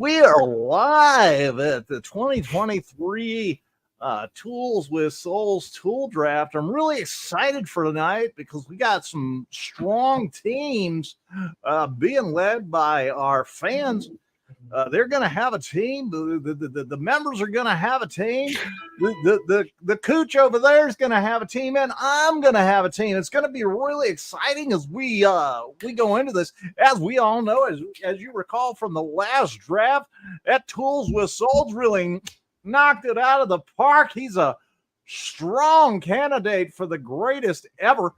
We are live at the 2023 Tools with Souls Tool Draft. I'm really excited for tonight because we got some strong teams being led by our fans. They're going to have a team. The members are going to have a team. The cooch over there is going to have a team, and I'm going to have a team. It's going to be really exciting as we go into this. As we all know, as you recall from the last draft, that Tools with Souls really knocked it out of the park. He's a strong candidate for the greatest ever.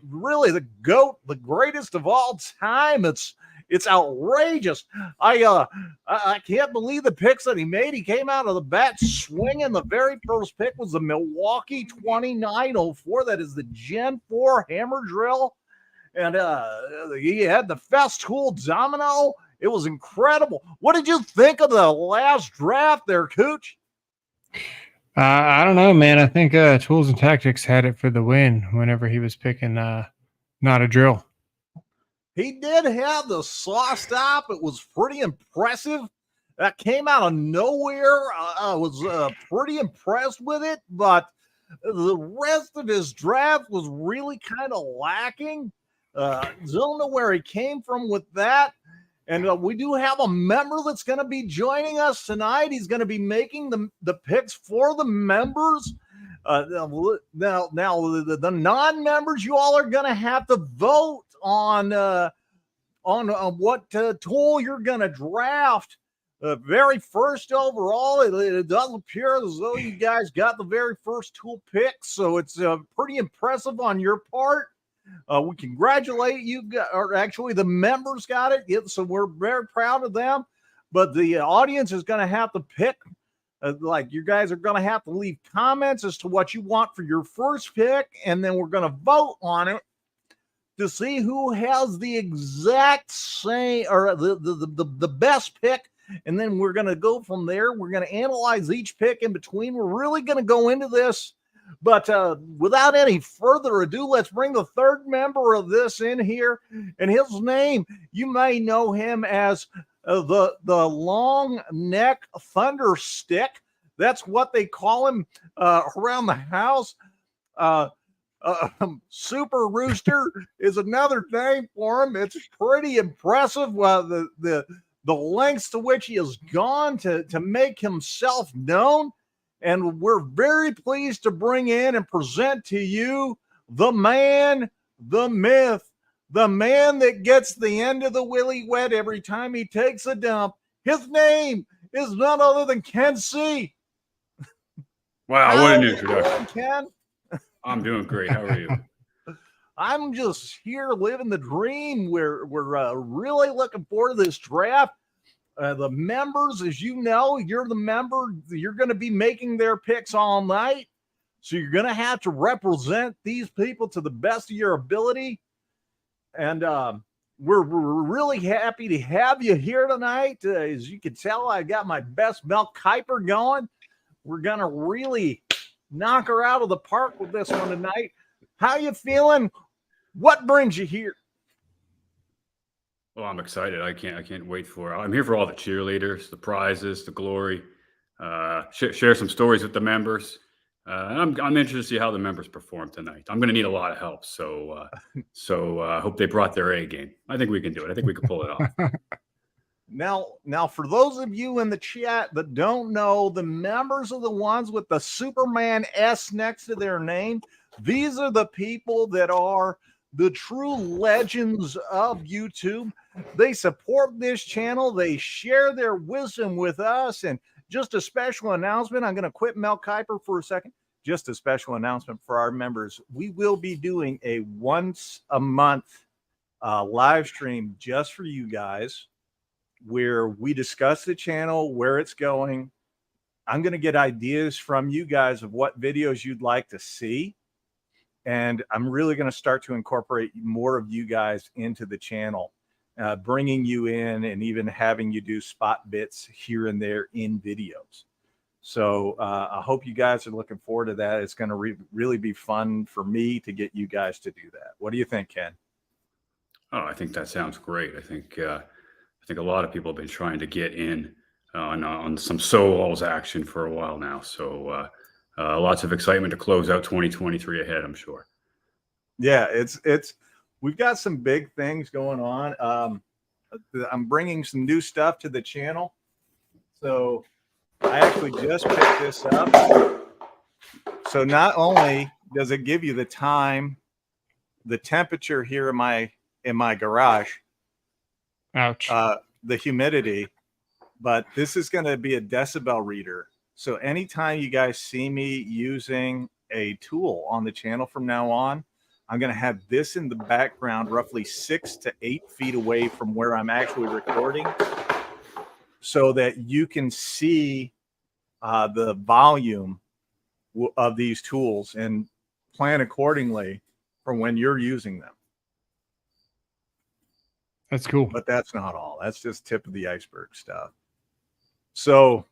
Really, the GOAT, the greatest of all time. It's outrageous. I can't believe the picks that he made. He came out of the bat swinging. The very first pick was the Milwaukee 2904. That is the Gen 4 hammer drill. And he had the Festool domino. It was incredible. What did you think of the last draft there, Cooch? I don't know, man. I think Tools and Tactics had it for the win whenever he was picking not a drill. He did have the saw stop. It was pretty impressive. That came out of nowhere. I was pretty impressed with it, but the rest of his draft was really kind of lacking. Don't know where he came from with that. And we do have a member that's going to be joining us tonight. He's going to be making the picks for the members. Now the non-members, you all are going to have to vote on what tool you're going to draft. Very first overall, it does appear as though you guys got the very first tool pick, so it's pretty impressive on your part. We congratulate you, or actually the members got it, so we're very proud of them. But the audience is going to have to pick. Like you guys are going to have to leave comments as to what you want for your first pick, and then we're going to vote on it to see who has the exact same or the best pick. And then we're going to go from there. We're going to analyze each pick in between. We're really going to go into this. But without any further ado, let's bring the third member of this in here. And his name, you may know him as the long neck thunder stick. That's what they call him around the house. Super Rooster is another name for him. It's pretty impressive the lengths to which he has gone to make himself known. And we're very pleased to bring in and present to you the man, the myth, the man that gets the end of the willy wet every time he takes a dump. His name is none other than Ken C. Wow, what an introduction. Ken? I'm doing great. How are you? I'm just here living the dream. We're really looking forward to this draft. The members, as you know, you're the member. You're going to be making their picks all night. So you're going to have to represent these people to the best of your ability. And we're really happy to have you here tonight. As you can tell, I got my best Mel Kiper going. We're going to really knock her out of the park with this one tonight. How you feeling? What brings you here? Well, I'm excited. I can't wait for it. I'm here for all the cheerleaders, the prizes, the glory. Share some stories with the members. I'm interested to see how the members perform tonight. I'm going to need a lot of help. So I hope they brought their A game. I think we can do it. I think we can pull it off. Now, for those of you in the chat that don't know, the members are the ones with the Superman S next to their name. These are the people that are the true legends of YouTube. They support this channel. They share their wisdom with us. And just a special announcement. I'm going to quit Mel Kiper for a second. Just a special announcement for our members. We will be doing a once a month live stream just for you guys, where we discuss the channel, where it's going. I'm going to get ideas from you guys of what videos you'd like to see. And I'm really going to start to incorporate more of you guys into the channel, bringing you in and even having you do spot bits here and there in videos. So I hope you guys are looking forward to that. It's going to really be fun for me to get you guys to do that. What do you think, Ken? Oh, I think that sounds great. I think I think a lot of people have been trying to get in on some solos action for a while now. So lots of excitement to close out 2023 ahead, I'm sure. Yeah, we've got some big things going on. I'm bringing some new stuff to the channel. So I actually just picked this up. So not only does it give you the time, the temperature here in my garage, Ouch. the humidity, but this is going to be a decibel reader. So anytime you guys see me using a tool on the channel from now on, I'm going to have this in the background, roughly 6 to 8 feet away from where I'm actually recording, so that you can see the volume of these tools and plan accordingly for when you're using them. That's cool. But that's not all. That's just tip of the iceberg stuff. So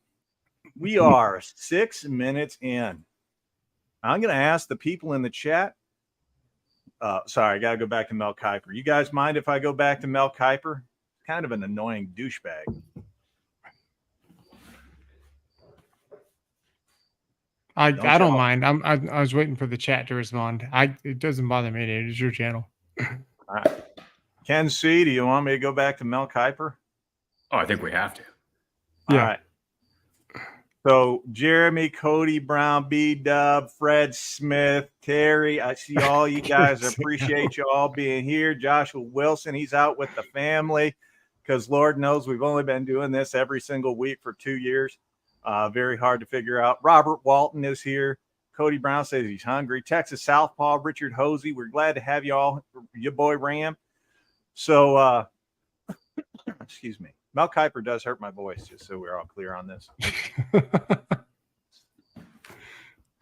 we are 6 minutes in. I'm going to ask the people in the chat. Sorry, I got to go back to Mel Kiper. You guys mind if I go back to Mel Kiper? Kind of an annoying douchebag. I don't mind. I was waiting for the chat to respond. It doesn't bother me. Dude. It's your channel. All right. Ken C, do you want me to go back to Mel Kiper? Oh, I think we have to. Yeah. All right. So Jeremy, Cody Brown, B-Dub, Fred Smith, Terry, I see all you guys. I appreciate you all being here. Joshua Wilson, he's out with the family because Lord knows we've only been doing this every single week for 2 years. Very hard to figure out. Robert Walton is here. Cody Brown says he's hungry. Texas Southpaw, Richard Hosey, we're glad to have you all. Your boy Ram. So, excuse me. Mel Kiper does hurt my voice, just so we're all clear on this.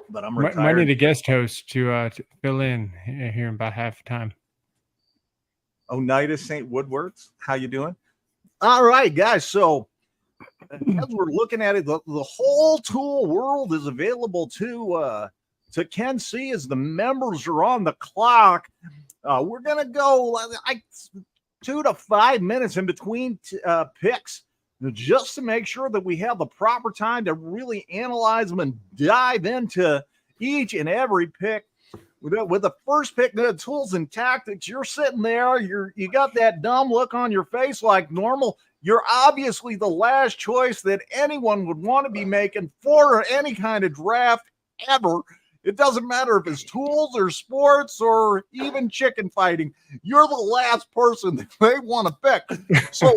But I'm retired. Might need a guest host to fill in here in about half the time. Oneida St. Woodworths, how you doing? All right, guys. So as we're looking at it, the whole tool world is available to Ken C as the members are on the clock. We're gonna go like 2 to 5 minutes in between picks, just to make sure that we have the proper time to really analyze them and dive into each and every pick. With the first pick, the tools and tactics, you're sitting there, you got that dumb look on your face like normal. You're obviously the last choice that anyone would want to be making for any kind of draft ever. It doesn't matter if it's tools or sports or even chicken fighting. You're the last person that they want to pick. So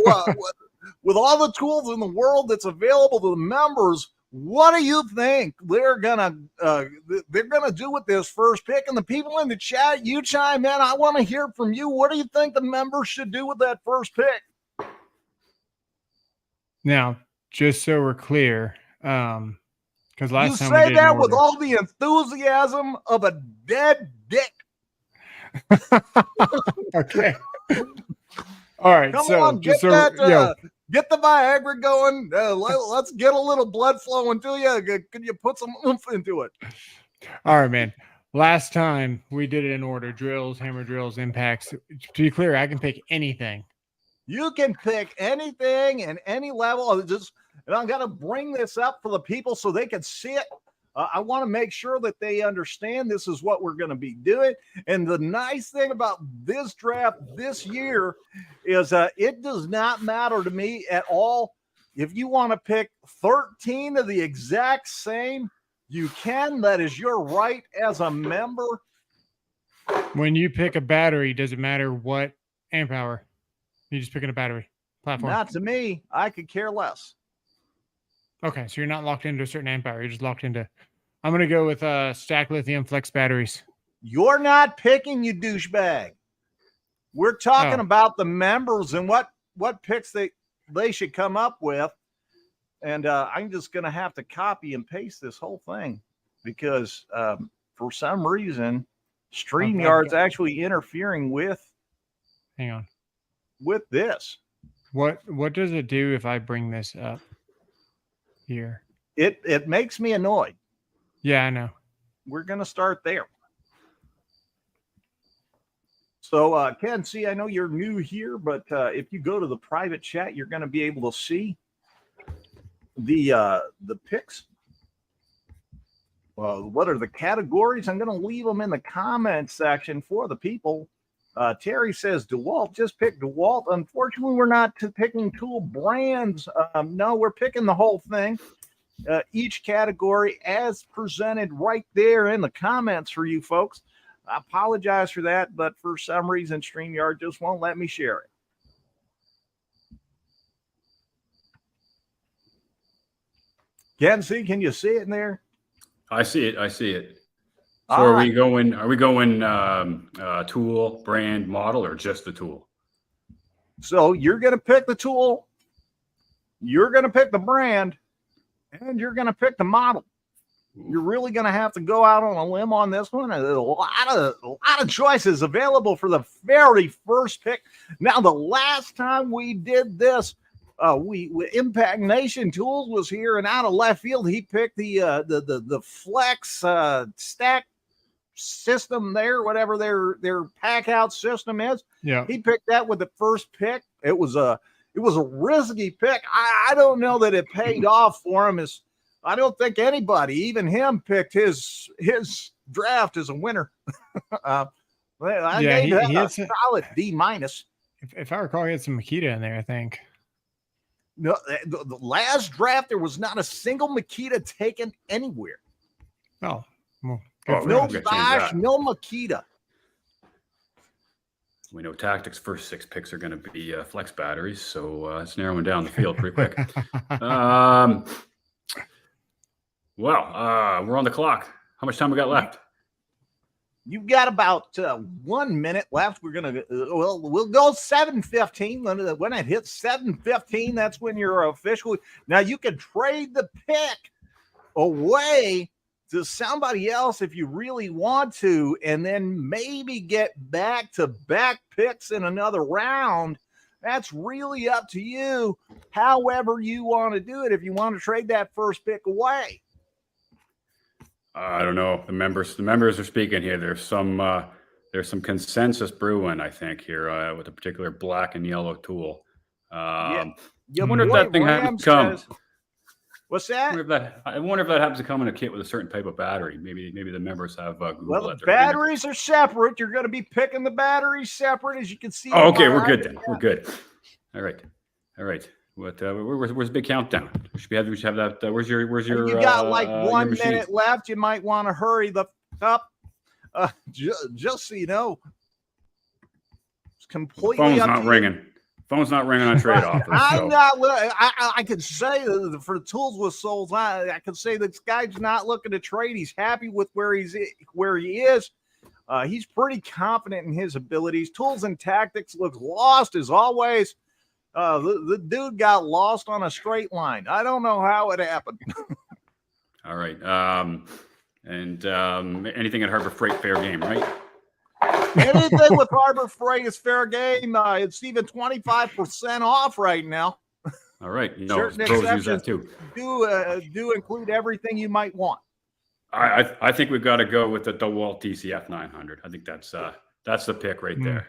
with all the tools in the world that's available to the members, what do you think they're gonna do with this first pick? And the people in the chat, you chime in. I want to hear from you. What do you think the members should do with that first pick? Now, just so we're clear, because last time you say we did that with all the enthusiasm of a dead dick. Okay. All right. Come so on, get the Viagra going. Let's get a little blood flowing to you. Can you put some oomph into it? All right, man. Last time we did it in order: drills, hammer drills, impacts. To be clear, I can pick anything. You can pick anything and any level. And I'm going to bring this up for the people so they can see it. I want to make sure that they understand this is what we're going to be doing. And the nice thing about this draft this year is it does not matter to me at all. If you want to pick 13 of the exact same, you can. That is your right as a member. When you pick a battery, does it matter what amp hour? You're just picking a battery platform? Not to me. I could care less. Okay, so you're not locked into a certain amp hour. You're just locked into. I'm going to go with stack lithium flex batteries. You're not picking, you douchebag. We're talking about the members and what picks they should come up with. And I'm just going to have to copy and paste this whole thing because for some reason, StreamYard's actually interfering with. Hang on. With this. What does it do if I bring this up here? It makes me annoyed. Yeah, I know. We're going to start there. So, Ken, see, I know you're new here, but if you go to the private chat, you're going to be able to see the picks. What are the categories? I'm going to leave them in the comment section for the people. Terry says DeWalt, just pick DeWalt. Unfortunately, we're not picking tool brands. No, we're picking the whole thing. Each category as presented right there in the comments for you folks. I apologize for that, but for some reason, StreamYard just won't let me share it. Kenzie, can you see it in there? I see it. So All are right. we going tool, brand, model, or just the tool? So you're going to pick the tool, you're going to pick the brand, and you're going to pick the model. You're really going to have to go out on a limb on this one. A lot of choices available for the very first pick. Now, the last time we did this, we Impact Nation Tools was here, and out of left field, he picked the Flex stack system there, whatever their pack out system is. Yeah, he picked that with the first pick. It was a risky pick. I don't know that it paid off for him. I don't think anybody, even him, picked his draft as a winner. I gave that a solid D-. If I recall, he had some Makita in there, I think. No, the last draft, there was not a single Makita taken anywhere. Oh, well, no Bosch, no Makita. We know Tactics' first 6 picks are going to be flex batteries, so it's narrowing down the field pretty quick. We're on the clock. How much time we got left? You've got about 1 minute left. We're gonna we'll go 7:15. When it hits 7:15, that's when you're officially. Now you can trade the pick away to somebody else if you really want to, and then maybe get back-to-back picks in another round. That's really up to you. However you want to do it. If you want to trade that first pick away. I don't know. The members are speaking here. There's some consensus brewing, I think, here with a particular black and yellow tool. I wonder if that thing happens to come. What's that? I wonder if that happens to come in a kit with a certain type of battery. Maybe the members have Google. Well, the batteries are separate. You're going to be picking the batteries separate, as you can see. Oh, okay, we're good then. We're good. All right. What? Where's the big countdown? We should have that. Where's your? You got like 1 minute left. You might want to hurry up. Just so you know, it's completely. Phone's not ringing. Phone's not ringing on trade offers. I could say that for tools with souls, I could say this guy's not looking to trade. He's happy with where he is. He's pretty confident in his abilities. Tools and Tactics looks lost as always. The dude got lost on a straight line. I don't know how it happened. All right. Anything at Harbor Freight, fair game, right? Anything with Harbor Freight is fair game. It's even 25% off right now. All right. Certain exceptions use that too. Do include everything you might want. I think we've got to go with the DeWalt TCF 900. I think that's the pick right there.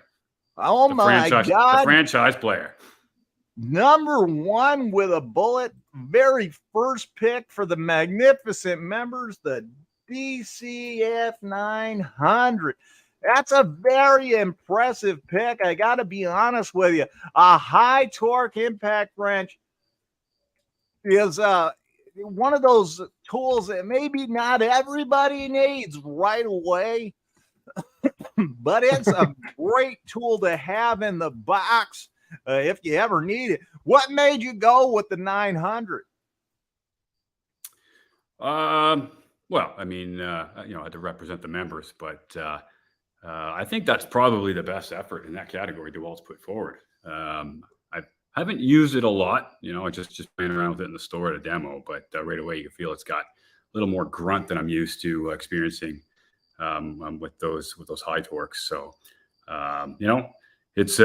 Oh my God! The franchise player. Number 1 with a bullet. Very first pick for the magnificent members, the DCF 900. That's a very impressive pick. I got to be honest with you. A high torque impact wrench is one of those tools that maybe not everybody needs right away, but it's a great tool to have in the box if you ever need it. What made you go with the 900? Well, I mean, I had to represent the members, but I think that's probably the best effort in that category DeWalt's put forward. I haven't used it a lot, just playing around with it in the store at a demo, but right away you can feel it's got a little more grunt than I'm used to experiencing with those high torques. So, it's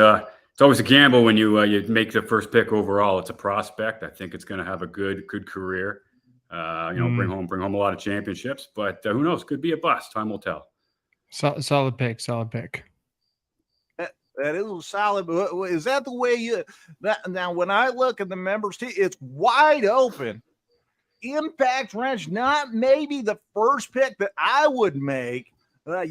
always a gamble when you make the first pick overall. It's a prospect. I think it's going to have a good career. Bring home a lot of championships, but who knows? Could be a bust. Time will tell. Solid pick. That is a solid. Is that the way you? Now, when I look at the members team, it's wide open. Impact wrench, not maybe the first pick that I would make. I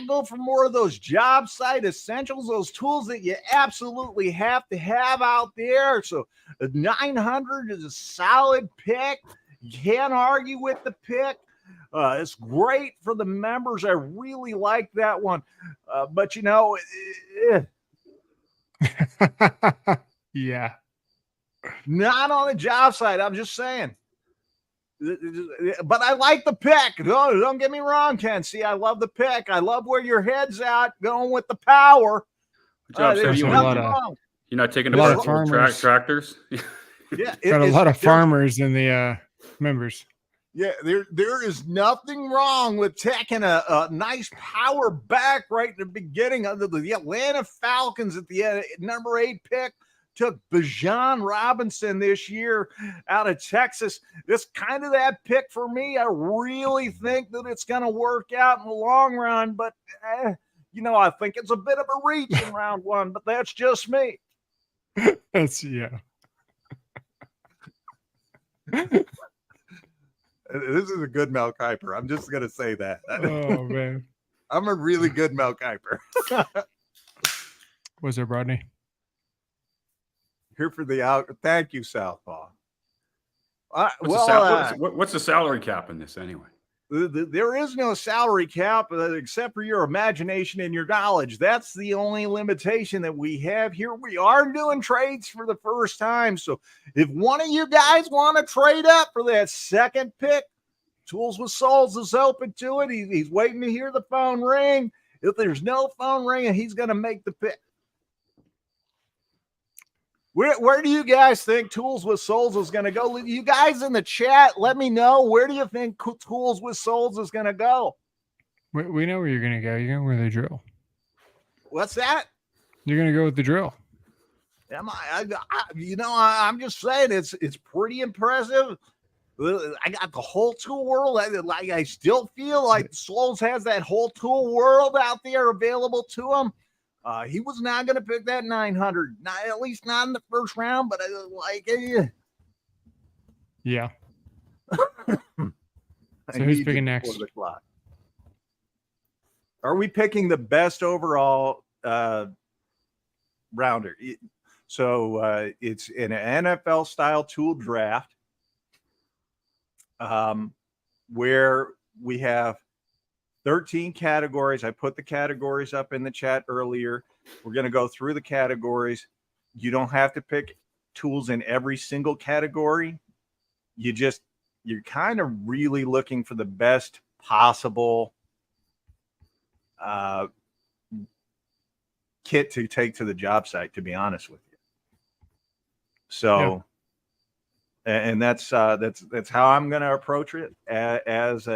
go for more of those job site essentials, those tools that you absolutely have to have out there. So 900 is a solid pick. You can't argue with the pick. It's great for the members. I really like that one. But yeah. Not on the job site. I'm just saying. But I like the pick. Don't get me wrong, Ken. See, I love the pick. I love where your head's at, going with the power. Good job, Sam. You're not taking a lot of farmers tractors. Yeah, got a lot of farmers in the members. Yeah, there is nothing wrong with taking a nice power back right in the beginning. Under the Atlanta Falcons at the number 8 pick took Bijan Robinson this year out of Texas. This kind of that pick for me. I really think that it's going to work out in the long run, but I think it's a bit of a reach in round 1, but that's just me. That's yeah. This is a good Mel Kiper. I'm just going to say that. Oh, man. I'm a really good Mel Kiper. Was there, Rodney? Here for the out. Thank you, Southpaw. What's the salary cap in this anyway? There is no salary cap except for your imagination and your knowledge. That's the only limitation that we have here. We are doing trades for the first time. So if one of you guys want to trade up for that second pick, Tools with Souls is open to it. He's waiting to hear the phone ring. If there's no phone ringing, he's going to make the pick. Where do you guys think Tools with Souls is going to go? You guys in the chat, let me know. Where do you think Tools with Souls is going to go? We know where you're going to go. You're going to go with the drill. What's that? You're going to go with the drill. I'm just saying it's pretty impressive. I got the whole tool world. I still feel like Souls has that whole tool world out there available to him. He was not going to pick that 900, at least not in the first round, but yeah. So who's picking next? Are we picking the best overall rounder? So it's an NFL style tool draft where we have 13 categories. I put the categories up in the chat earlier. We're going to go through the categories. You don't have to pick tools in every single category. You're kind of really looking for the best possible kit to take to the job site, to be honest with you. So, yeah. And that's how I'm going to approach it as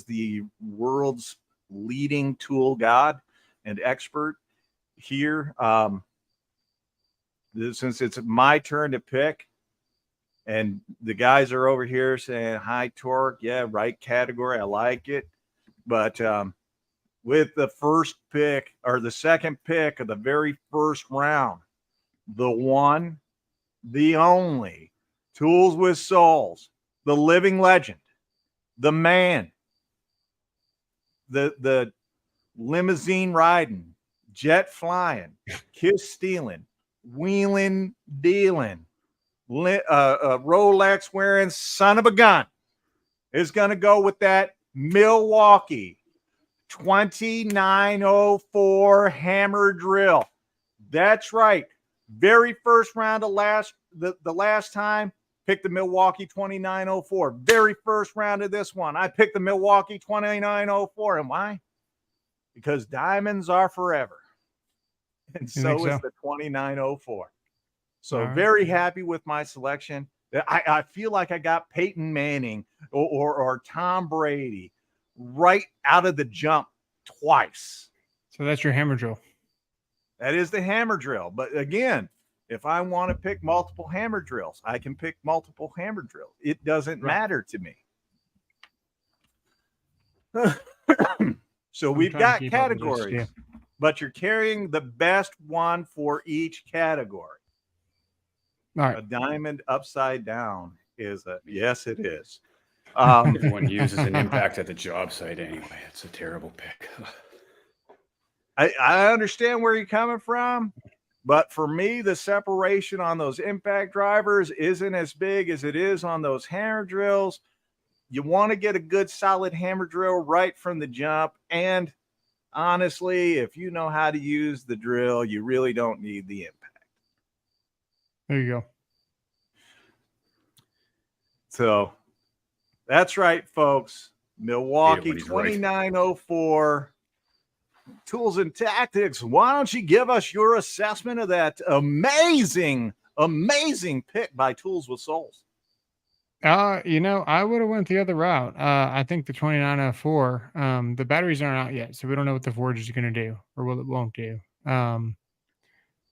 the world's leading tool god and expert here. Since it's my turn to pick, and the guys are over here saying high torque, yeah, right category, I like it. But with the first pick or the second pick of the very first round, the one, the only, Tools with Souls, the living legend, the man, the limousine riding, jet flying, kiss stealing, wheeling dealing, Rolex wearing son of a gun is going to go with that Milwaukee 2904 hammer drill. That's right. Very first round of the last time, picked the Milwaukee 2904. Very first round of this one, I picked the Milwaukee 2904. And why? Because diamonds are forever. And so is the 2904. So very happy with my selection. I feel like I got Peyton Manning or Tom Brady right out of the jump twice. So that's your hammer drill. That is the hammer drill. But again, if I want to pick multiple hammer drills, I can pick multiple hammer drills. It doesn't matter to me. So we've got categories. but you're carrying the best one for each category. All right. A diamond upside down is a yes, it is. Everyone uses an impact at the job site anyway. It's a terrible pick. I understand where you're coming from, but for me, the separation on those impact drivers isn't as big as it is on those hammer drills. You want to get a good solid hammer drill right from the jump. And honestly, if you know how to use the drill, you really don't need the impact. There you go. So that's right, folks. Milwaukee He's right. 2904 Tools and Tactics. Why don't you give us your assessment of that amazing pick by Tools with Souls? You know, I would have went the other route. I think the 2904, the batteries aren't out yet, so we don't know what the forge is going to do or what it won't do.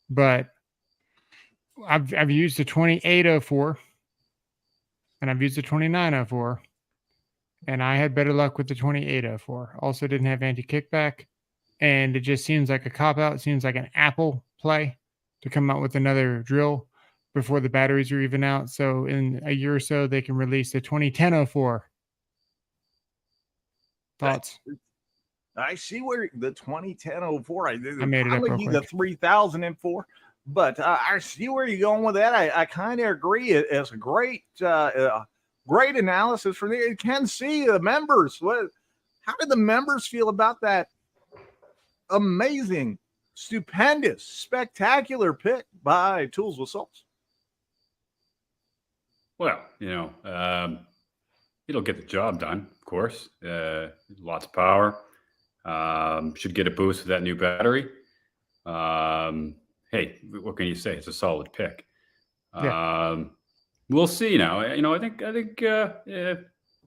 But I've used the 2804 and I've used the 2904, and I had better luck with the 2804. Also didn't have anti-kickback, and it just seems like a cop-out. It seems like an Apple play to come out with another drill before the batteries are even out. So in a year or so, they can release the 2010-04. Thoughts? I see where the 2010-04, I made it up real quick. The 3004, but I see where you're going with that. I kind of agree. It's a great analysis from there. You can see the members. How did the members feel about that amazing, stupendous, spectacular pick by Tools with Souls? Well, it'll get the job done, of course. Lots of power. Should get a boost with that new battery. Hey, what can you say? It's a solid pick. Yeah. We'll see now. I think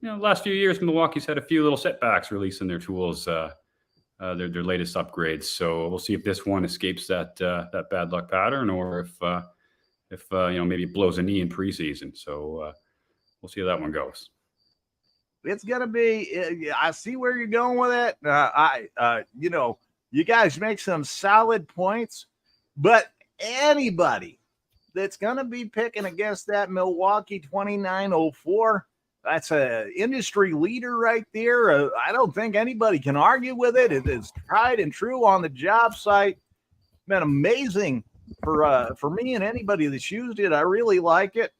last few years Milwaukee's had a few little setbacks releasing their tools, their latest upgrades. So we'll see if this one escapes that bad luck pattern, or if maybe it blows a knee in preseason. So we'll see how that one goes. It's gonna be. I see where you're going with it. You guys make some solid points, but anybody that's gonna be picking against that Milwaukee 2904, that's a industry leader right there. I don't think anybody can argue with it. It is tried and true on the job site. Been amazing for me and anybody that's used it. I really like it.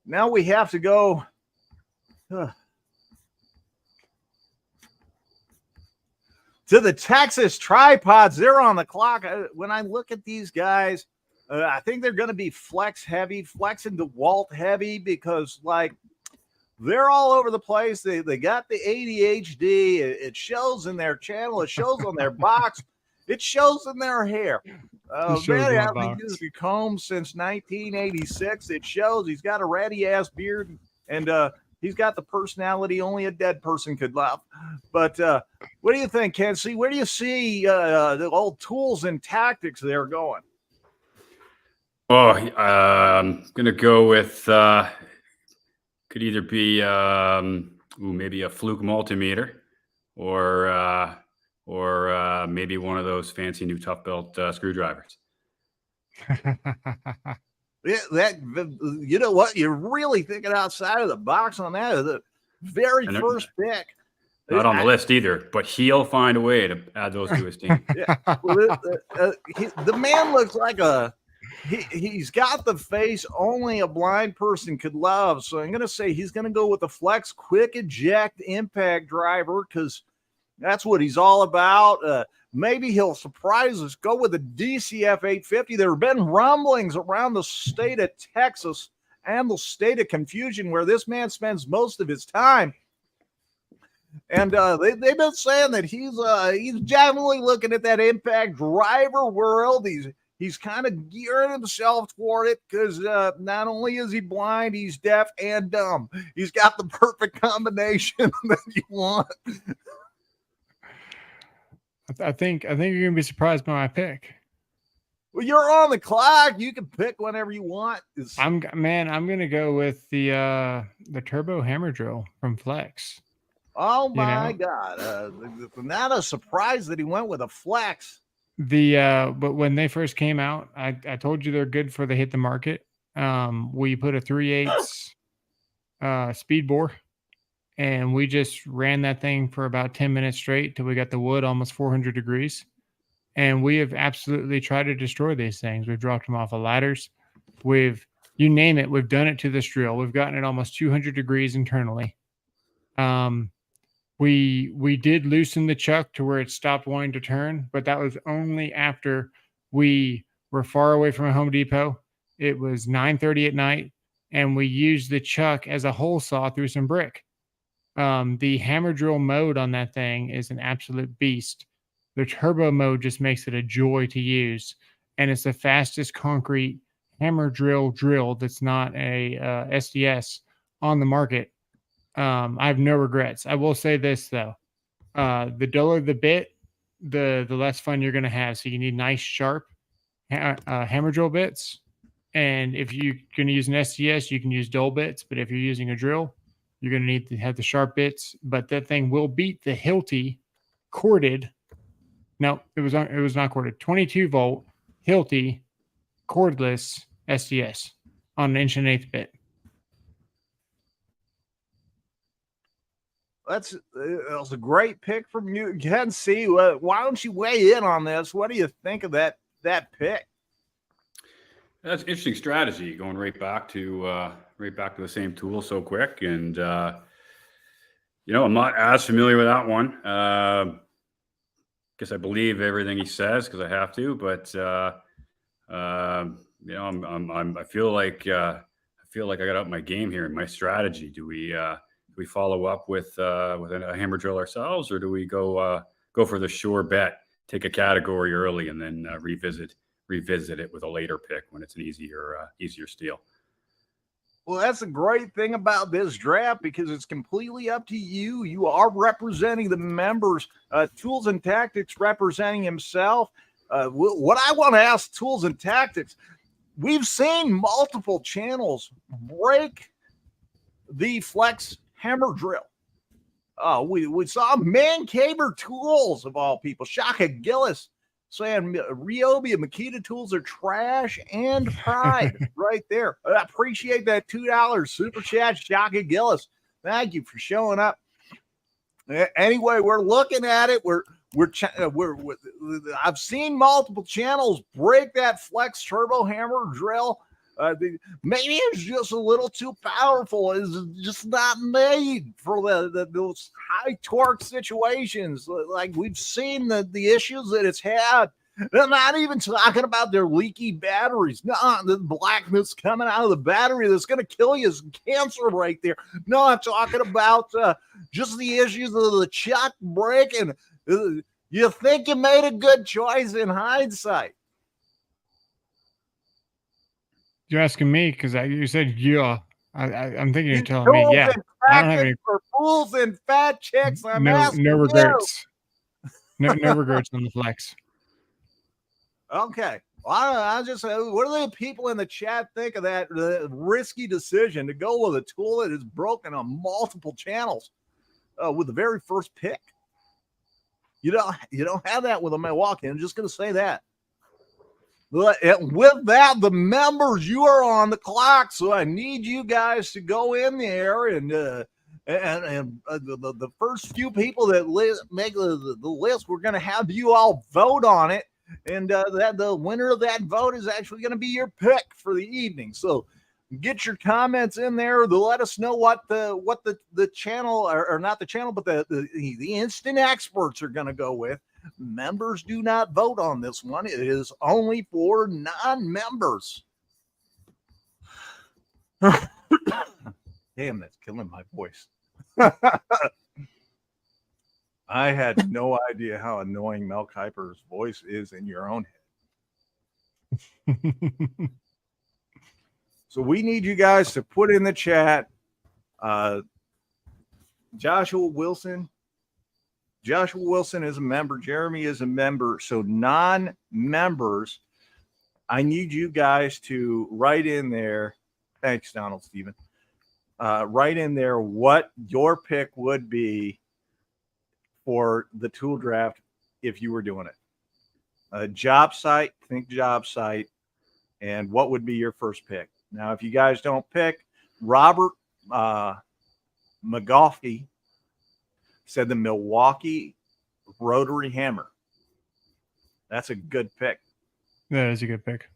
Now we have to go to the Texas tripods. They're on the clock. When I look at these guys, I think they're going to be flex heavy, flex and DeWalt heavy, because they're all over the place. They got the ADHD. It shows in their channel. It shows on their box. It shows in their hair. Man, I haven't used a comb since 1986. It shows. He's got a ratty ass beard, and he's got the personality only a dead person could love. But what do you think, Ken? Where do you see the old Tools and Tactics there going? Oh, I'm going to go with, could either be maybe a fluke multimeter, or maybe one of those fancy new tough belt screwdrivers. Yeah, you know what? You're really thinking outside of the box on that. The very first pick. Not on the list either, but he'll find a way to add those to his team. Yeah. Well, the man looks like he's got the face only a blind person could love. So I'm going to say he's going to go with the Flex Quick Eject Impact Driver, because that's what he's all about. Maybe he'll surprise us, go with the DCF 850. There have been rumblings around the state of Texas and the state of confusion where this man spends most of his time. And they've been saying that he's definitely looking at that impact driver world. He's kind of gearing himself toward it, because not only is he blind, he's deaf and dumb. He's got the perfect combination that you want. I think you're gonna be surprised by my pick. Well, you're on the clock. You can pick whenever you want. I'm gonna go with the turbo hammer drill from Flex. Oh You my know? God! Not a surprise that he went with a flex. But when they first came out, I told you they're good for the hit the market. We put a 3/8 speed bore, and we just ran that thing for about 10 minutes straight till we got the wood almost 400 degrees. And we have absolutely tried to destroy these things. We've dropped them off of ladders. You name it, we've done it to this drill. We've gotten it almost 200 degrees internally. We did loosen the chuck to where it stopped wanting to turn, but that was only after we were far away from a Home Depot. It was 9:30 at night, and we used the chuck as a hole saw through some brick. The hammer drill mode on that thing is an absolute beast. The turbo mode just makes it a joy to use, and it's the fastest concrete hammer drill that's not a SDS on the market. I have no regrets. I will say this though: the duller the bit, the less fun you're going to have. So you need nice, sharp hammer drill bits. And if you're going to use an SDS, you can use dull bits. But if you're using a drill, you're going to need to have the sharp bits. But that thing will beat the Hilti corded. No, it was not corded. 22-volt Hilti cordless SDS on an 1/8" bit. That was a great pick from you. Ken C. Why don't you weigh in on this? What do you think of that pick? That's interesting strategy, going right back to the same tool so quick. And I'm not as familiar with that one. Guess I believe everything he says because I have to. But I feel like I got up my game here in my strategy. Do we follow up with a hammer drill ourselves, or do we go for the sure bet, take a category early, and then revisit it with a later pick when it's an easier steal? Well, that's the great thing about this draft, because it's completely up to you. You are representing the members. Tools and Tactics representing himself. What I want to ask Tools and Tactics, we've seen multiple channels break the flex hammer drill. We saw Mancaber Tools, of all people, Shaka Gillis, saying Ryobi and Makita tools are trash and pride right there. I appreciate that $2 super chat, Shaka Gillis. Thank you for showing up. Anyway, we're looking at it. I've seen multiple channels break that flex turbo hammer drill. Maybe it's just a little too powerful. It's just not made for those high torque situations. Like we've seen the issues that it's had. They're not even talking about their leaky batteries. No, the blackness coming out of the battery that's going to kill you is cancer right there. No, I'm talking about just the issues of the chuck breaking. You think you made a good choice in hindsight? You're asking me because you said yeah. I'm thinking you're telling me yeah. I don't have any for fools and fat chicks. I'm no asking regrets. No regrets on the flex. Okay. Well, I just what do the people in the chat think of that risky decision to go with a tool that is broken on multiple channels with the very first pick? You don't have that with a Milwaukee. I'm just going to say that. With that, the members, you are on the clock, so I need you guys to go in there and the first few people that make the list, we're going to have you all vote on it, and that the winner of that vote is actually going to be your pick for the evening. So get your comments in there to let us know what the channel or not the channel, but the instant experts are going to go with. Members do not vote on this one. It is only for non-members. Damn, that's killing my voice. I had no idea how annoying Mel Kiper's voice is in your own head. So we need you guys to put in the chat. Joshua Wilson is a member. Jeremy is a member. So non-members, I need you guys to write in there. Thanks, Donald Steven. Write in there what your pick would be for the tool draft if you were doing it? A job site, think job site, and what would be your first pick? Now, if you guys don't pick, Robert McGoffey said the Milwaukee rotary hammer. That's a good pick. That is a good pick.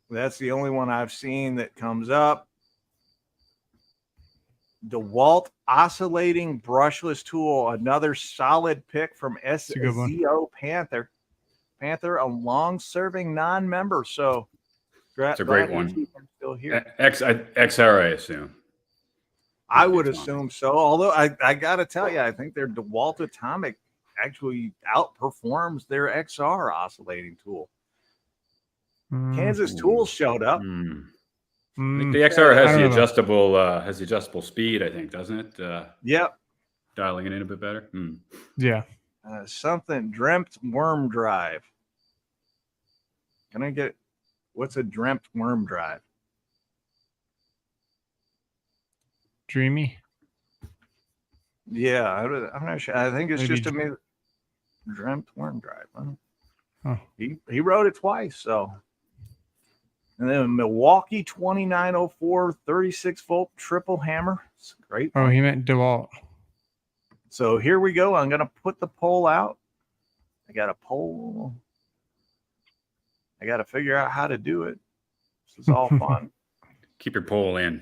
That's the only one I've seen that comes up. DeWalt oscillating brushless tool, another solid pick from SZO Panther. Panther, a long-serving non-member. So it's a great one. Still here. XR, I assume. I would assume so. Although I got to tell you, I think their DeWalt Atomic actually outperforms their XR oscillating tool. Kansas Tools showed up. I think the XR has the adjustable speed, I think, doesn't it? Yep. Dialing it in a bit better. Yeah. Something dreamt worm drive. Can I get what's a dreamt worm drive? Dreamy. Yeah, I'm not sure. I think it's Maybe just a dreamt worm drive. Huh? Oh. He wrote it twice, so. And then Milwaukee 2904 36-volt triple hammer. It's a great one. Oh, he meant DeWalt. So here we go. I'm going to put the poll out. I got a poll. I got to figure out how to do it. This is all fun. Keep your poll in.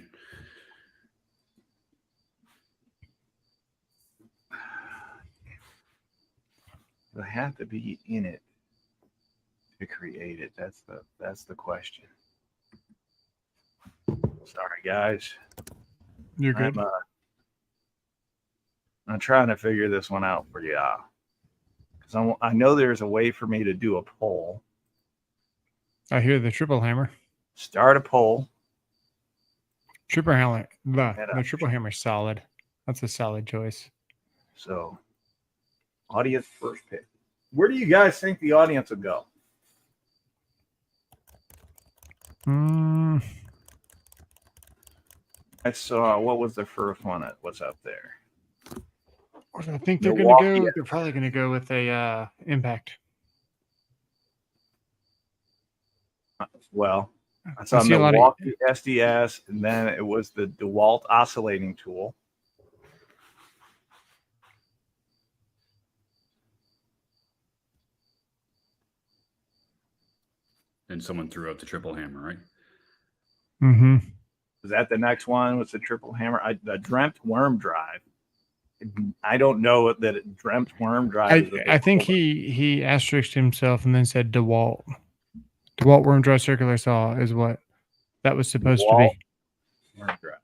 You have to be in it to create it. That's the question. Sorry, guys. You're good. I'm trying to figure this one out for you, because I know there's a way for me to do a poll. I hear the triple hammer. Start a poll. Triple hammer. The triple hammer's solid. That's a solid choice. So, audience first pick. Where do you guys think the audience would go? I saw, what was the first one that was up there? I think they're going to go. They're probably going to go with a Impact. Well, I saw Milwaukee SDS, and then it was the DeWalt oscillating tool. And someone threw out the triple hammer, right? Mm-hmm. Is that the next one? Was the triple hammer? The dreamt worm drive. I don't know that it dreamt worm drive. I think he asterisked himself and then said DeWalt. DeWalt worm drive circular saw is what that was supposed to be. Worm drive.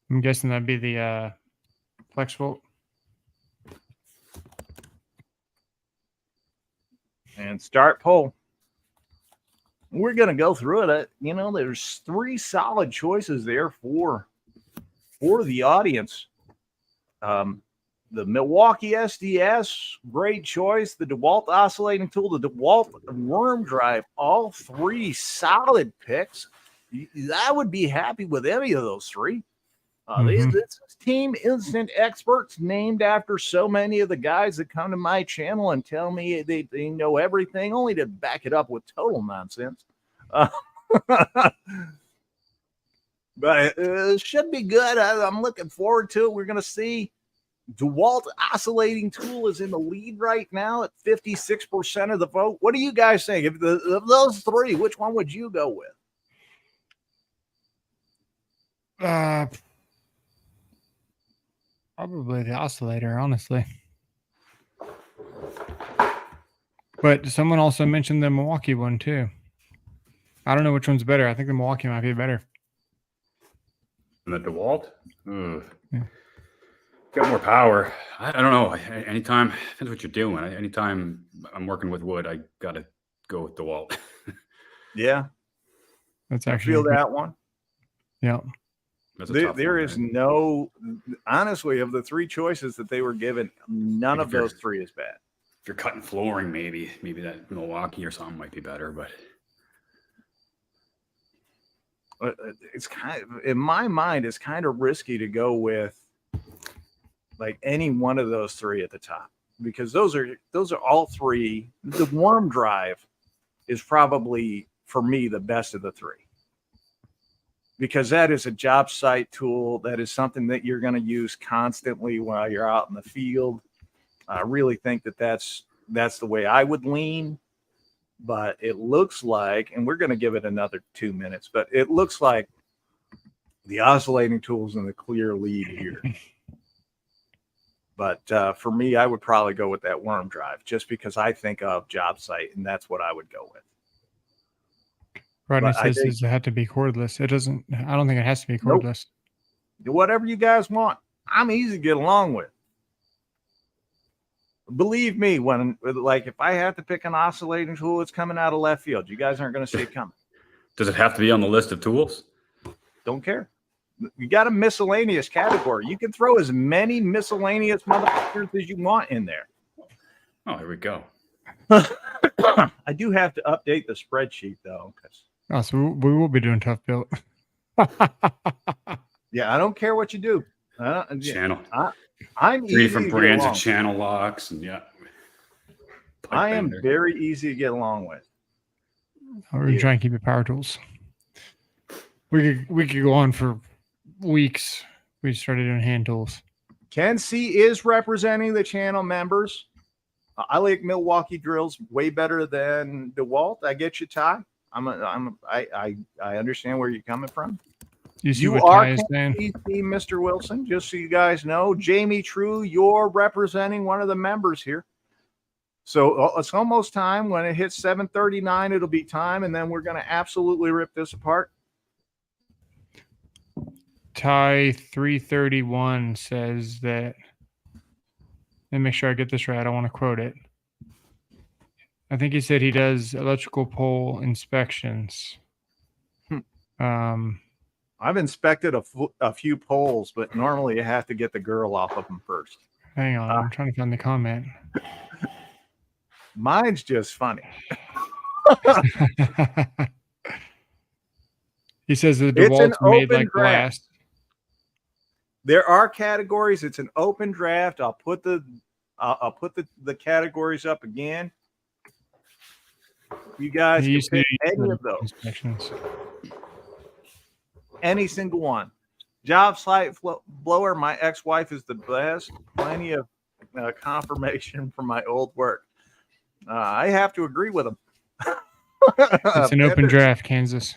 I'm guessing that'd be the flex volt. And start poll. We're going to go through it. You know, there's 3 solid choices there for the audience. The Milwaukee SDS, great choice. The DeWalt oscillating tool, the DeWalt worm drive, all 3 solid picks. I would be happy with any of those 3. This is Team Instant Experts, named after so many of the guys that come to my channel and tell me they know everything, only to back it up with total nonsense. But it should be good. I'm looking forward to it. We're going to see DeWalt oscillating tool is in the lead right now at 56% of the vote. What do you guys think? Of those 3, which one would you go with? Probably the oscillator, honestly. But someone also mentioned the Milwaukee one too. I don't know which one's better. I think the Milwaukee might be better. And the DeWalt? Yeah. Got more power. I don't know. Anytime, depends what you're doing. Anytime I'm working with wood, I got to go with DeWalt. Yeah. That's actually feel that one. Yeah. There is no, honestly, of the 3 choices that they were given, none of those 3 is bad. If you're cutting flooring, maybe that Milwaukee or something might be better, but it's kind of, in my mind, it's kind of risky to go with like any one of those three at the top, because those are all three. The worm drive is probably, for me, the best of the three, because that is a job site tool. That is something that you're going to use constantly while you're out in the field. I really think that that's the way I would lean. But it looks like, and we're going to give it another 2 minutes, but it looks like the oscillating tool's in the clear lead here. But for me, I would probably go with that worm drive, just because I think of job site, and that's what I would go with. Rodney But says, does it have to be cordless? It doesn't. I don't think it has to be Nope. cordless. Whatever you guys want. I'm easy to get along with. Believe me, when, like, if I have to pick an oscillating tool, it's coming out of left field. You guys aren't going to see it coming. Does it have to be on the list of tools? Don't care. You got a miscellaneous category. You can throw as many miscellaneous motherfuckers as you want in there. Oh, here we go. I do have to update the spreadsheet, though. Oh, so we will be doing tough build. Yeah, I don't care what you do. Channel. I'm 3 easy different to get brands along of channel locks, and yeah. I am very easy to get along with. We're gonna try and keep it power tools. We could go on for weeks. We started doing hand tools. Ken C is representing the channel members. I like Milwaukee drills way better than DeWalt. I get you, Ty. I understand where you're coming from. You are Ty is saying? Mr. Wilson, just so you guys know. Jamie True, you're representing one of the members here. So it's almost time. When it hits 7:39, it'll be time, and then we're going to absolutely rip this apart. Ty 331 says that. Let me make sure I get this right. I want to quote it. I think he said he does electrical pole inspections. I've inspected a few poles, but normally you have to get the girl off of them first. Hang on, I'm trying to find the comment. Mine's just funny. He says the DeWalt's made like glass. There are categories. It's an open draft. I'll put the categories up again. You guys can pick any of those. Any single one. Job site blower. My ex-wife is the best. Plenty of confirmation from my old work. I have to agree with him. It's an open draft, Kansas.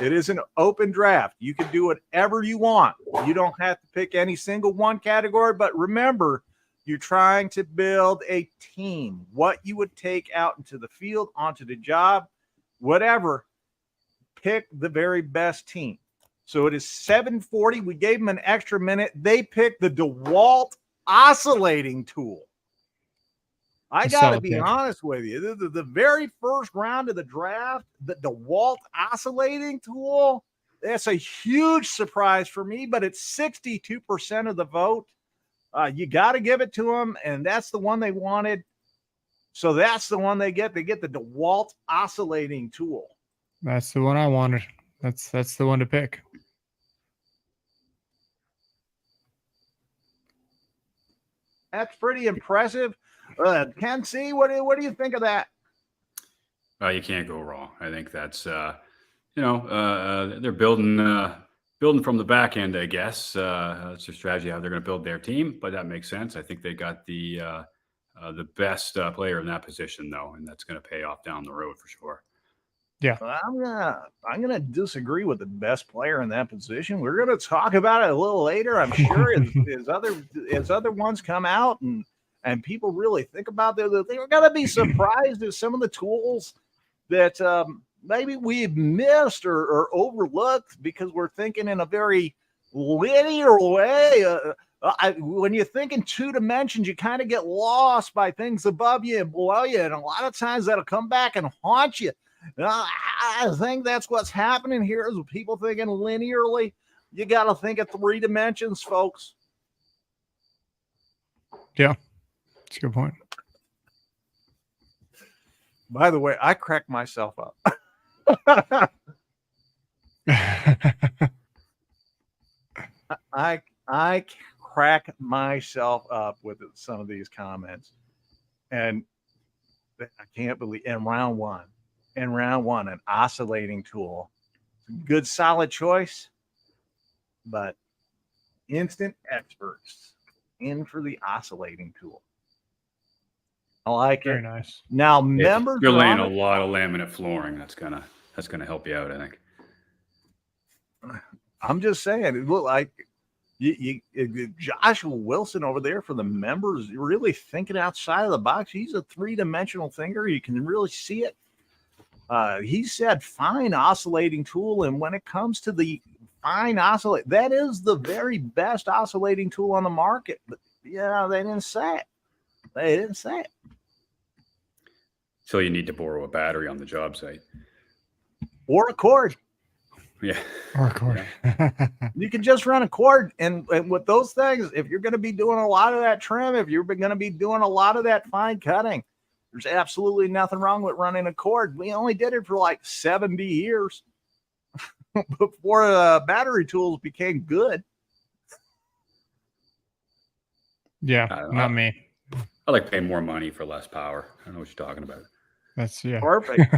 It is an open draft. You can do whatever you want. You don't have to pick any single one category, but remember, you're trying to build a team. What you would take out into the field, onto the job, whatever, pick the very best team. So it is 7:40. We gave them an extra minute. They picked the DeWalt oscillating tool. I got to be honest with you. The very first round of the draft, the DeWalt oscillating tool, that's a huge surprise for me, but it's 62% of the vote. You got to give it to them, and that's the one they wanted. So that's the one they get. They get the DeWalt oscillating tool. That's the one I wanted. That's the one to pick. That's pretty impressive. Ken C, what do you think of that? You can't go wrong. I think that's they're building from the back end, I guess. That's their strategy, how they're going to build their team, but that makes sense. I think they got the best player in that position, though, and that's going to pay off down the road for sure. Yeah, I'm gonna disagree with the best player in that position. We're gonna talk about it a little later, I'm sure, as other ones come out and people really think about they're gonna be surprised at some of the tools that maybe we've missed or overlooked because we're thinking in a very linear way. When you think in 2 dimensions, you kind of get lost by things above you and below you, and a lot of times that'll come back and haunt you. I think that's what's happening here is people thinking linearly. You got to think of 3 dimensions, folks. Yeah, that's a good point. By the way, I cracked myself up. I crack myself up with some of these comments, and I can't believe in round one, an oscillating tool, good solid choice, but instant experts in for the oscillating tool. I like Very it. nice. Now, If members you're are laying on a lot of laminate flooring, that's gonna help you out, I think. I'm just saying, it looked like Joshua Wilson over there for the members, really thinking outside of the box. He's a three-dimensional thinker. You can really see it. He said fine oscillating tool, and when it comes to the fine oscillate, that is the very best oscillating tool on the market. But yeah, they didn't say it. They didn't say it. So you need to borrow a battery on the job site. Or a cord. Yeah. Or a cord. You can just run a cord, and with those things, if you're going to be doing a lot of that trim, if you're going to be doing a lot of that fine cutting, there's absolutely nothing wrong with running a cord. We only did it for like 70 years before battery tools became good. Yeah, not me. I like paying more money for less power. I don't know what you're talking about. That's Perfect.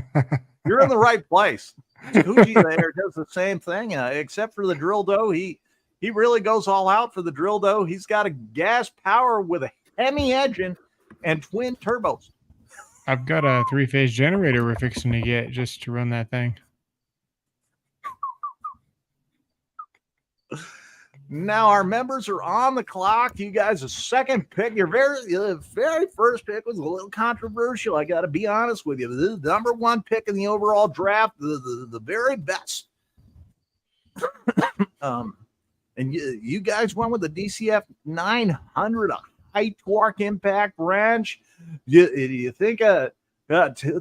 You're in the right place. Gucci there does the same thing, except for the drill dough. He really goes all out for the drill dough. He's got a gas power with a Hemi engine and twin turbos. I've got a 3-phase generator we're fixing to get just to run that thing. Now our members are on the clock. You guys, a second pick. Your very first pick was a little controversial. I got to be honest with you. This is the number one pick in the overall draft, the very best. And you guys went with the DCF 900, a high torque impact wrench. You think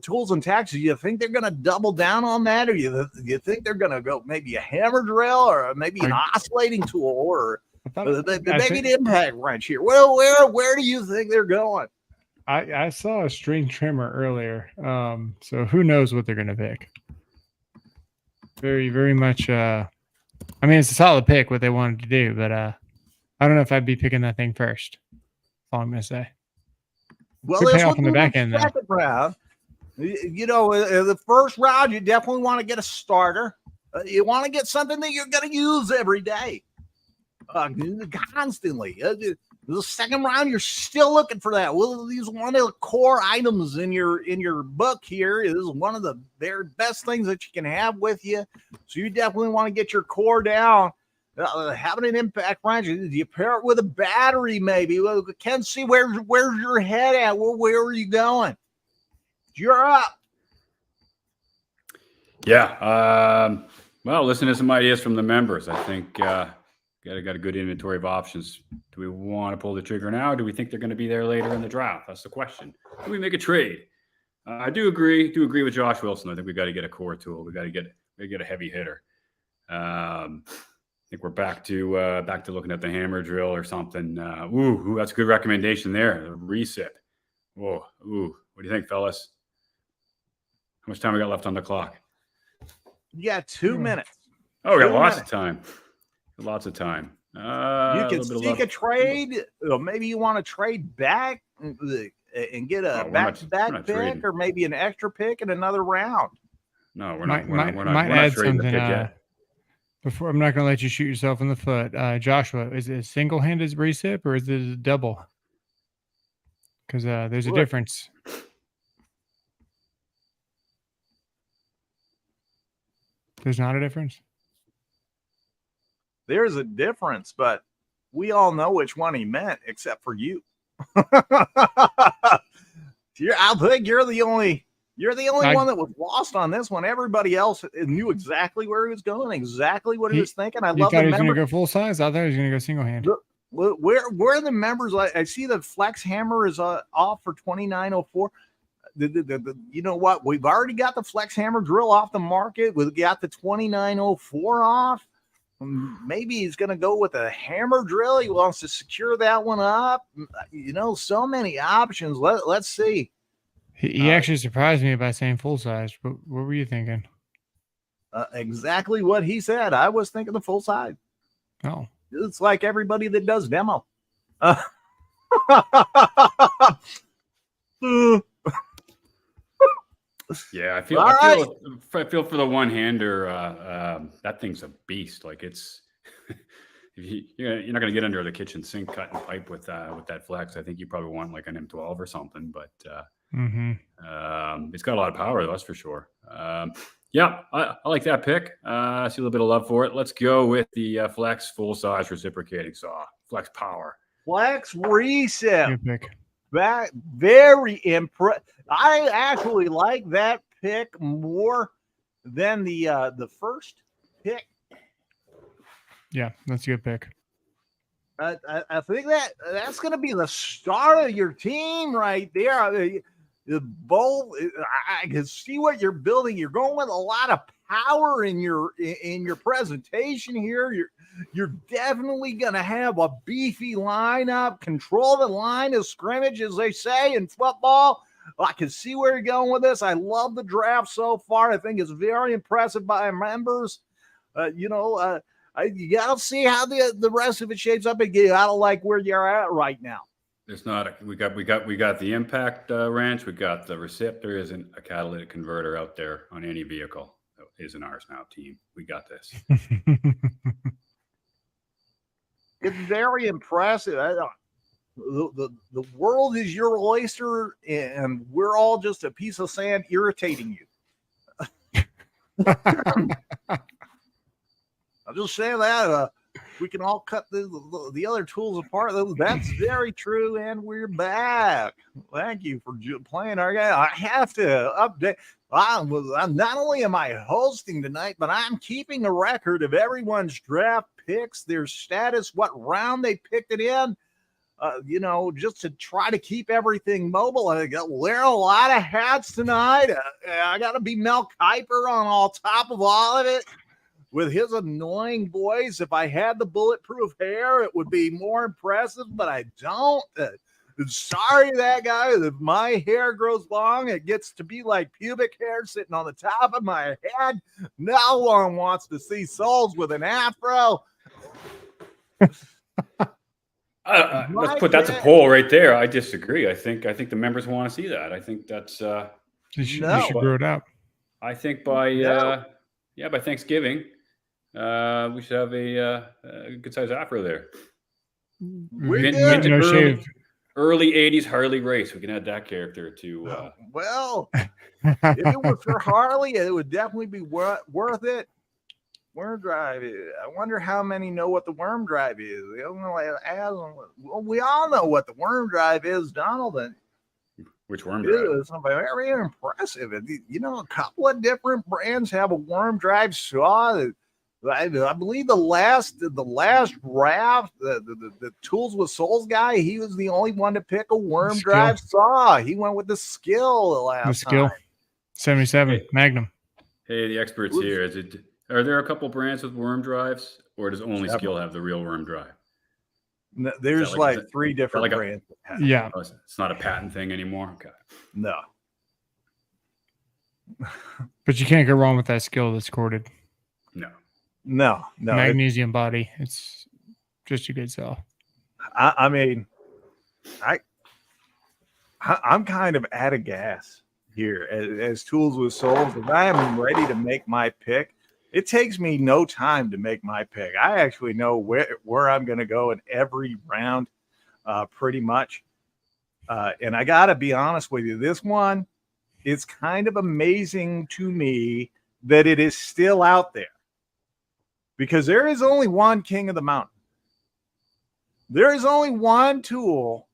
tools and taxes, you think they're going to double down on that, or you think they're going to go maybe a hammer drill, or maybe an oscillating tool, or maybe an impact wrench here? Well, where do you think they're going? I saw a string trimmer earlier, so who knows what they're going to pick. Very, very much. I mean, it's a solid pick what they wanted to do, but I don't know if I'd be picking that thing first. That's all I'm going to say. Well, Good this payoff was in the back end, though. second round. You know, the first round, you definitely want to get a starter. You want to get something that you're going to use every day, constantly. The second round, you're still looking for that. Well, these are one of the core items in your book here. This is one of the very best things that you can have with you. So you definitely want to get your core down. Having an impact wrench, do you pair it with a battery? Maybe. Well, Ken, see where's your head at? Where are you going? You're up. Yeah. Well, listen to some ideas from the members. I think got a good inventory of options. Do we want to pull the trigger now? Do we think they're going to be there later in the draft? That's the question. Do we make a trade? I do agree with Josh Wilson. I think we got to get a core tool. We got to get a heavy hitter. I think we're back to looking at the hammer drill or something. Ooh, that's a good recommendation there. The recip. Whoa, ooh. What do you think, fellas? How much time we got left on the clock? You got 2 minutes. Oh, we got lots of time. Lots of time. You can seek a trade. Or maybe you want to trade back and get a back-to-back pick, trading. Or maybe an extra pick in another round. No, we're not trading the pick yet. Before, I'm not going to let you shoot yourself in the foot. Joshua, is it a single-handed recip or is it a double? Because there's a difference. There's not a difference? There's a difference, but we all know which one he meant, except for you. I think you're the only one that was lost on this one. Everybody else knew exactly where he was going, exactly what he was thinking. I love thought he was going to go full size. I thought he was going to go single hand. Where are the members? I see the flex hammer is off for $29.04. You know what? We've already got the flex hammer drill off the market. We've got the $29.04 off. Maybe he's going to go with a hammer drill. He wants to secure that one up. You know, so many options. Let's see. He actually surprised me by saying full size. But what were you thinking? Exactly what he said. I was thinking the full side. Oh, It's like everybody that does demo. Yeah, I feel All I right. feel for the one hander. That thing's a beast. Like it's you're not going to get under the kitchen sink cutting pipe with that flex. I think you probably want like an M12 or something. But it's got a lot of power, that's for sure. Yeah, I like that pick. I see a little bit of love for it. Let's go with the flex full size reciprocating saw. Flex power. Flex reset. good pick. That very impressive. I actually like that pick more than the first pick. Yeah, that's a good pick. I think that's going to be the start of your team right there. The bowl, I can see what you're building. You're going with a lot of power in your presentation here. You're definitely going to have a beefy lineup, control the line of scrimmage, as they say in football. I can see where you're going with this. I love the draft so far. I think it's very impressive by members. You got to see how the rest of it shapes up, and you got to like where you're at right now. It's not. We got the impact wrench. We got the recip. There isn't a catalytic converter out there on any vehicle that isn't ours now, team. We got this. It's very impressive. The world is your oyster, and we're all just a piece of sand irritating you. I'm just saying that. We can all cut the other tools apart. That's very true, and we're back. Thank you for playing our game. I have to update. Not only am I hosting tonight, but I'm keeping a record of everyone's draft picks, their status, what round they picked it in. Just to try to keep everything mobile. I got wear a lot of hats tonight. I got to be Mel Kiper on top of all of it. With his annoying voice, if I had the bulletproof hair, it would be more impressive, but I don't. Sorry, that guy. If my hair grows long, it gets to be like pubic hair sitting on the top of my head. No one wants to see souls with an afro. Let's put that's a poll right there. I disagree. I think the members want to see that. I think that's You should grow it out. I think by Thanksgiving, we should have a good size afro there. Early 80s Harley race. We can add that character to. Well, if it was for Harley, it would definitely be worth it. Worm drive. I wonder how many know what the worm drive is. We all know what the worm drive is, Donald. Which worm drive? It's very impressive. A couple of different brands have a worm drive saw. I believe the last draft, the Tools with Souls guy, he was the only one to pick a worm drive saw. He went with the skill the last time. 77 Magnum. Hey, the experts here. Are there a couple brands with worm drives, or does only Skill have the real worm drive? No, there's three different brands. Yeah. It's not a patent thing anymore? Okay. No. But you can't go wrong with that skill that's corded. No. Magnesium body. It's just a good sell. I'm kind of out of gas here as Tools with Souls. If I am ready to make my pick, it takes me no time to make my pick. I actually know where I'm going to go in every round, pretty much. And I got to be honest with you, this one, it's kind of amazing to me that it is still out there. Because there is only one king of the mountain. There is only one tool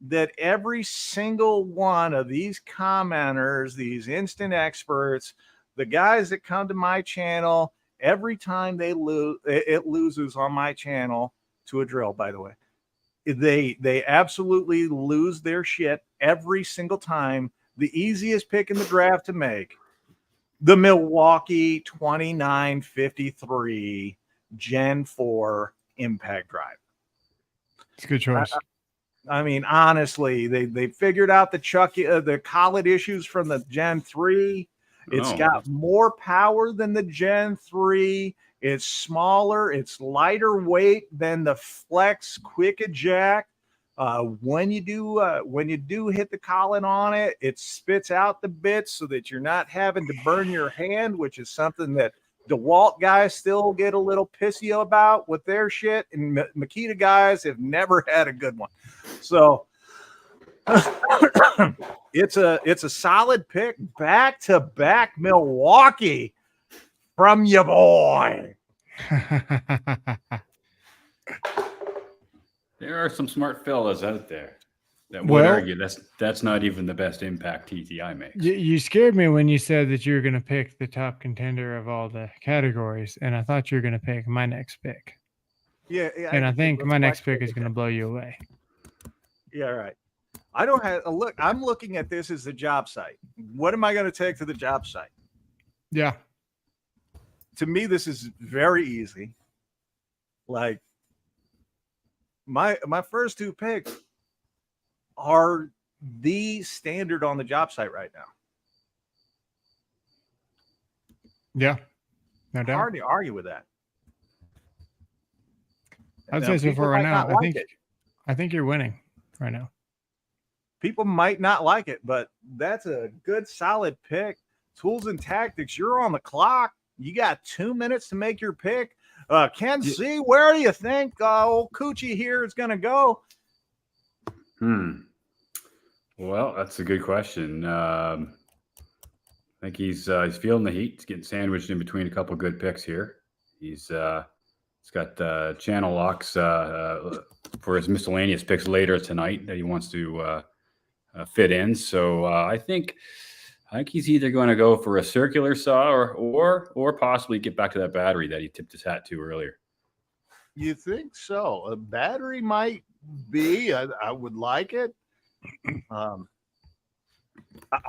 that every single one of these commenters, these instant experts, the guys that come to my channel, every time they lose, it loses on my channel to a drill, by the way. They absolutely lose their shit every single time. The easiest pick in the draft to make, the Milwaukee 2953 Gen 4 impact drive. It's a good choice. I mean, honestly, they figured out the collet issues from the Gen 3. It's Oh, got more power than the Gen 3. It's smaller. It's lighter weight than the Flex Quick Eject. When you do hit the collet on it, it spits out the bits so that you're not having to burn your hand, which is something that DeWalt guys still get a little pissy about with their shit, and Makita guys have never had a good one. So it's a solid pick, back to back Milwaukee from your boy. there are some smart fellas out there that would Well- argue that's not even the best impact TTI makes. You scared me when you said that you were going to pick the top contender of all the categories, and I thought you were going to pick my next pick. Yeah, And I think my next pick is going to blow you away. Yeah, right. I don't have a look. I'm looking at this as the job site. What am I going to take to the job site? Yeah. To me, this is very easy. Like my first two picks are the standard on the job site right now. Yeah. No doubt. Hard to argue with that. I'd Now, say so people far right might now. not like it. I think you're winning right now. People might not like it, but that's a good, solid pick. Tools and tactics, you're on the clock. You got 2 minutes to make your pick. Ken C, where do you think old Coochie here is going to go? Well, that's a good question. I think he's feeling the heat. He's getting sandwiched in between a couple good picks here. He's got channel locks for his miscellaneous picks later tonight that he wants to fit in. So I think he's either going to go for a circular saw or possibly get back to that battery that he tipped his hat to earlier. You think so? A battery might be. I would like it. I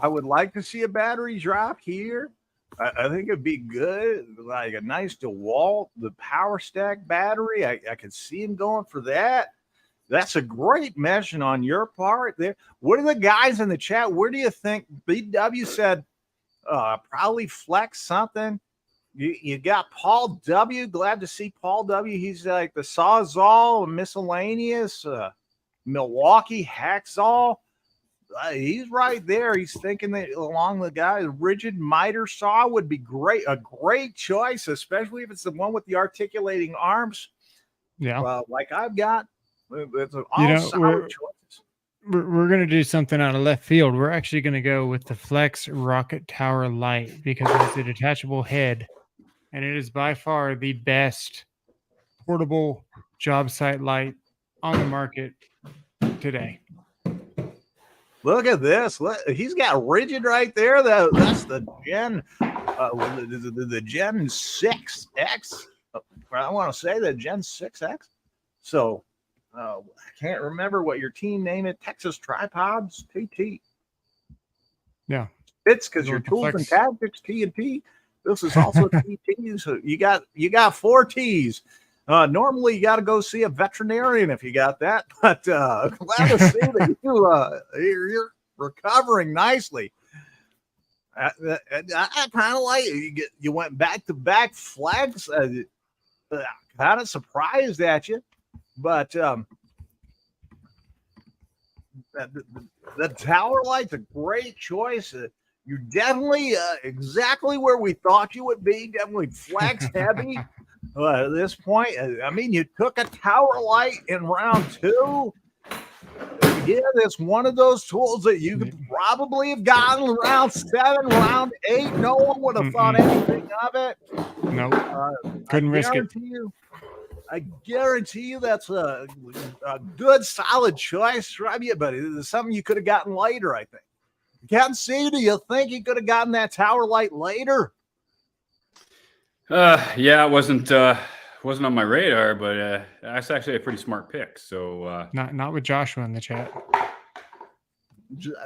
would like to see a battery drop here. I think it'd be good, like a nice DeWalt, the Power Stack battery. I could see him going for that. That's a great mention on your part there. What are the guys in the chat? Where do you think BW said probably Flex something? You got Paul W. Glad to see Paul W. He's like the Sawzall, miscellaneous, Milwaukee Hacksaw. He's right there. He's thinking that along the guy, rigid miter saw would be great. A great choice, especially if it's the one with the articulating arms. Yeah. Like I've got. It's all solid choices. We're going to do something out of left field. We're actually going to go with the Flex Rocket Tower Light because it's a detachable head, and it is by far the best portable job site light on the market today. Look at this. He's got rigid right there. That's the Gen, the Gen 6X. I want to say the Gen 6X. So I can't remember what your team name is. Texas Tripods, TT. Yeah. It's because your tools and tactics, T&T. This is also TT. So you got 4 T's. Normally, you got to go see a veterinarian if you got that. But glad to see that you're recovering nicely. I kind of like you went back to back flags. Kind of surprised at you, but the tower light's a great choice. You're definitely exactly where we thought you would be. Definitely flex heavy. At this point, I mean, you took a tower light in round 2. Yeah, that's one of those tools that you could probably have gotten round 7, round 8. No one would have thought anything of it. Nope. Couldn't risk it. I guarantee you that's a good, solid choice from you, but it's something you could have gotten later, I think. Can't see, do you think you could have gotten that tower light later? Yeah, it wasn't on my radar, but that's actually a pretty smart pick. So not with Joshua in the chat.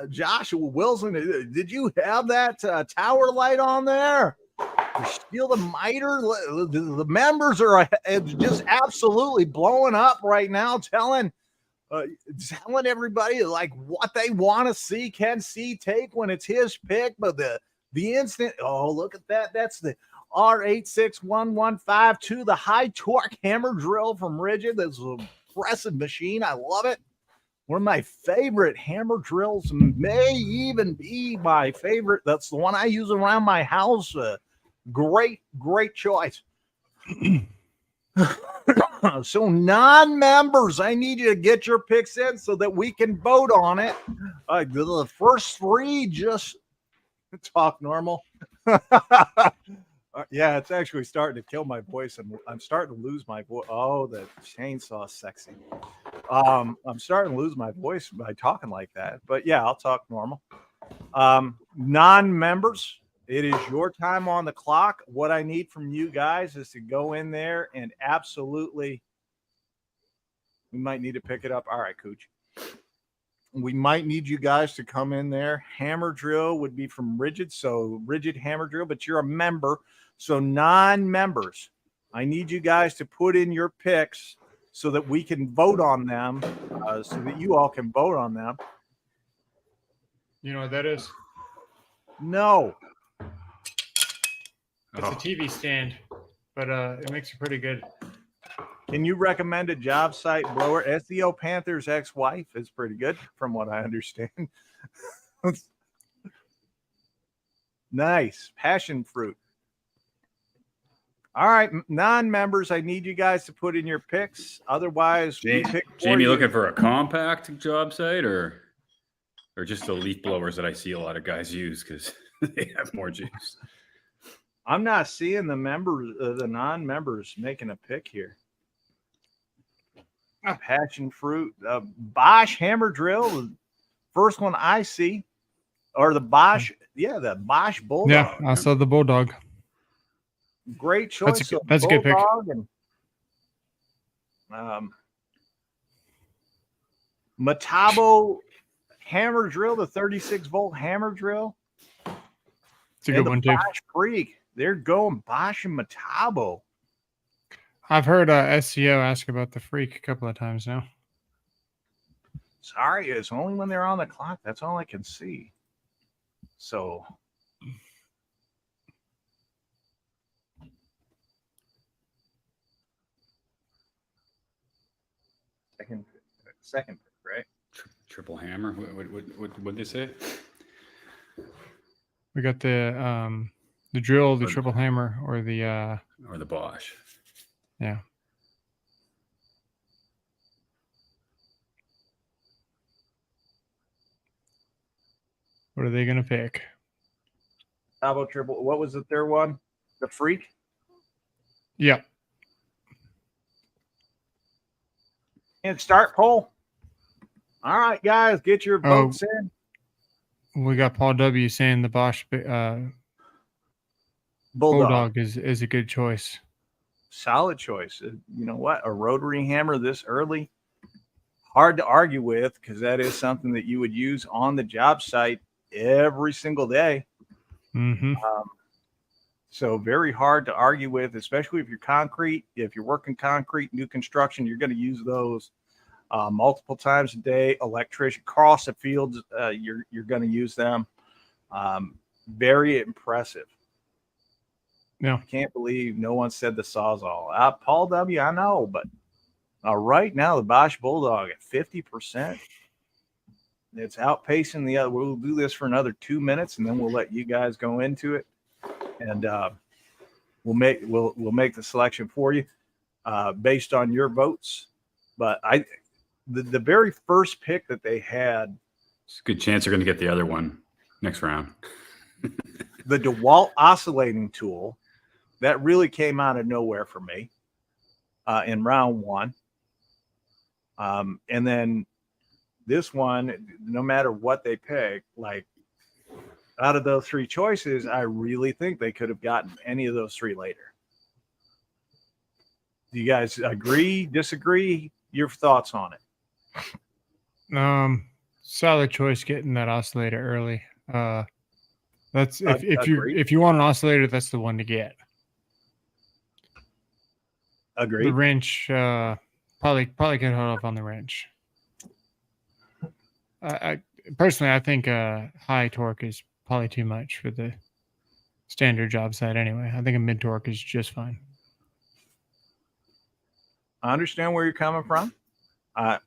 Joshua Wilson, did you have that tower light on there? Steal the miter. The members are just absolutely blowing up right now, telling everybody like what they want to see Ken C take when it's his pick, but the The instant. Oh, look at that. That's the R86115 the high torque hammer drill from Rigid. That's an impressive machine. I love it. One of my favorite hammer drills, may even be my favorite. That's the one I use around my house. Great choice. So non-members, I need you to get your picks in so that we can vote on it. The first three, just talk normal. Yeah, it's actually starting to kill my voice, and I'm starting to lose my voice. Oh, the chainsaw sexy. I'm starting to lose my voice by talking like that, but yeah, I'll talk normal. Non-members, it is your time on the clock. What I need from you guys is to go in there and absolutely, we might need to pick it up. All right, Cooch. We might need you guys to come in there. Hammer drill would be from Rigid, so Rigid hammer drill, but you're a member. So non-members, I need you guys to put in your picks so that we can vote on them, so that you all can vote on them. You know what that is? No. It's a TV stand, but it makes it pretty good. Can you recommend a job site blower? SEO Panther's ex-wife is pretty good, from what I understand. Nice. Passion fruit. All right, non-members, I need you guys to put in your picks. Otherwise, Jamie looking for a compact job site or just the leaf blowers that I see a lot of guys use because they have more juice. I'm not seeing the members, the non-members making a pick here. Passion fruit, Bosch hammer drill, first one I see, or the Bosch, the Bosch Bulldog. Yeah, I saw the Bulldog. Great choice. That's a good pick. And, Metabo hammer drill, the 36-volt hammer drill. It's a good one too. Bosch Freak, they're going Bosch and Metabo. I've heard SEO ask about the Freak a couple of times now. Sorry, it's only when they're on the clock. That's all I can see. So, second pick, right? Triple hammer. What did they say? We got the drill, the triple hammer, or the Bosch. Yeah. What are they going to pick? How about triple? What was the third one? The Freak? Yep. And start poll. All right, guys, get your votes in. We got Paul W. saying the Bosch Bulldog is a good choice. Solid choice. You know what? A rotary hammer this early, hard to argue with, because that is something that you would use on the job site every single day. Mm-hmm. So very hard to argue with, especially if you're concrete. If you're working concrete, new construction, you're going to use those multiple times a day. Electrician across the fields, you're going to use them. Very impressive. Yeah. I can't believe no one said the Sawzall. Paul W., I know, but right now the Bosch Bulldog at 50%. It's outpacing the other. We'll do this for another 2 minutes, and then we'll let you guys go into it, and we'll make the selection for you based on your votes. But the very first pick that they had, it's a good chance they're going to get the other one next round. The DeWalt oscillating tool. That really came out of nowhere for me in round one. And then this one, no matter what they pick, like out of those three choices, I really think they could have gotten any of those three later. Do you guys agree, disagree? Your thoughts on it? Solid choice getting that oscillator early. That's if you want an oscillator, that's the one to get. Agreed. The wrench, probably could hold up on the wrench. I personally, I think high torque is probably too much for the standard job site anyway. I think a mid torque is just fine. I understand where you're coming from. That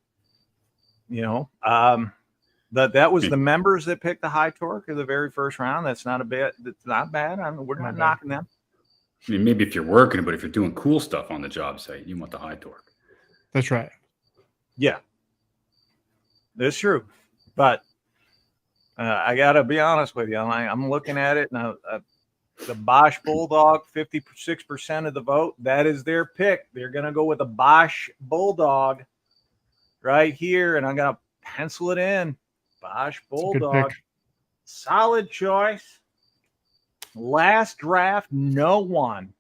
was the members that picked the high torque of the very first round. That's not bad. We're not knocking them. I mean, maybe if you're working, but if you're doing cool stuff on the job site, you want the high torque. That's right. Yeah, that's true. But I got to be honest with you. I'm looking at it now. The Bosch Bulldog, 56% of the vote. That is their pick. They're going to go with a Bosch Bulldog right here, and I'm going to pencil it in. Bosch Bulldog. Solid choice. Last draft, not one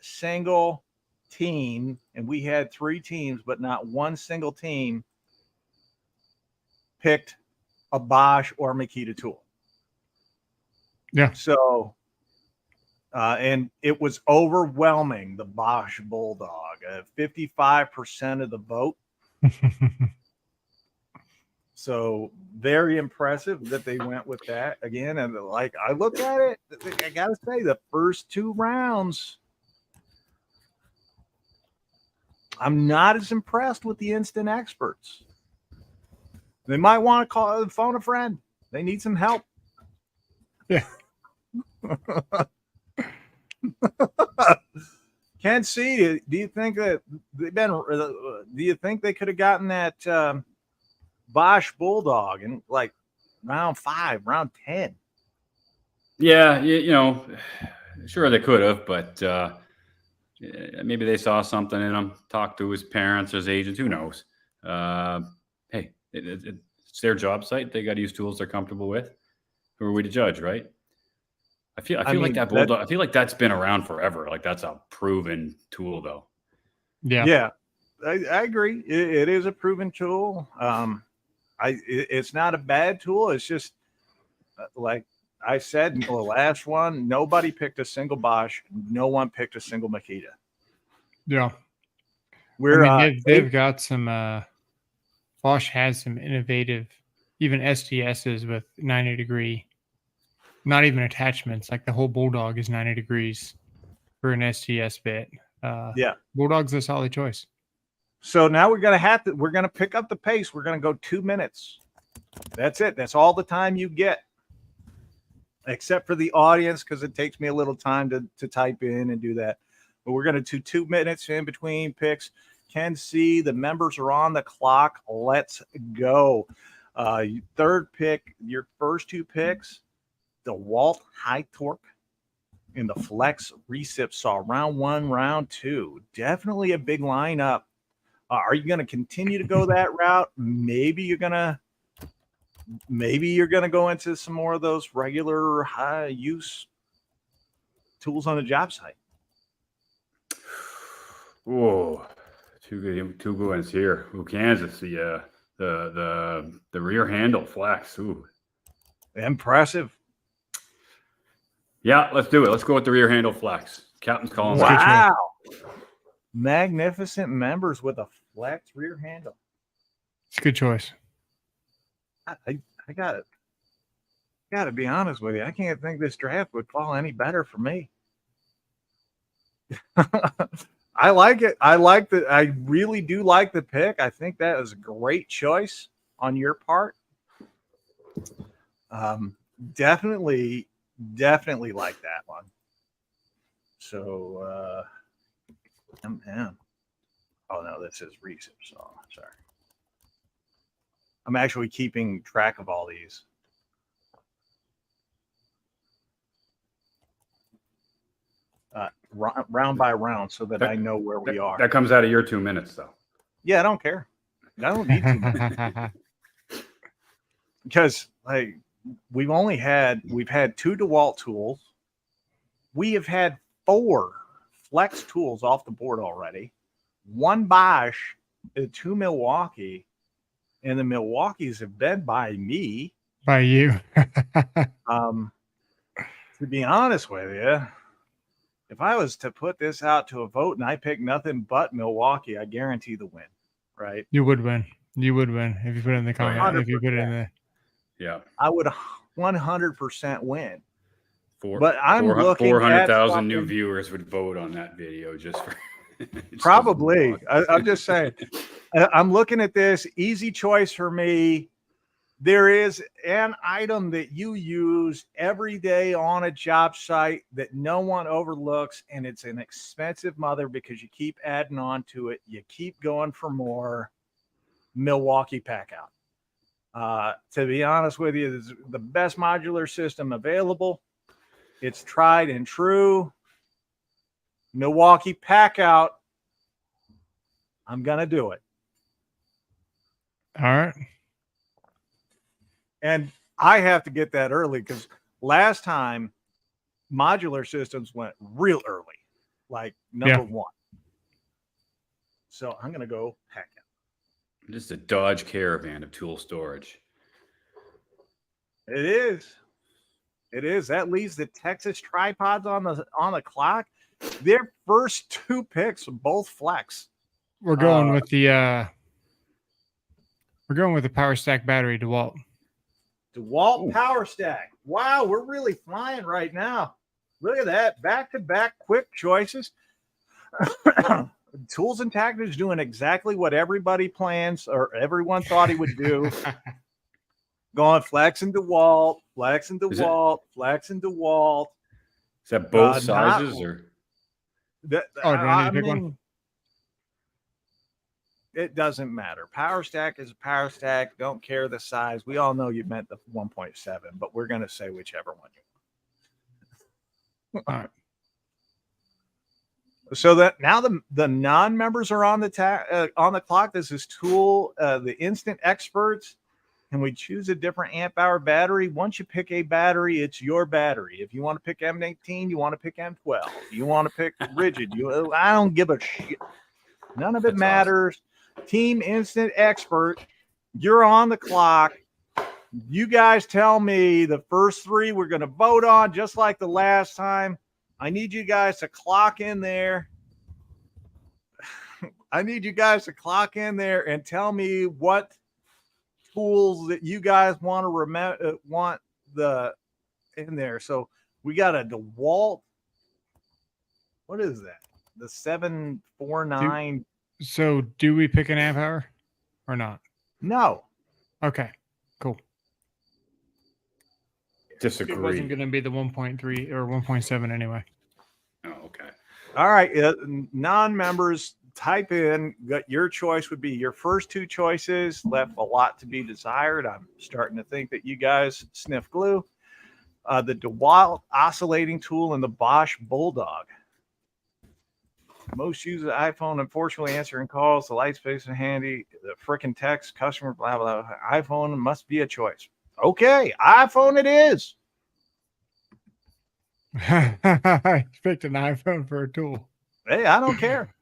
single team, and we had 3 teams, but not one single team picked a Bosch or Makita tool. Yeah. So, and it was overwhelming, the Bosch Bulldog, 55% of the vote. So very impressive that they went with that again. And like, I look at it, I got to say the first 2 rounds, I'm not as impressed with the instant experts. They might want to phone a friend. They need some help. Yeah. Can't see. Do you think that do you think they could have gotten that Bosch Bulldog in like round 5, round 10? Yeah, sure they could have, but maybe they saw something in him. Talked to his parents, his agents. Who knows? Hey, it's their job site. They got to use tools they're comfortable with. Who are we to judge, right? I feel like that Bulldog. I feel like that's been around forever. Like that's a proven tool, though. Yeah, I agree. It is a proven tool. It's not a bad tool. It's just like I said in the last one, nobody picked a single Bosch. No one picked a single Makita. Yeah. They've got some, Bosch has some innovative, even STSs with 90-degree, not even attachments. Like the whole Bulldog is 90 degrees for an STS bit. Yeah. Bulldog's a solid choice. So now we're going to pick up the pace. We're going to go 2 minutes. That's it. That's all the time you get, except for the audience, because it takes me a little time to type in and do that. But we're going to do 2 minutes in between picks. Can see the members are on the clock. Let's go. Third pick, your first 2 picks, the Walt High Torque and the Flex Recip Saw. Round 1, round 2. Definitely a big lineup. Are you going to continue to go that route? Maybe you're going to go into some more of those regular high use tools on the job site. Whoa, two good ones here. Ooh, Kansas, the rear handle Flex. Ooh, impressive. Yeah, let's do it. Let's go with the rear handle Flex. Captain's calling. Wow, magnificent members with a Flex rear handle. It's a good choice. I got it. Got to be honest with you. I can't think this draft would fall any better for me. I like it. I really do like the pick. I think that is a great choice on your part. Definitely like that one. So, oh no, this is Recip Saw. Sorry. I'm actually keeping track of all these. Round by round, so that I know where we are. That comes out of your 2 minutes, though. Yeah, I don't care. I don't need 2 minutes. Because like we've had 2 DeWalt tools. We have had 4 Flex tools off the board already. 1 Bosch, 2 Milwaukee, and the Milwaukees have been by me. By you. To be honest with you, if I was to put this out to a vote and I pick nothing but Milwaukee, I guarantee the win, right? You would win. You would win if you put it in the comment. 100%. If you put it in the, yeah, I would 100% win. But I'm looking 400,000 new something- viewers would vote on that video just for Probably. I'm just saying. I'm looking at this easy choice for me. There is an item that you use every day on a job site that no one overlooks, and it's an expensive mother because you keep adding on to it. You keep going for more. Milwaukee Pack Out. To be honest with you, this is the best modular system available. It's tried and true. Milwaukee Pack Out. I'm going to do it. All right. And I have to get that early because last time modular systems went real early, like number one. So I'm going to go Pack Out. Just a Dodge Caravan of tool storage. It is. It is. That leaves the Texas tripods on the clock. Their first two picks are both flex. We're going with the Power Stack battery DeWalt. DeWalt Power Stack. Wow, we're really flying right now. Look at that. Back-to-back quick choices. Tools and Tactics doing exactly what everybody plans or everyone thought he would do. Going flex and DeWalt, flex and DeWalt, flex and DeWalt. Is that both sizes or? Do I need to pick one? It doesn't matter. Power Stack is a Power Stack. Don't care the size. We all know you meant the 1.7, but we're going to say whichever one you want. All right. So that now the non-members are on the clock. This is Tool, the Instant Experts. Can we choose a different amp hour battery? Once you pick a battery, it's your battery. If you want to pick M18, you want to pick M12. You want to pick rigid. I don't give a shit. None of it matters. Awesome. Team Instant Expert, you're on the clock. You guys tell me the first three we're going to vote on, just like the last time. I need you guys to clock in there. I need you guys to clock in there and tell me what tools that you guys want to in there. So we got a DeWalt. What is that? The 749. So do we pick an amp hour or not? No. Okay, cool. Disagree. It wasn't going to be the 1.3 or 1.7 anyway. Oh, okay. All right. Non-members, type in. Your choice would be your first two choices. Left a lot to be desired. I'm starting to think that you guys sniff glue. The DeWalt oscillating tool and the Bosch Bulldog. Most use the iPhone, unfortunately, answering calls. The light space is handy. The frickin' text, customer, blah, blah, blah. iPhone must be a choice. Okay, iPhone it is. I picked an iPhone for a tool. Hey, I don't care.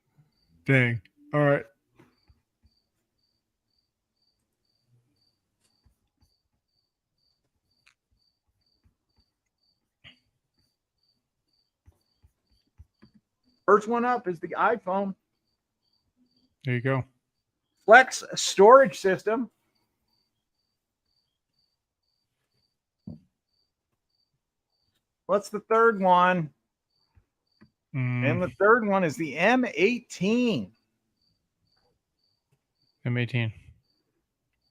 Dang. All right. First one up is the iPhone. There you go. Flex storage system. What's the third one? And the third one is the M18. M18.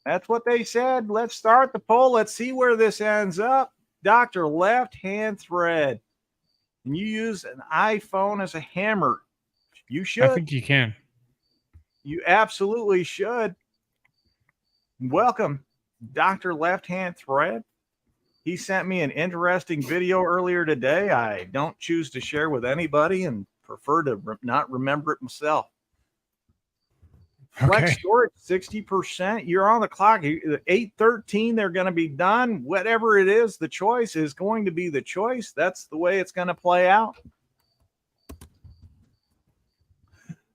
That's what they said. Let's start the poll. Let's see where this ends up. Dr. Left Hand Thread. Can you use an iPhone as a hammer? You should. I think you can. You absolutely should. Welcome, Dr. Left Hand Thread. He sent me an interesting video earlier today. I don't choose to share with anybody and prefer to not remember it myself. Flex storage, 60%. You're on the clock. 8:13, they're going to be done. Whatever it is, the choice is going to be the choice. That's the way it's going to play out.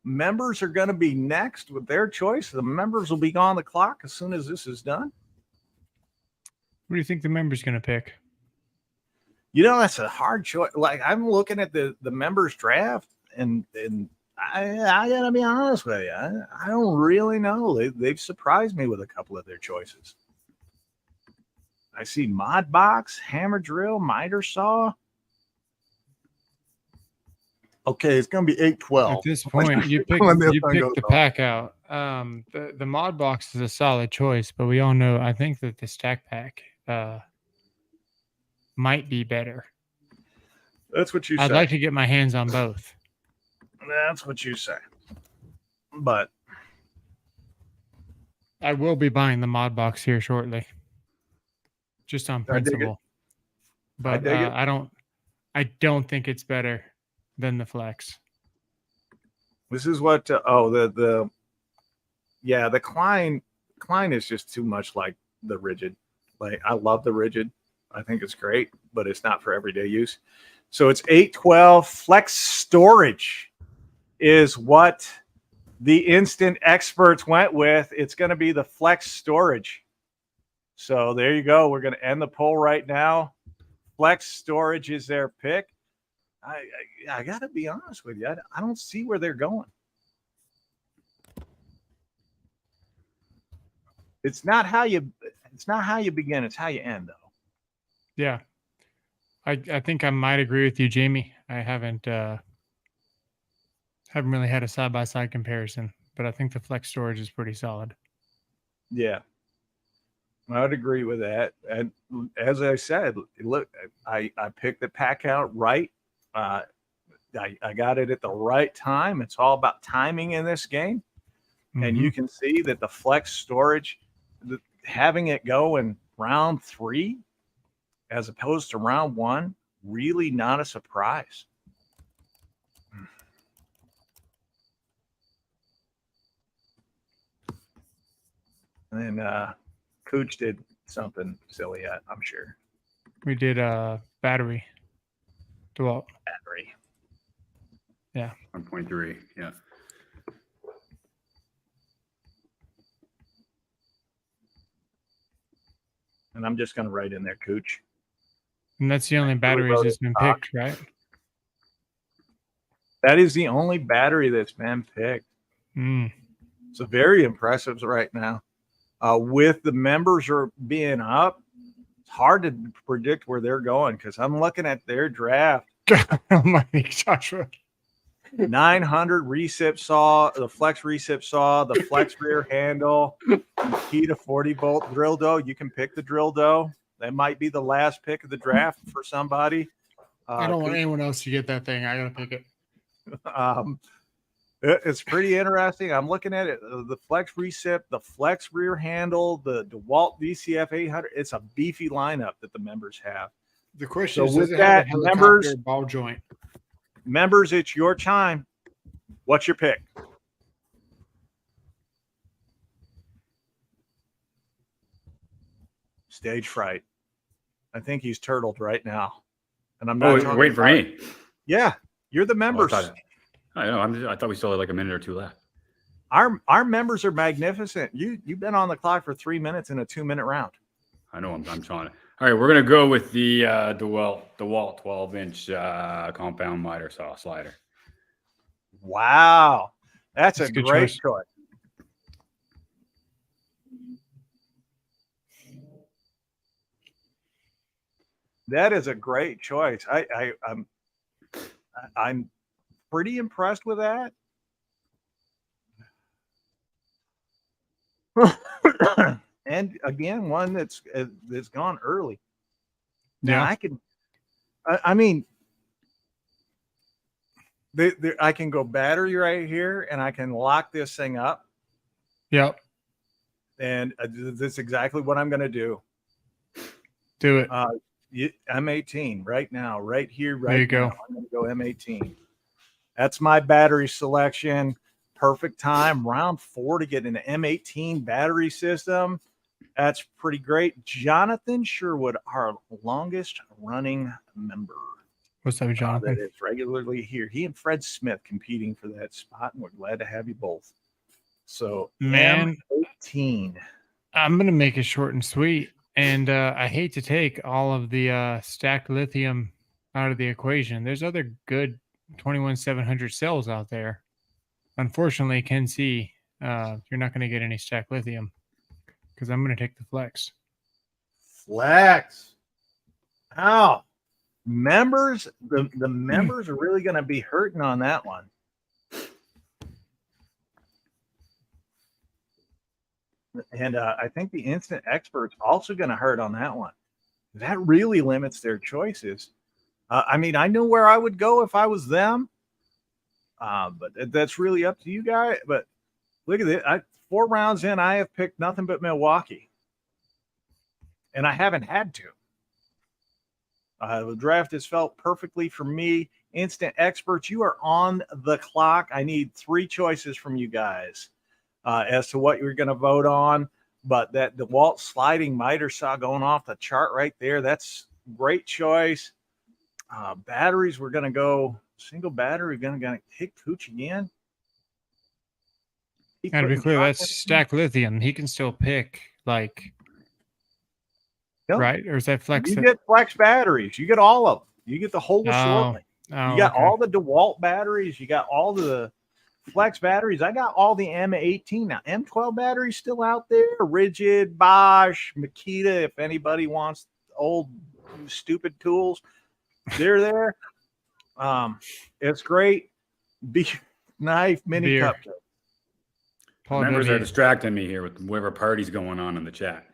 Members are going to be next with their choice. The members will be on the clock as soon as this is done. What do you think the member's going to pick? You know, that's a hard choice. Like, I'm looking at the members draft, and I gotta be honest with you. I don't really know. They've surprised me with a couple of their choices. I see Modbox, Hammer Drill, Miter Saw. Okay, it's going to be At 812. this point, you pick When this you one pick goes the off. pack out. The mod box is a solid choice, but we all know I think that the stack pack might be better. That's what you I'd say. like to get my hands on both. That's what you say. But I will be buying the mod box here shortly, just on I dig it. principle. But dig it. I don't think it's better than the Flex. This is what the Klein is just too much like the Rigid. Like, I love the Rigid. I think it's great, but it's not for everyday use. So it's 812. Flex storage is what the instant experts went with. It's going to be the Flex storage. So there you go. We're going to end the poll right now. Flex storage is their pick. I got to be honest with you. I don't see where they're going. It's not how you begin. It's how you end, though. Yeah. I think I might agree with you, Jamie. I haven't really had a side-by-side comparison, but I think the Flex storage is pretty solid. Yeah. I would agree with that. And as I said, look, I picked the pack out right. I got it at the right time. It's all about timing in this game. And you can see that the Flex storage, having it go in round 3 as opposed to round 1, really not a surprise. And then Cooch did something silly, I'm sure. We did battery. DeWalt. Battery. Yeah. 1.3. Yeah. And I'm just going to write in there, Cooch. And that's the only batteries that's been picked, right? That is the only battery that's been picked. It's a very impressive right now. With the members are being up, it's hard to predict where they're going because I'm looking at their draft. Almighty Joshua. 900 recip saw, the Flex recip saw, the Flex rear handle, key to 40 bolt drill dough. You can pick the drill dough. That might be the last pick of the draft for somebody. I don't want anyone else to get that thing. I gotta pick it. It's pretty interesting. I'm looking at it. The Flex recip, the Flex rear handle, the DeWalt DCF 800. It's a beefy lineup that the members have. The question So is, with that, members, ball joint? Members, it's your time. What's your pick? Stage fright. I think he's turtled right now. And I'm not wait for me. Yeah, you're the members. I know. I thought we still had like a minute or 2 left. Our members are magnificent. You've been on the clock for 3 minutes in a 2-minute round. I know. I'm trying to. All right, we're gonna go with the DeWalt 12-inch compound miter saw slider. Wow, that's a great choice. That is a great choice. I'm pretty impressed with that. And again, one that's gone early. Now I can, I mean, I can go battery right here, and I can lock this thing up. Yep. And that's exactly what I'm going to do. Do it. M18 right now, right here, right there you now. go. I'm going to go M18. That's my battery selection. Perfect time, round 4 to get an M18 battery system. That's pretty great. Jonathan Sherwood, our longest running member. What's up, Jonathan? That is regularly here. He and Fred Smith competing for that spot, and we're glad to have you both. So, man, M18. I'm going to make it short and sweet. And I hate to take all of the stacked lithium out of the equation. There's other good 21700 cells out there. Unfortunately, Ken C, you're not going to get any stacked lithium because I'm going to take the Flex. Flex. Ow. members, the members are really going to be hurting on that one. And I think the instant experts also going to hurt on that one. That really limits their choices. I mean, I know where I would go if I was them, but that's really up to you guys. But look at it. 4 rounds in, I have picked nothing but Milwaukee. And I haven't had to. The draft has felt perfectly for me. Instant experts, you are on the clock. I need 3 choices from you guys as to what you're going to vote on. But that DeWalt sliding miter saw going off the chart right there, that's great choice. Batteries, we're going to go single battery. We're going to hit Cooch again. Got to be clear, that's stack lithium. He can still pick, like, yep. Right? Or is that flex? You get flex batteries. You get all of them. You get the whole assortment. You got all the DeWalt batteries. You got all the flex batteries. I got all the M18 now. M12 batteries still out there. Rigid, Bosch, Makita. If anybody wants old stupid tools, they're there. It's great. Knife, mini cupcake. Members are distracting me here with whatever party's going on in the chat.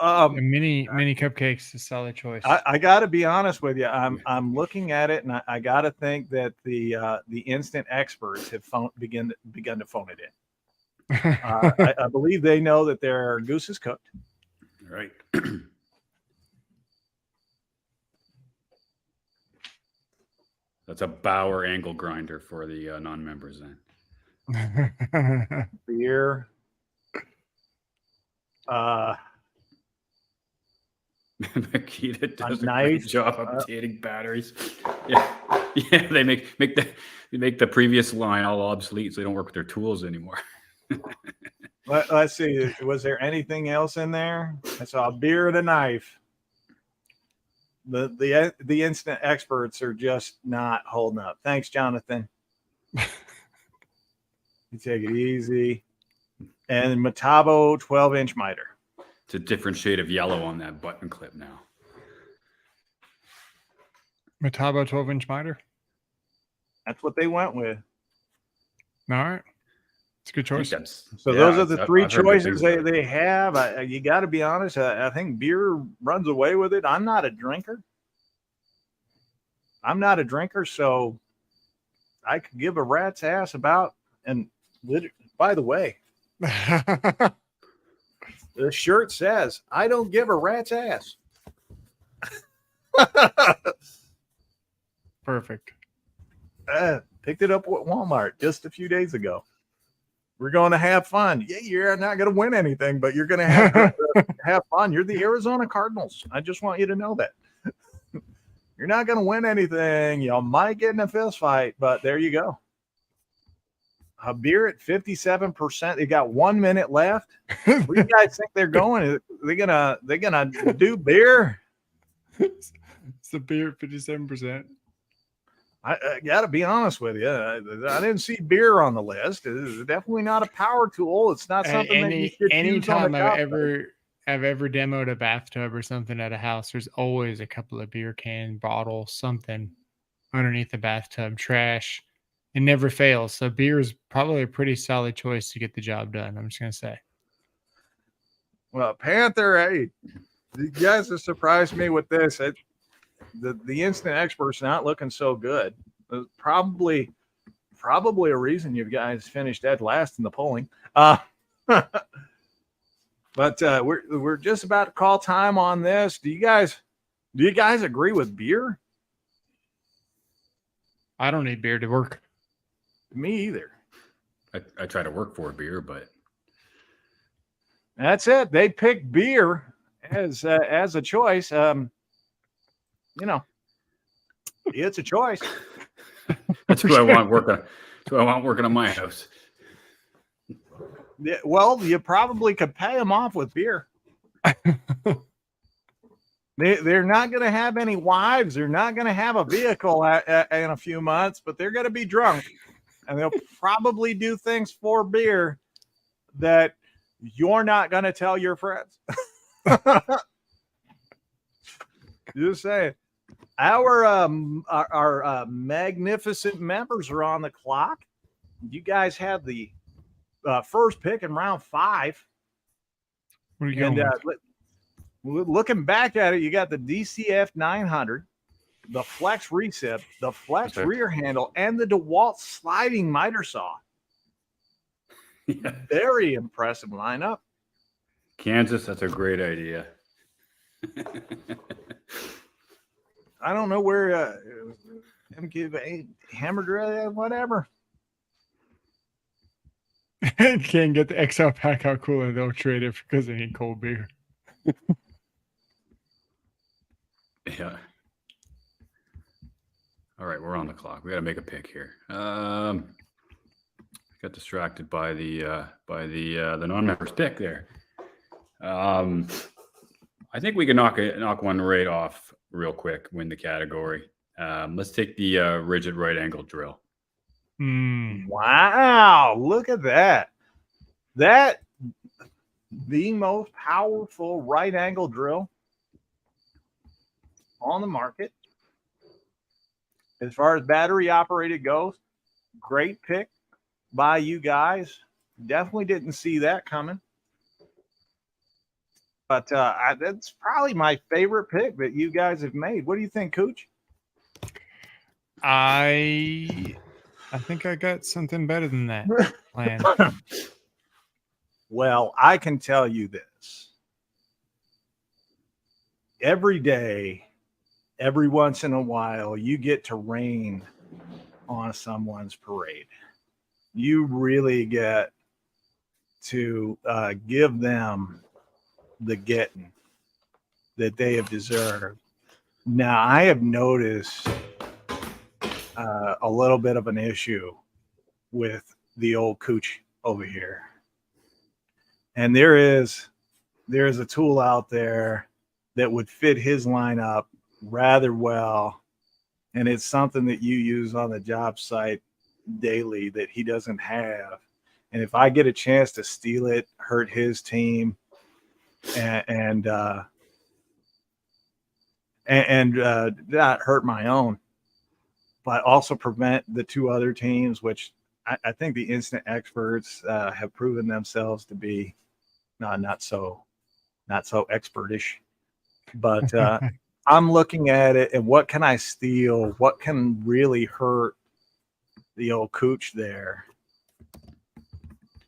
Mini cupcakes is a solid choice. I got to be honest with you. I'm looking at it, and I got to think that the instant experts have begun to phone it in. I believe they know that their goose is cooked. Right. That's a Bauer angle grinder for the non-members then. Beer. Makita does a nice job updating batteries. Yeah, they make the previous line all obsolete, so they don't work with their tools anymore. Let's see. Was there anything else in there? I saw a beer and a knife. The instant experts are just not holding up. Thanks, Jonathan. You take it easy. And Metabo 12-inch miter. It's a different shade of yellow on that button clip now. Metabo 12-inch miter. That's what they went with. All right. It's a good choice. So those are the 3 choices they have. You got to be honest. I think beer runs away with it. I'm not a drinker. So I could give a rat's ass about. And by the way, the shirt says, I don't give a rat's ass. Perfect. Picked it up at Walmart just a few days ago. We're going to have fun. Yeah, you're not going to win anything, but you're going to have fun. You're the Arizona Cardinals. I just want you to know that. You're not going to win anything. You might get in a fist fight, but there you go. A beer at 57%. They got 1 minute left. Where do you guys think they're going? They're gonna do beer. It's the beer at 57%. I got to be honest with you. I didn't see beer on the list. It's definitely not a power tool. It's not something that you should use on the I've ever demoed a bathtub or something at a house, there's always a couple of beer can bottles, something underneath the bathtub, trash. It never fails. So beer is probably a pretty solid choice to get the job done. I'm just going to say. Well, Panther, hey, you guys have surprised me with this. The instant expert's not looking so good. There's probably a reason you guys finished dead last in the polling. But we're just about to call time on this. Do you guys agree with beer? I don't need beer to work. Me either. I try to work for a beer, but that's it. They picked beer as a choice. It's a choice. That's who I want working. That's who I want working on my house. Yeah, well, you probably could pay them off with beer. They're not going to have any wives. They're not going to have a vehicle in a few months, but they're going to be drunk. And they'll probably do things for beer that you're not going to tell your friends. Just saying. Our magnificent members are on the clock. You guys have the first pick in round 5. What are you And going looking back at it, you got the DCF 900, the flex recip, the flex Okay. rear handle, and the DeWalt sliding miter saw. Yeah. Very impressive lineup. Kansas, that's a great idea. I don't know where give a hammer drill, whatever. with? Can't get the XL pack. How cool, and they'll trade it because they need cold beer. Yeah. All right, we're on the clock. We got to make a pick here. Got distracted by the non-members pick there. I think we can knock one right off real quick. Win the category. Let's take the rigid right angle drill. Wow, look at that. That the most powerful right angle drill on the market. As far as battery operated goes, great pick by you guys. Definitely didn't see that coming. But that's probably my favorite pick that you guys have made. What do you think, Cooch? I think I got something better than that plan. Well, I can tell you this. Every day, every once in a while, you get to rain on someone's parade. You really get to give them the getting that they have deserved. Now, I have noticed a little bit of an issue with the old Cooch over here. And there is a tool out there that would fit his lineup rather well. And it's something that you use on the job site daily that he doesn't have. And if I get a chance to steal it, hurt his team, and not hurt my own, but also prevent the 2 other teams, which I think the instant experts have proven themselves to be not so expertish. But I'm looking at it and what can I steal? What can really hurt the old Cooch there?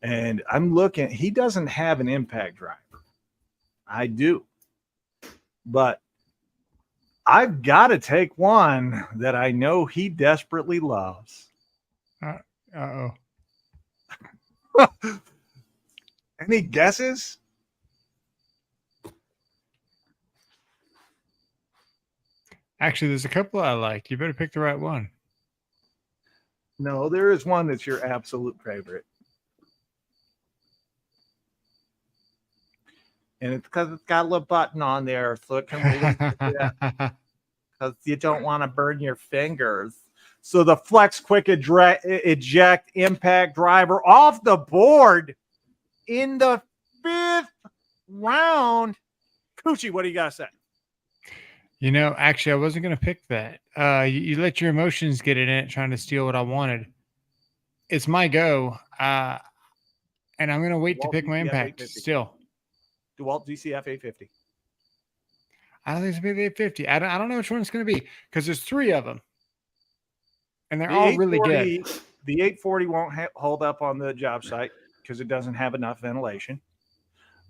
And I'm looking, he doesn't have an impact driver. I do. But I've got to take one that I know he desperately loves. Uh-oh. Any guesses? Actually, there's a couple I like. You better pick the right one. No, there is one that's your absolute favorite. And it's because it's got a little button on there, so it can release because you don't want to burn your fingers. So the Flex Quick Eject Impact Driver off the board in the 5th round. Coochie, what do you got to say? You know, actually, I wasn't going to pick that. You let your emotions get in it, trying to steal what I wanted. It's my go, and I'm going to wait to pick my impact still. DeWalt DCF 850. I don't think it's going to be the 850. I don't know which one it's going to be because there's 3 of them, and they're all really good. The 840 won't hold up on the job site because it doesn't have enough ventilation.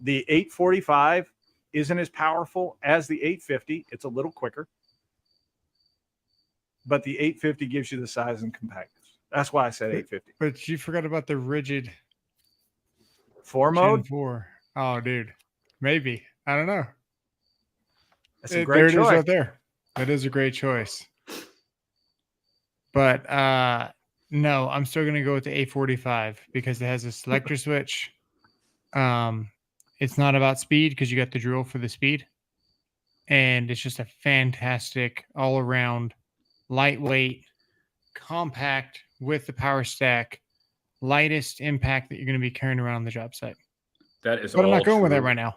The 845 isn't as powerful as the 850. It's a little quicker. But the 850 gives you the size and compactness. That's why I said 850. But you forgot about the rigid 4 mode? 4. Oh, dude. Maybe. I don't know. That's a great choice. There it is right there. That is a great choice. But no, I'm still going to go with the 845 because it has a selector switch. It's not about speed because you got the drill for the speed. And it's just a fantastic all-around, lightweight, compact with the power stack, lightest impact that you're going to be carrying around the job site. That is but I'm not going true. with that right now.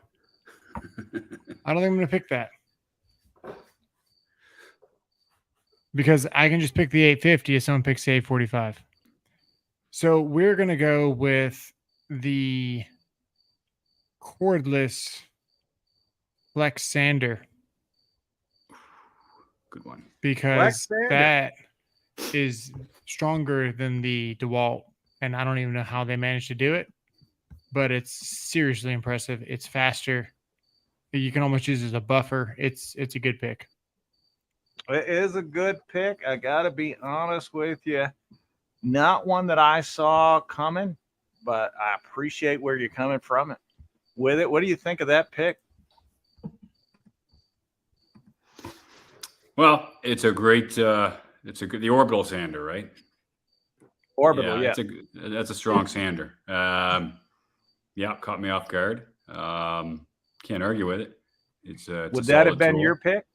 I don't think I'm going to pick that. because I can just pick the 850 if someone picks the 845. So we're going to go with the cordless Flex Sander Good one. because Sander. that is stronger than the DeWalt, and I don't even know how they managed to do it, but it's seriously impressive. It's faster. You can almost use it as a buffer. It's a good pick. It is a good pick. I got to be honest with you. Not one that I saw coming, but I appreciate where you're coming from with it. What do you think of that pick? Well, it's a great, the orbital sander, right? Orbital, yeah. That's a strong sander. Yeah, caught me off guard. Can't argue with it. It's Would a that have solid been tool. your pick?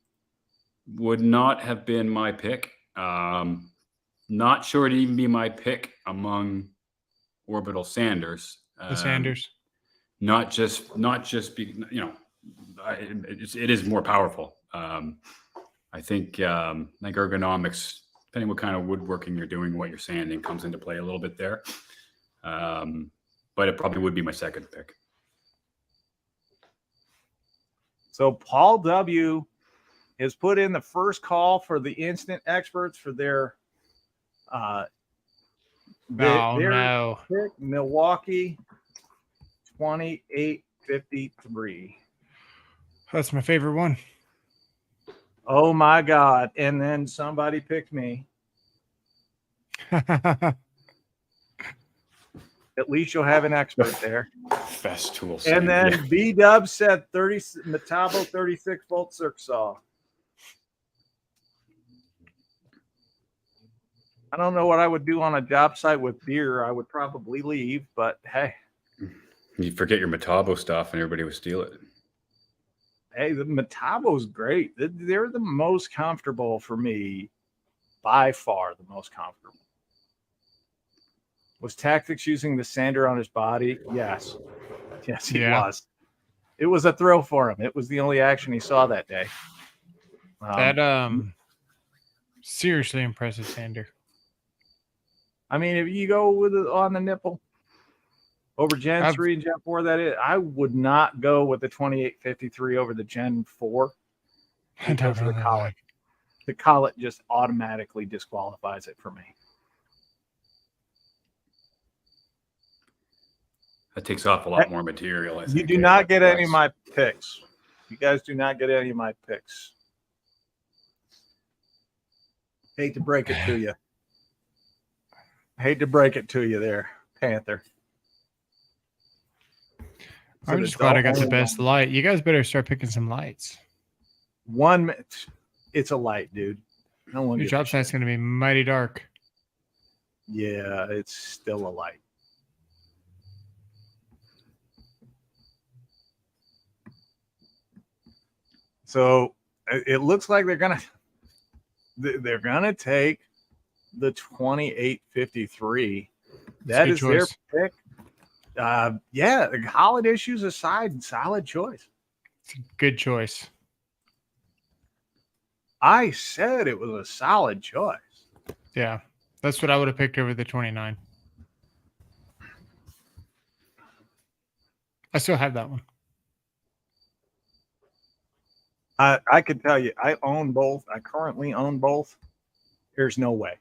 Would not have been my pick. Not sure it'd even be my pick among orbital sanders. The Sanders. Not just be, it is more powerful. I think ergonomics, depending what kind of woodworking you're doing, what you're sanding, comes into play a little bit there. But it probably would be my second pick. So Paul W. has put in the first call for the instant experts for their No. pick, Milwaukee 2853. That's my favorite one. Oh my God. And then somebody picked me. At least you'll have an expert there. Best tool. And then B Dub said Metabo 36 volt circ saw. I don't know what I would do on a job site with beer. I would probably leave, but hey. You forget your Metabo stuff and everybody would steal it. Hey, the Metabo's great. They're the most comfortable for me, by far the most comfortable. Was Tactics using the sander on his body? Yes. Yes, he was. It was a thrill for him. It was the only action he saw that day. Seriously impressive sander. I mean, if you go with it on the nipple over Gen 3 and Gen 4, that is, I would not go with the 2853 over the Gen 4 because of the collet. The collet just automatically disqualifies it for me. That takes off a lot more material. I think. You do not get any of my picks. You guys do not get any of my picks. Hate to break it to you. Hate to break it to you there, Panther. I'm just glad I got the best light. You guys better start picking some lights. It's a light, dude. No one. Your job site's going to be mighty dark. Yeah, it's still a light. So it looks like they're gonna take the 2853. That is their pick. Yeah, the college issues aside, solid choice. It's a good choice. I said it was a solid choice. Yeah, that's what I would have picked over the 29. I still have that one. I can tell you, I own both. I currently own both. There's no way.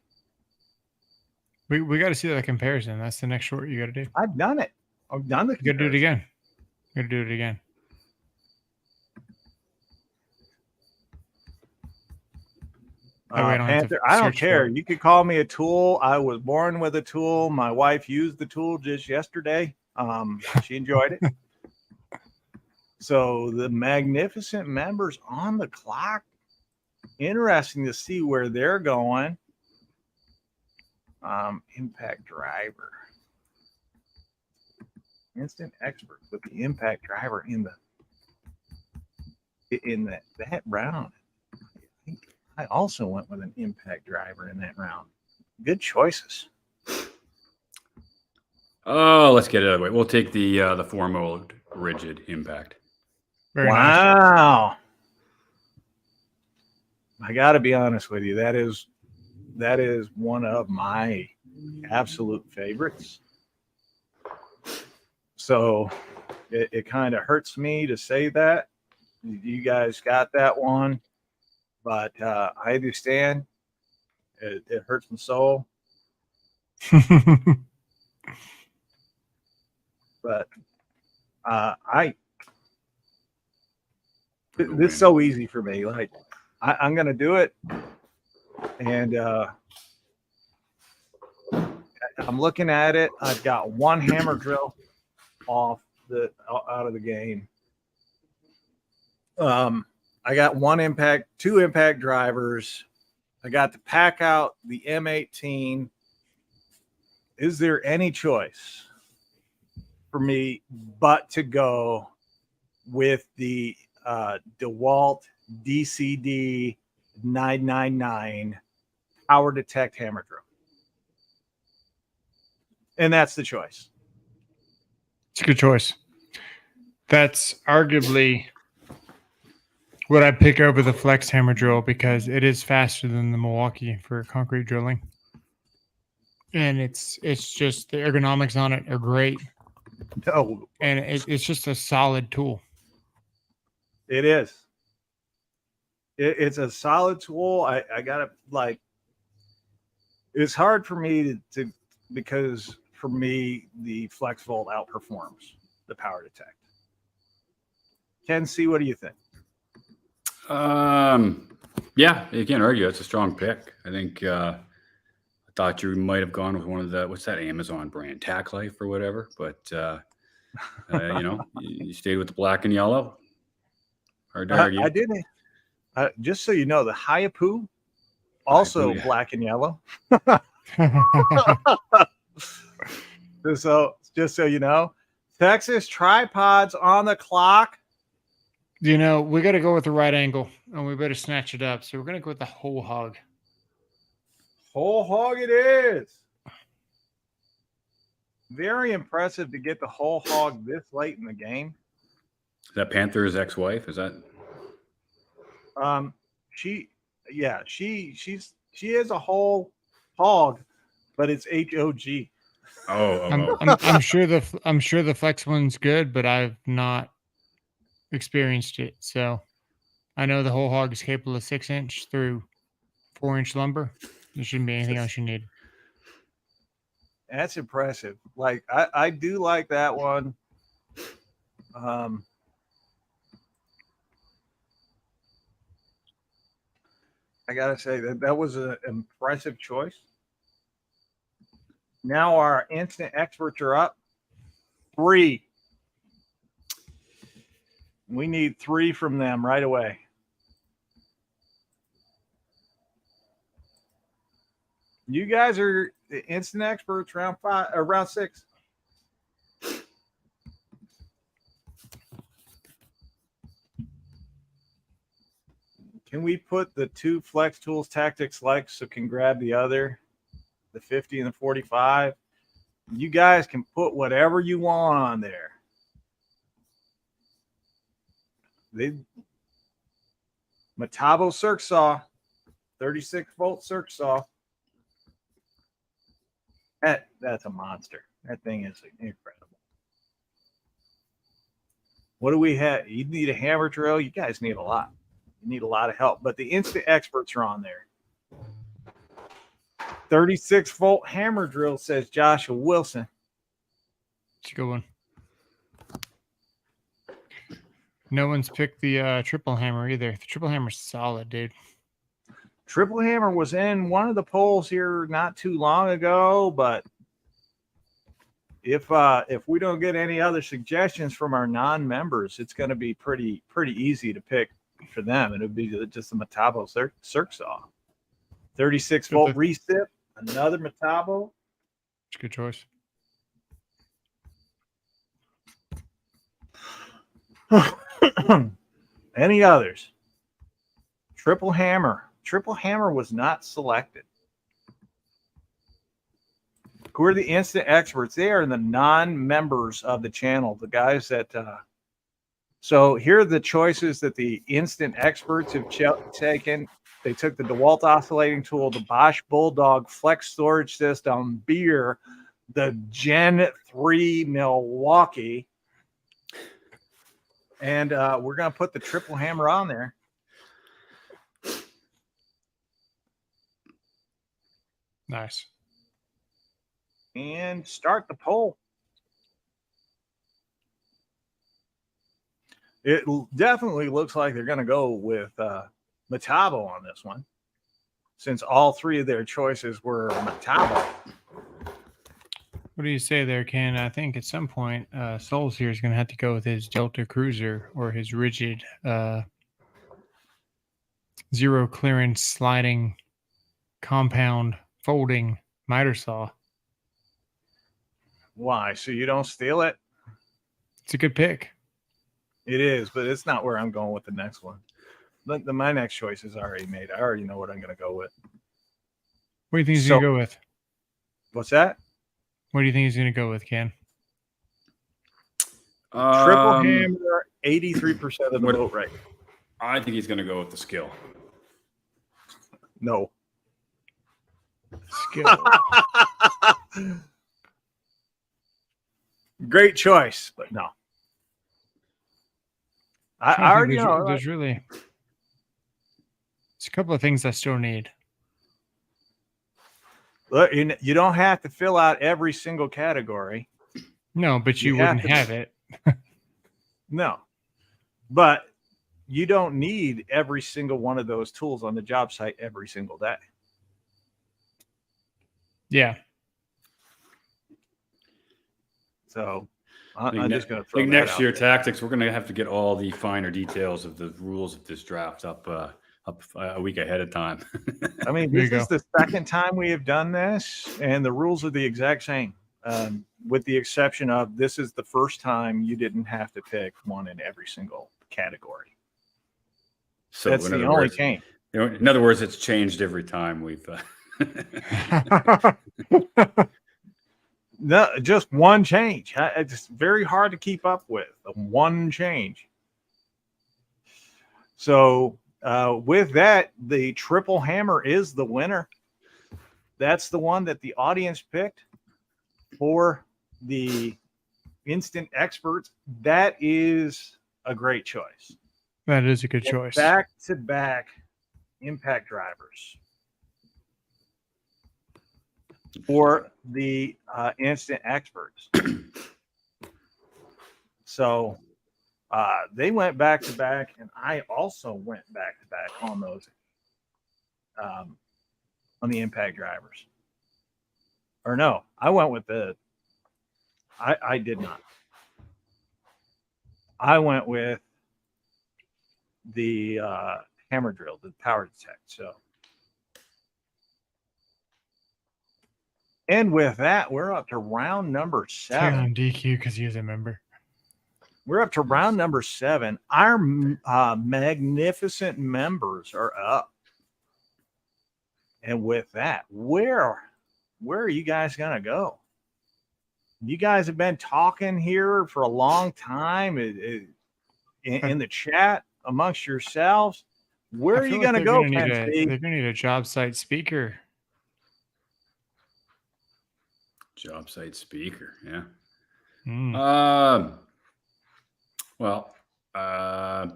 We got to see that comparison. That's the next short you got to do. I've done it. I've done the. You got to do it again. You got to do it again. Panther, I don't care. You could call me a tool. I was born with a tool. My wife used the tool just yesterday. She enjoyed it. So the magnificent members on the clock. Interesting to see where they're going. Impact driver. Instant expert with the impact driver in that round. I also went with an impact driver in that round. Good choices. Oh, let's get it out of the way. We'll take the 4-mode rigid impact. Very wow. Nice. I got to be honest with you. That is one of my absolute favorites. So it kind of hurts me to say that. You guys got that one, but I understand. It hurts my soul. But this is so easy for me. Like I'm gonna do it, and I'm looking at it. I've got one hammer drill out of the game. I got two impact drivers. I got to pack out the M18. Is there any choice for me but to go with the DeWalt DCD 999 power detect hammer drill? And that's the choice. It's a good choice. That's arguably what I pick over the flex hammer drill because it is faster than the Milwaukee for concrete drilling. And it's just the ergonomics on it are great. No. And it's just a solid tool. It is. It's a solid tool. I gotta like. It's hard for me to because for me the Flex Volt outperforms the Power Detect. Ken C, what do you think? Yeah, you can't argue. It's a strong pick. I think I thought you might have gone with one of the what's that Amazon brand, Tack Life or whatever, but you stayed with the black and yellow. Hard to argue. I didn't. Just so you know, the Hayapu also black and yellow. So just so you know, Texas tripods on the clock. You know, we got to go with the right angle and we better snatch it up. So we're going to go with the whole hog. Whole hog it is. Very impressive to get the whole hog this late in the game. Is that Panther's ex-wife? Is that? She is a whole hog, but it's HOG. I'm sure the flex one's good, but I've not experienced it. So I know the whole hog is capable of 6-inch through 4-inch lumber. There shouldn't be anything else you need. That's impressive. Like I do like that one. I gotta say that was an impressive choice. Now our instant experts are up. 3. We need 3 from them right away. You guys are the instant experts round 5 or round 6. Can we put the 2 Flex Tools Tactics likes so can grab the other, the 50 and the 45? You guys can put whatever you want on there. Metabo circ saw, 36-volt circ saw. That's a monster. That thing is incredible. What do we have? You need a hammer drill. You guys need a lot. You need a lot of help. But the instant experts are on there. 36-volt hammer drill, says Joshua Wilson. It's a good one. No one's picked the triple hammer either. The triple hammer's solid, dude. Triple hammer was in one of the polls here not too long ago, but if we don't get any other suggestions from our non-members, it's going to be pretty easy to pick for them. It'll be just a Metabo circ saw. 36-volt recip, another Metabo. It's a good choice. Any others? Triple hammer. Triple hammer was not selected. Who are the instant experts? They are the non-members of the channel, the guys that. So here are the choices that the instant experts have taken. They took the DeWalt oscillating tool, the Bosch Bulldog flex storage system, beer, the Gen 3 Milwaukee, and we're going to put the triple hammer on there. Nice. And start the poll. It definitely looks like they're going to go with Metabo on this one, since all three of their choices were Metabo. What do you say there, Ken? I think at some point, Souls here is going to have to go with his Delta Cruiser or his rigid zero clearance sliding compound folding miter saw. Why? So you don't steal it? It's a good pick. It is, but it's not where I'm going with the next one. My next choice is already made. I already know what I'm going to go with. What do you think he's going to go with? What's that? What do you think he's going to go with, Ken? Triple hammer, 83% of the vote right. I think he's going to go with the skill. No. Skill. Great choice, but no. I already know. There's a couple of things I still need. Look, you don't have to fill out every single category. No, but you wouldn't have it. No. But you don't need every single one of those tools on the job site every single day. Yeah. So I'm just going to throw that next year tactics. We're going to have to get all the finer details of the rules of this draft up a week ahead of time. I mean, this is the second time we have done this, and the rules are the exact same, with the exception of this is the first time you didn't have to pick one in every single category. So that's the only change. In other words, it's changed every time we've. No, just one change. It's very hard to keep up with. One change. So with that, the triple hammer is the winner. That's the one that the audience picked for the instant experts. That is a great choice. That is a good choice. Back-to-back impact drivers for the instant experts. So they went back to back, and I also went back to back on those on the impact drivers. Or no, I went with I did not. I went with the hammer drill, the power detect. So. And with that, we're up to round number 7. On DQ because he was a member. We're up to round number 7. Our magnificent members are up. And with that, where are you guys going to go? You guys have been talking here for a long time in the chat amongst yourselves. Where are you going to go, They're going to need a job site speaker. Job site speaker, yeah. Well, got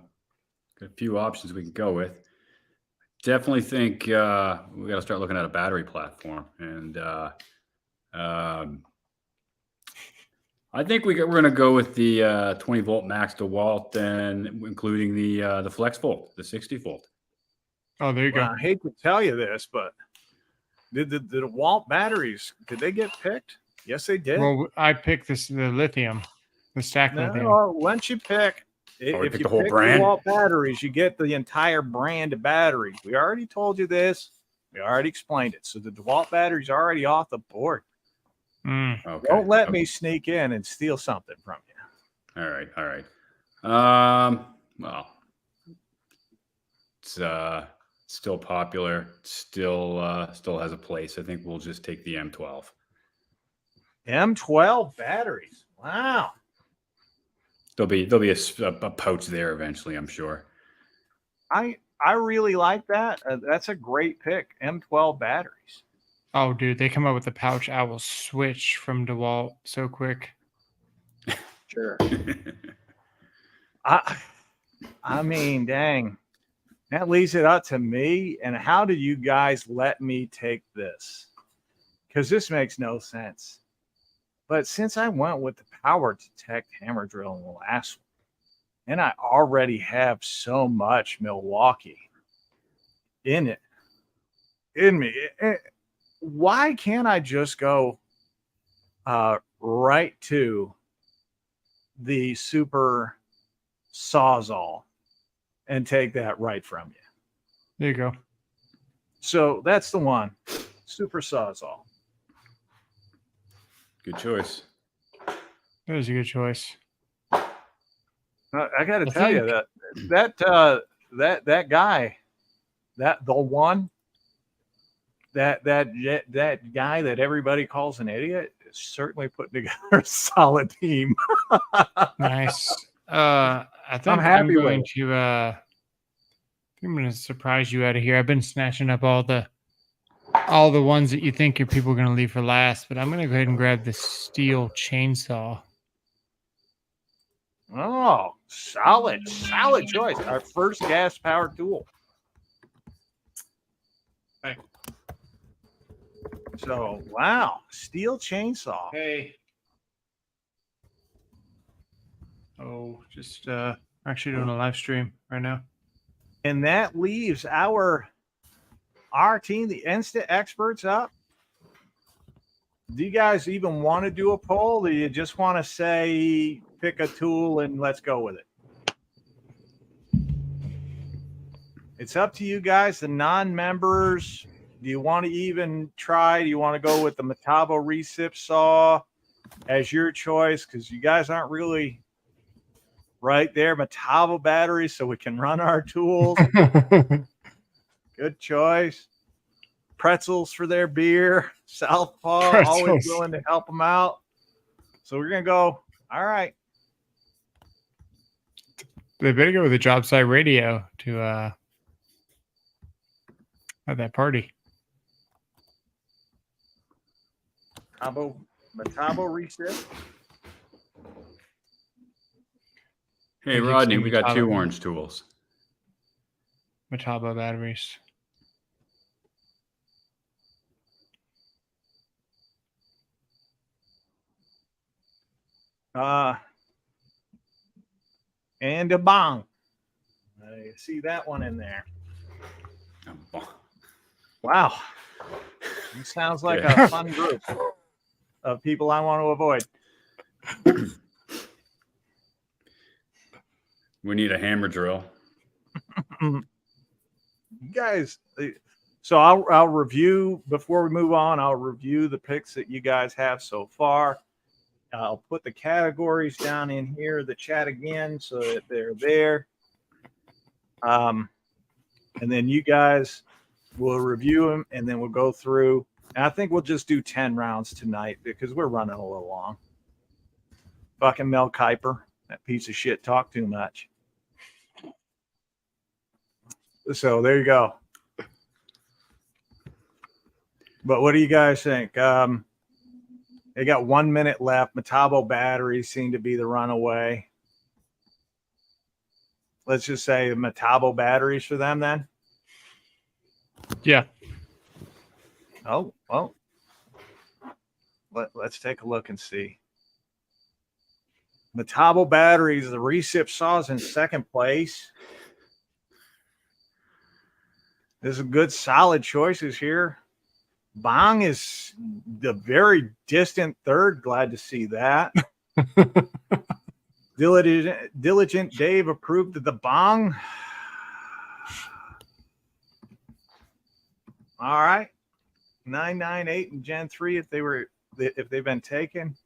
a few options we can go with. Definitely think we got to start looking at a battery platform, and I think we're going to go with the 20 volt max DeWalt, and including the flex volt, the 60 volt. Oh, there you go. I hate to tell you this, but did the DeWalt batteries, did they get picked? Yes, they did. Well, I picked the lithium, the stack lithium. Once you pick, if you pick the whole brand DeWalt batteries, you get the entire brand of batteries. We already told you this. We already explained it. So the DeWalt batteries are already off the board. Okay. Don't let me sneak in and steal something from you. All right. Well, it's still popular, still has a place. I think we'll just take the M12. M12 batteries. Wow. There'll be a pouch there eventually, I'm sure. I I really like that. That's a great pick. M12 batteries. Oh, dude, they come up with a pouch. I will switch from DeWalt so quick. Sure. I mean, dang. That leaves it up to me. And how do you guys let me take this? Because this makes no sense. But since I went with the power detect hammer drill in the last one, and I already have so much Milwaukee in me, why can't I just go right to the super Sawzall and take that right from you? There you go. So that's the one, super Sawzall. Good choice. That was a good choice. I got to tell you that guy, that guy that everybody calls an idiot is certainly putting together a solid team. Nice. I think I'm happy with going it. to I'm going to surprise you out of here. I've been snatching up all the ones that you think your people are going to leave for last, but I'm going to go ahead and grab the steel chainsaw. Oh, solid choice. Our first gas powered tool. Right. So, wow, steel chainsaw. Hey. Oh, just actually doing a live stream right now. And that leaves our team, the Instant Experts, up. Do you guys even want to do a poll? Or do you just want to say pick a tool and let's go with it? It's up to you guys, the non-members. Do you want to even try? Do you want to go with the Metabo recip saw as your choice? Because you guys aren't really right there. Metabo batteries, so we can run our tools. Good choice. Pretzels for their beer. Southpaw, always willing to help them out. So we're going to go, all right. They better go with the job site radio to have that party. Metabo recip. Hey, Rodney, we got 2 orange tools. Metabo batteries. And a bong. I see that one in there. Wow. It sounds like a fun group of people I want to avoid. We need a hammer drill. You guys, so I'll review before we move on. I'll review the picks that you guys have so far. I'll put the categories down in here, the chat again, so that they're there. And then you guys will review them, and then we'll go through. And I think we'll just do 10 rounds tonight because we're running a little long. Fucking Mel Kiper, that piece of shit, talk too much. So there you go. But what do you guys think? They got 1 minute left. Metabo batteries seem to be the runaway. Let's just say the Metabo batteries for them then. Yeah. Oh, well. Let's take a look and see. Metabo batteries, the recip saws in second place. There's some good solid choices here. Bong is the very distant third. Glad to see that. Diligent Dave approved of the bong. All right. 998 and Gen 3 if they've been taken.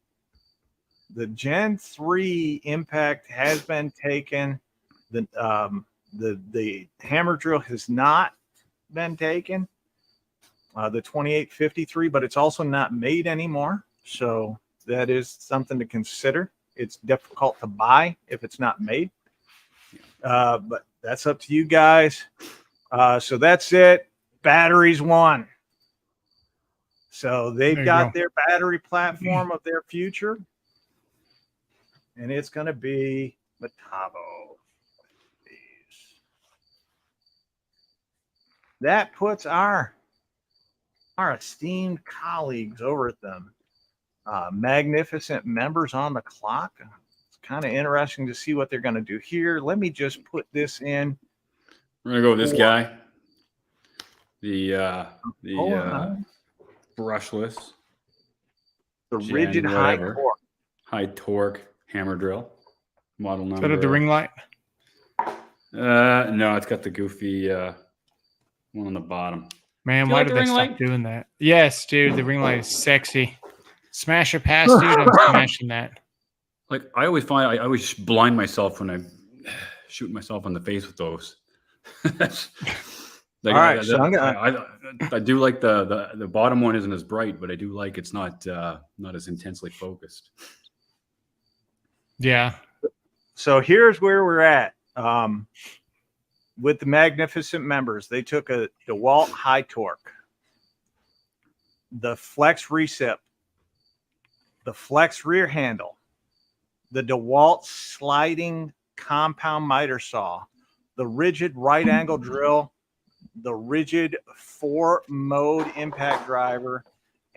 The Gen 3 impact has been taken. The hammer drill has not been taken. The 2853, but it's also not made anymore. So that is something to consider. It's difficult to buy if it's not made. But that's up to you guys. So that's it. Batteries won. So they've There you got go. their battery platform of their future. And it's going to be Metabo. That puts our esteemed colleagues over at them, magnificent members on the clock. It's kind of interesting to see what they're going to do here. Let me just put this in. We're gonna go with this guy. The brushless. The Gen rigid high whatever. torque. High torque hammer drill. Model number. Is that at the ring light? No, it's got the goofy one on the bottom. Man, Do you why like did the they ring stop light? doing that? Yes, dude, the ring light is sexy. Smash it past, dude. I'm smashing that. Like I always find I always blind myself when I shoot myself in the face with those. Like, All right, so I'm gonna. I do like the bottom one isn't as bright, but I do like it's not as intensely focused. Yeah. So here's where we're at. With the magnificent members, they took a DeWalt high torque, the flex recip, the flex rear handle, the DeWalt sliding compound miter saw, the rigid right angle drill, the rigid 4-mode impact driver,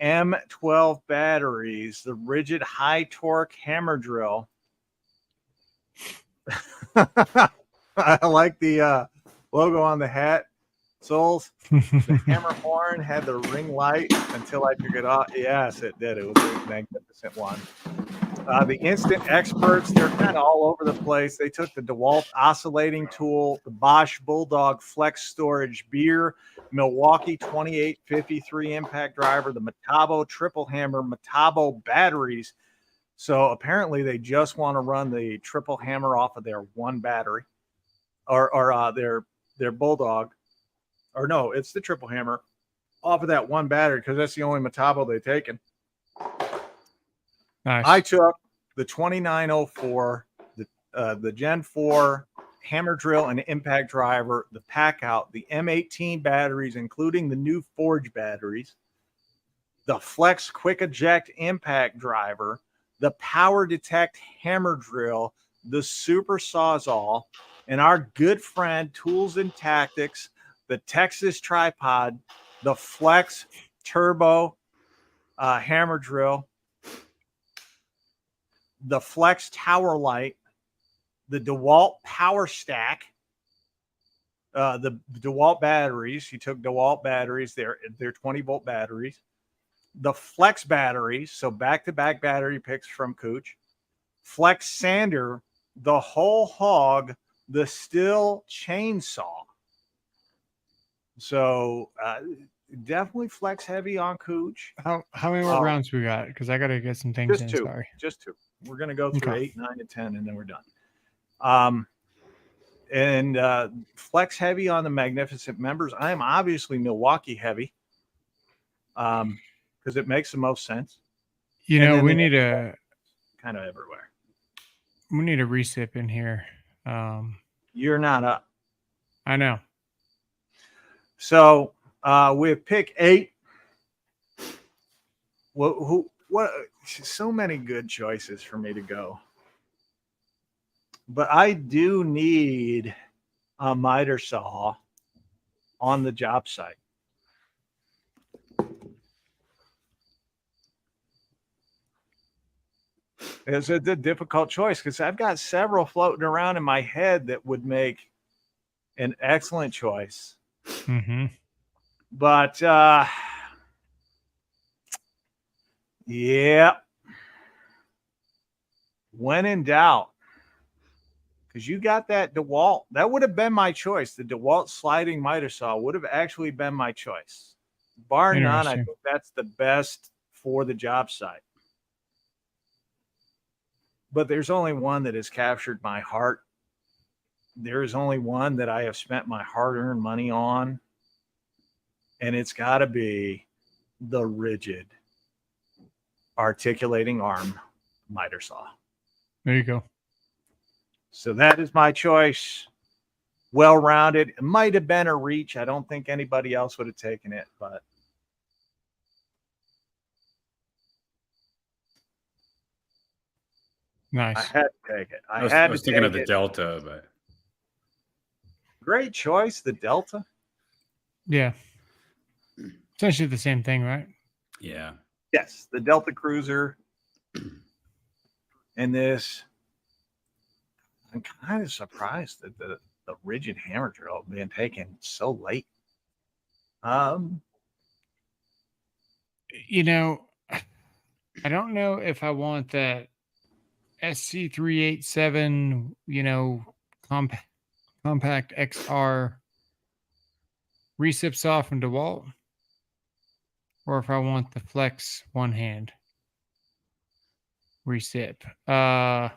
M12 batteries, the rigid high torque hammer drill. I like the logo on the hat. Souls. The hammer horn had the ring light until I took it off. Yes, it did. It was a magnificent one. The instant experts, they're kind of all over the place. They took the DeWalt oscillating tool, the Bosch Bulldog flex storage beer, Milwaukee 2853 impact driver, the Metabo triple hammer, Metabo batteries. So apparently they just want to run the triple hammer off of their one battery, or their Bulldog, or no, it's the triple hammer off of that one battery because that's the only Metabo they've taken. Nice. I took the 2904, the Gen 4 hammer drill and impact driver, the pack out, the M18 batteries, including the new Forge batteries, the Flex Quick Eject impact driver, the Power Detect hammer drill, the Super Sawzall, and our good friend Tools and Tactics, the Texas tripod, the Flex Turbo hammer drill, the Flex Tower Light, the DeWalt Power Stack, the DeWalt batteries. He took DeWalt batteries, they're 20-volt batteries, the Flex batteries, so back-to-back battery picks from Cooch, Flex Sander, the whole hog, the Still chainsaw. So definitely flex heavy on Cooch. How many more rounds we got? Because I got to get some things Just in. two. Sorry. Just two. We're going to go through Okay. 8, 9, and 10, and then we're done. And flex heavy on the magnificent members. I am obviously Milwaukee heavy because it makes the most sense. You And know, then we the need a kind of everywhere. recip in here. You're not up. I know. So with pick 8, what? So many good choices for me to go. But I do need a miter saw on the job site. It's a difficult choice because I've got several floating around in my head that would make an excellent choice. Mm-hmm. But yeah, when in doubt, because you got that DeWalt, that would have been my choice. The DeWalt sliding miter saw would have actually been my choice. Bar none, I Interesting. think that's the best for the job site. But there's only one that has captured my heart. There is only one that I have spent my hard-earned money on, and it's got to be the rigid articulating arm miter saw. There you go. So that is my choice. well-rounded. It might have been a reach. I don't think anybody else would have taken it, but I Nice. had to take it. I I had was to thinking take of the it. Delta, but Great choice, the Delta. Yeah. Essentially the same thing, right? yeah. Yes, the Delta Cruiser. And this, I'm kind of surprised that the rigid hammer drill being taken so late. You know, I don't know if I want that SC387, compact XR recip saw from DeWalt, or if I want the Flex one hand recip. I'm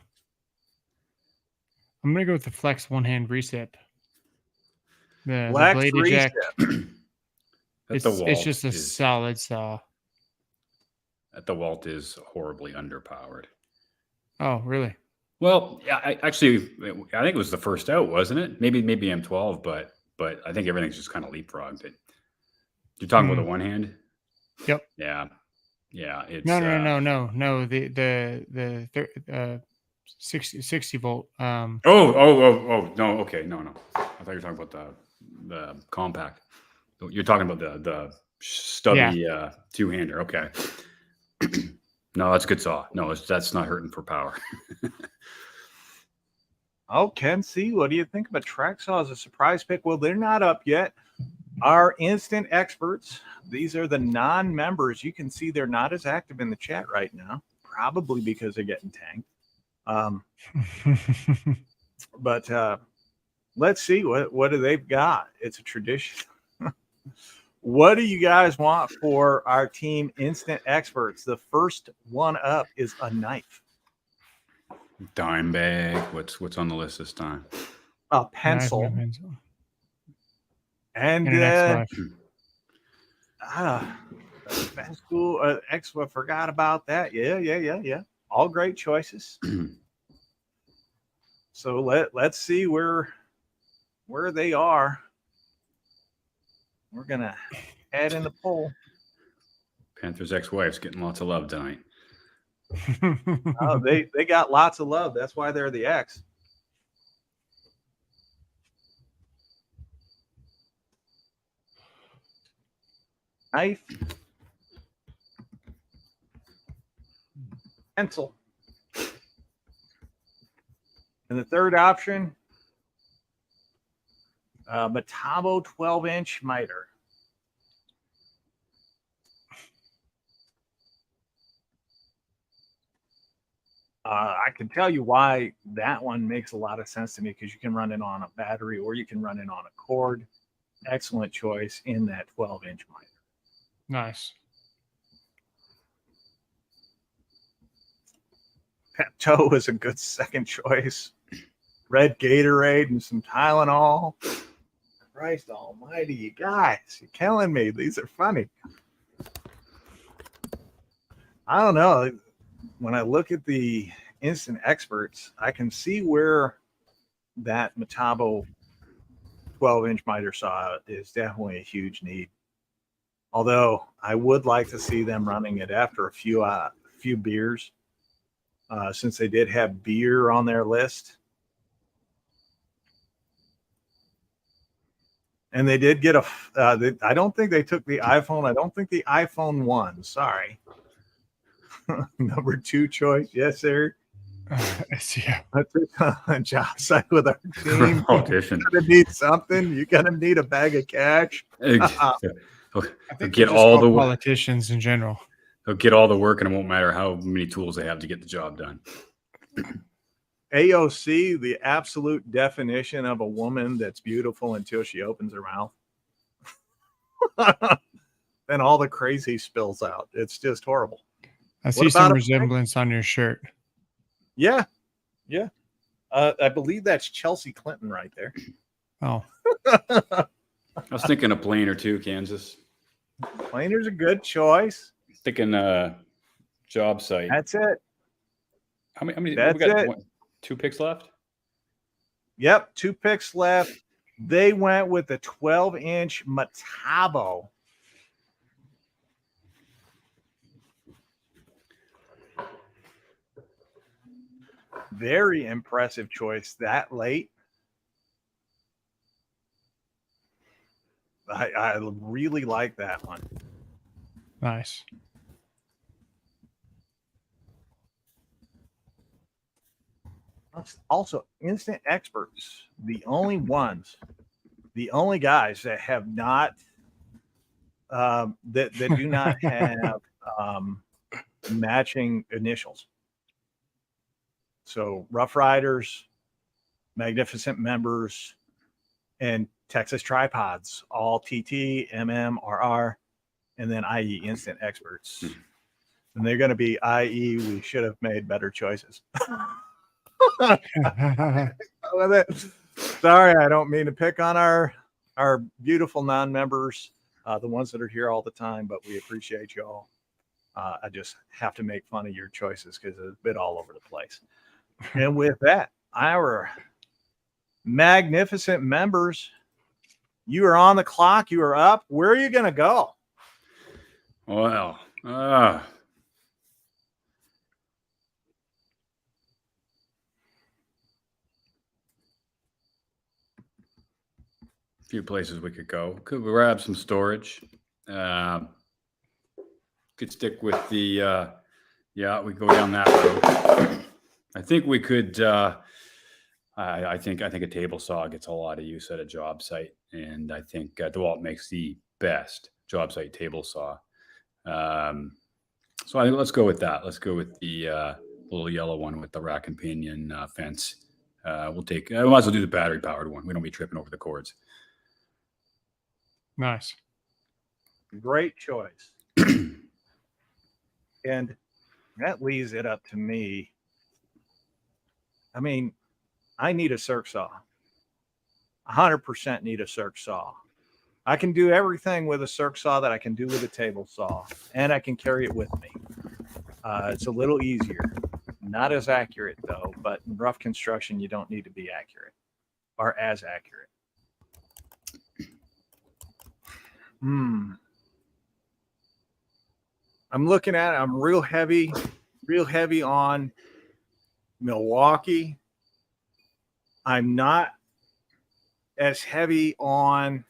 gonna go with the Flex one hand recip. The Flex blade recip. eject. At It's just a solid saw. At the Walt is horribly underpowered. Oh, really? Well, yeah, I think it was the first out, wasn't it? Maybe M12, but I think everything's just kind of leapfrogged. You're talking about the one hand? Yep. Yeah. It's No. The 60 volt. Oh, no. Okay, no. I thought you were talking about the compact. You're talking about the stubby two-hander. Okay. No, that's a good saw. No, that's not hurting for power. Oh, Ken C, what do you think of a track saw as a surprise pick? Well, they're not up yet. Our instant experts, these are the non-members. You can see they're not as active in the chat right now, probably because they're getting tanked. But let's see what do they've got. It's a tradition. What do you guys want for our team instant experts? The first one up is a knife. Dime bag. What's on the list this time? A pencil. And fast school I forgot about that. Yeah. All great choices. So let's see where they are. We're gonna add in the poll. Panther's ex-wife's getting lots of love tonight. Oh, they got lots of love. That's why they're the ex. Knife, pencil, and the third option, Metabo 12-inch miter. I can tell you why that one makes a lot of sense to me, because you can run it on a battery or you can run it on a cord. Excellent choice in that 12-inch miter. Nice. Pepto is a good second choice. Red Gatorade and some Tylenol. Christ almighty, you guys, you're killing me. These are funny. I don't know. When I look at the instant experts, I can see where that Metabo 12-inch miter saw is definitely a huge need. Although I would like to see them running it after a few beers, since they did have beer on their list. And they did get I don't think they took the iPhone. I don't think the iPhone 1. Sorry. Number 2 choice. Yes, sir. Yeah. Let's a job site with our team. Audition. You're gonna need something. You're gonna need a bag of cash. I think Get all the politicians in general. They'll get all the work, and it won't matter how many tools they have to get the job done. AOC, the absolute definition of a woman that's beautiful until she opens her mouth. Then all the crazy spills out. It's just horrible. I see some resemblance on your shirt. Yeah. I believe that's Chelsea Clinton right there. Oh. I was thinking a plane or two, Kansas. Planer's a good choice. Thinking job site. That's it. How many? That's we got it. 2 picks left. Yep, 2 picks left. They went with the 12-inch Metabo. Very impressive choice that late. I really like that one. Nice. Also, instant experts, the only guys that have not that do not have matching initials. So Rough Riders, Magnificent Members, and Texas Tripods, all TT, MM, RR, and then IE Instant Experts. And they're going to be IE. We should have made better choices. Sorry, I don't mean to pick on our beautiful non-members, the ones that are here all the time, but we appreciate you all. I just have to make fun of your choices because it's a bit all over the place. And with that, our magnificent members, you are on the clock. You are up. Where are you going to go? Well, few places we could go. Could we grab some storage? Could stick with the yeah, we go down that road. I think we could I think a table saw gets a lot of use at a job site, and I think DeWalt makes the best job site table saw. So I think let's go with that. Let's go with the little yellow one with the rack and pinion fence. We'll take. I might as well do the battery powered one. We don't be tripping over the cords. Nice. Great choice. And that leaves it up to me. I mean, I need a circ saw. 100% need a circ saw. I can do everything with a circ saw that I can do with a table saw, and I can carry it with me. It's a little easier. Not as accurate, though, but in rough construction, you don't need to be accurate or as accurate. I'm looking at it. I'm real heavy on Milwaukee. I'm not as heavy on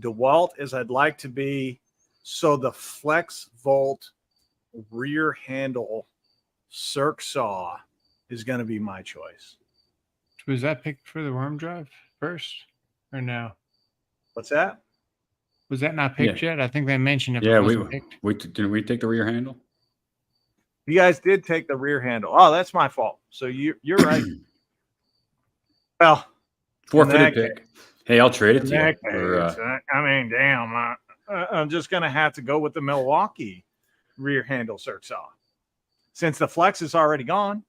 DeWalt as I'd like to be. So the Flex Volt rear handle circ saw is going to be my choice. Was that picked for the worm drive first or no? What's that? Was that not picked yet? I think they mentioned if yeah, it wasn't picked. Didn't we take the rear handle? You guys did take the rear handle. Oh, that's my fault. So you're right. Well, Forfeited pick. Hey, I'll trade it to you. I mean, damn. I'm just going to have to go with the Milwaukee rear handle circ saw. Since the Flex is already gone.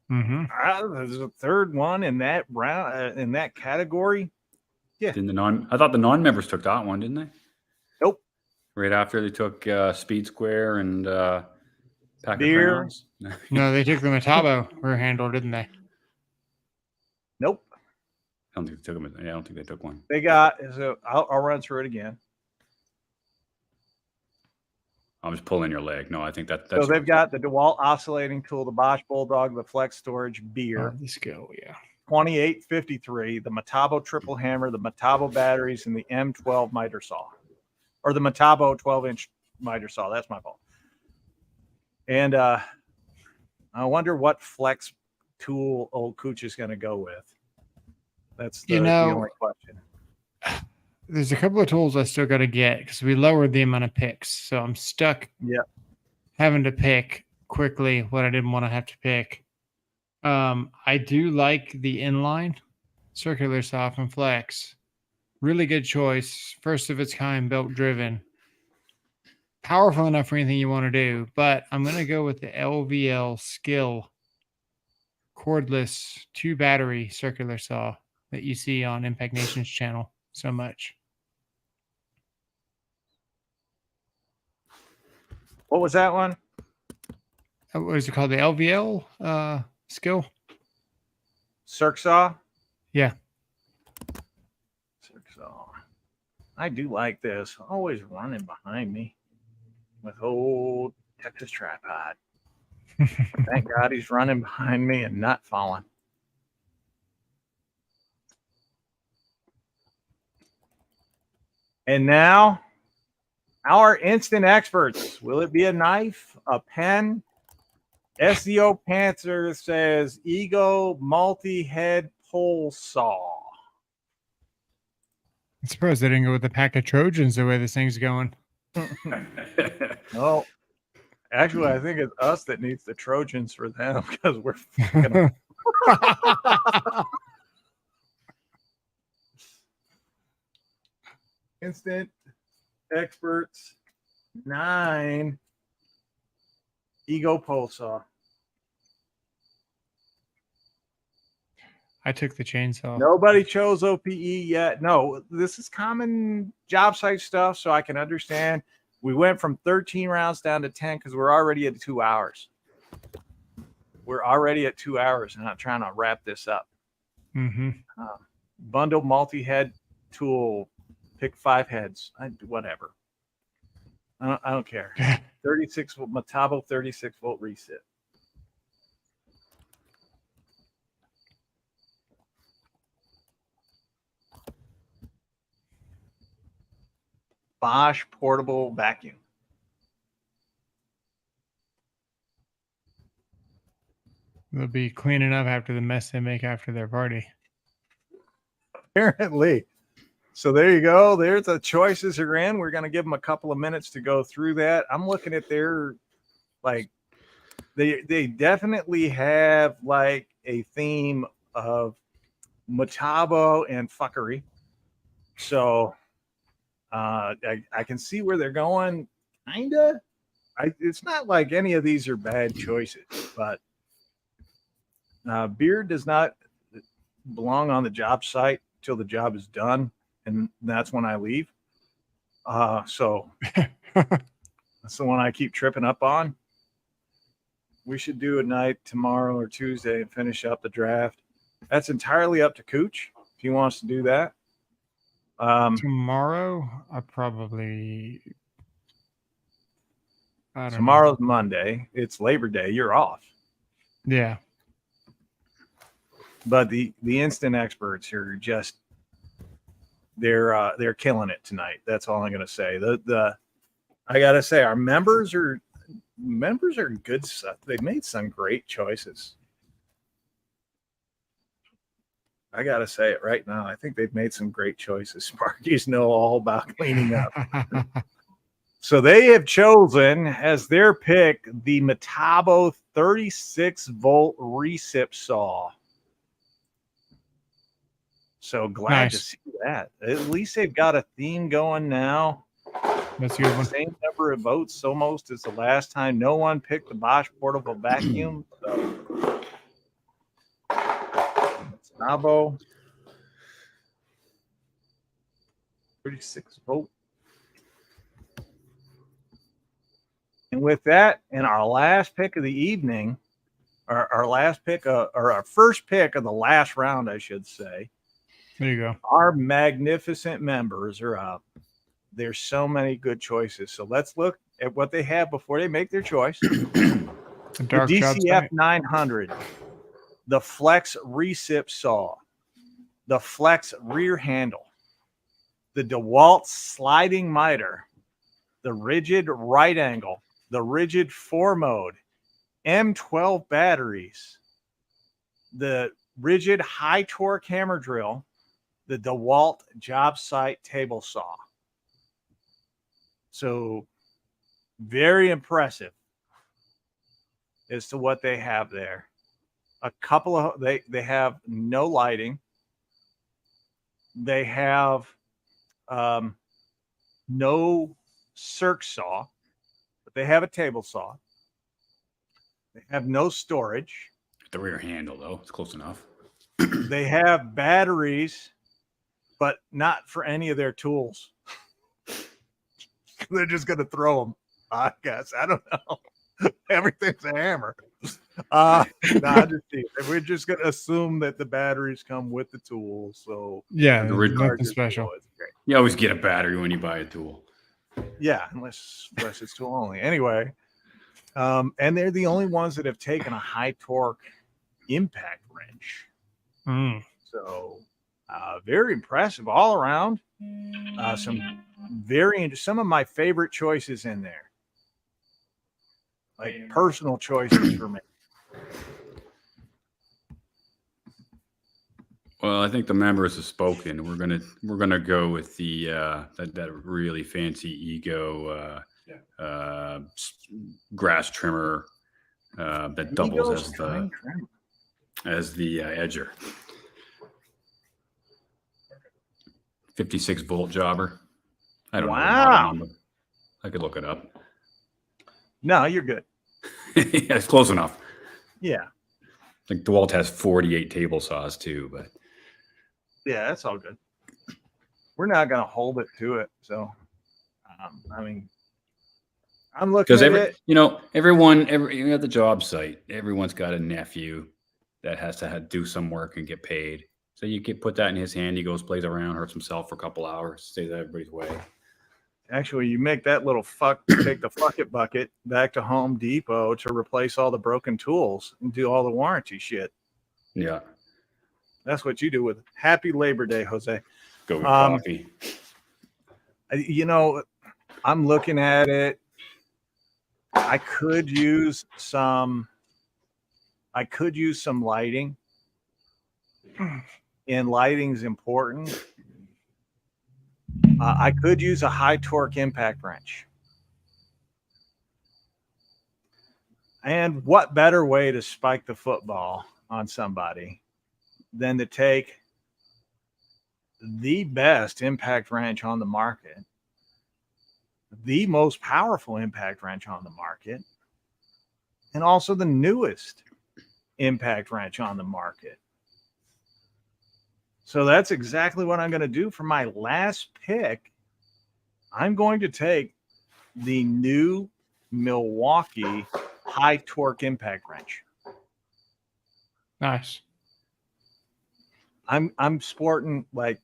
There's a third one in that round, in that category. Yeah. I thought the non-members took that one, didn't they? Nope. Right after they took Speed Square and Pack of Beer. Crayons. No, they took the Metabo rear handle, didn't they? Nope. I don't think they took them. Yeah, I don't think they took one. They got. I'll run through it again. I'm just pulling your leg. No, I think that's. So they've got the DeWalt oscillating tool, the Bosch Bulldog, the Flex Storage Beer. The skill, yeah. 2853, the Metabo triple hammer, the Metabo batteries, and the M12 miter saw, or the Metabo 12-inch miter saw. That's my fault. And I wonder what flex tool old Cooch is going to go with. That's the only question. There's a couple of tools I still got to get because we lowered the amount of picks, so I'm stuck. Having to pick quickly what I didn't want to have to pick. I do like the inline circular saw from Flex. Really good choice. First of its kind, belt driven. Powerful enough for anything you want to do, but I'm going to go with the LVL Skill cordless 2-battery circular saw that you see on Impact Nation's channel so much. What was that one? What is it called? The LVL Skill? Circ saw? Yeah. So I do like this. Always running behind me with old Texas tripod. Thank God he's running behind me and not falling. And now, our instant experts. Will it be a knife, a pen? SEO Panther says Ego multi-head pole saw. I'm surprised they didn't go with a pack of Trojans the way this thing's going. No, actually, I think it's us that needs the Trojans for them because we're fucking instant experts 9 Ego pole saw. I took the chainsaw. Nobody chose OPE yet. No, this is common job site stuff, so I can understand. We went from 13 rounds down to 10 because we're already at 2 hours. We're already at 2 hours, and I'm trying to wrap this up. Mm-hmm. Bundle multi-head tool. Pick 5 heads. Whatever. I don't care. 36 volt Metabo 36 volt reset. Bosch portable vacuum. They'll be cleaning up after the mess they make after their party. Apparently. So there you go. There's the choices are in. We're going to give them a couple of minutes to go through that. I'm looking at their, like, they definitely have like a theme of Metabo and fuckery. So I can see where they're going. Kinda. It's not like any of these are bad choices, but beard does not belong on the job site till the job is done, and that's when I leave. So that's the one I keep tripping up on. We should do a night tomorrow or Tuesday and finish up the draft. That's entirely up to Cooch if he wants to do that. Tomorrow, I probably. I don't Tomorrow's Monday. It's Labor Day. You're off. know. Yeah. But the instant experts are just they're killing it tonight. That's all I'm gonna say. I gotta say our members are good stuff. They made some great choices. I gotta say it right now. I think they've made some great choices. Sparkies know all about cleaning up. So they have chosen as their pick the Metabo 36 volt recip saw. So glad to see that. At least they've got a theme going now. That's a good one. Same number of votes almost as the last time. No one picked the Bosch portable vacuum. So Metabo 36 volt. And with that, and our last pick of the evening, our last pick, or our first pick of the last round, I should say. There you go. Our magnificent members are up. There's so many good choices. So let's look at what they have before they make their choice. The DCF 900, the Flex recip saw, the Flex rear handle, the DeWalt sliding miter, the rigid right angle, the rigid 4 mode, M12 batteries, the rigid high torque hammer drill, the DeWalt job site table saw. So very impressive as to what they have there. A couple of they have no lighting. They have no circ saw, but they have a table saw. They have no storage. The rear handle, though, it's close enough. They have batteries, but not for any of their tools. They're just going to throw them, I guess. I don't know. Everything's a hammer. Nah, we're just gonna assume that the batteries come with the tools. So Yeah, The rig- nothing charge special. is great. You always get a battery when you buy a tool. Yeah, unless it's tool only. Anyway, and they're the only ones that have taken a high torque impact wrench. Mm. So very impressive all around. Some of my favorite choices in there, like personal choices for me. Well, I think the members have spoken. We're gonna go with the that really fancy Ego grass trimmer that doubles Ego's string trimmer. as the edger. 56-volt jobber. I don't know. Wow. I could look it up. No, you're good. Yeah, it's close enough. Yeah. I think DeWalt has 48 table saws too, but Yeah, that's all good. We're not going to hold it to it. So, I mean, I'm looking at it. Everyone at the job site, everyone's got a nephew that has to do some work and get paid. So you can put that in his hand. He goes, plays around, hurts himself for a couple hours, stays out of everybody's way. Actually, you make that little take the bucket back to Home Depot to replace all the broken tools and do all the warranty shit. Yeah. That's what you do with Happy Labor Day, Jose. Go get coffee. I'm looking at it. I could use some lighting. And lighting's important. I could use a high torque impact wrench. And what better way to spike the football on somebody than to take the best impact wrench on the market, the most powerful impact wrench on the market, and also the newest impact wrench on the market. So that's exactly what I'm going to do for my last pick. I'm going to take the new Milwaukee high torque impact wrench. Nice. I'm sporting like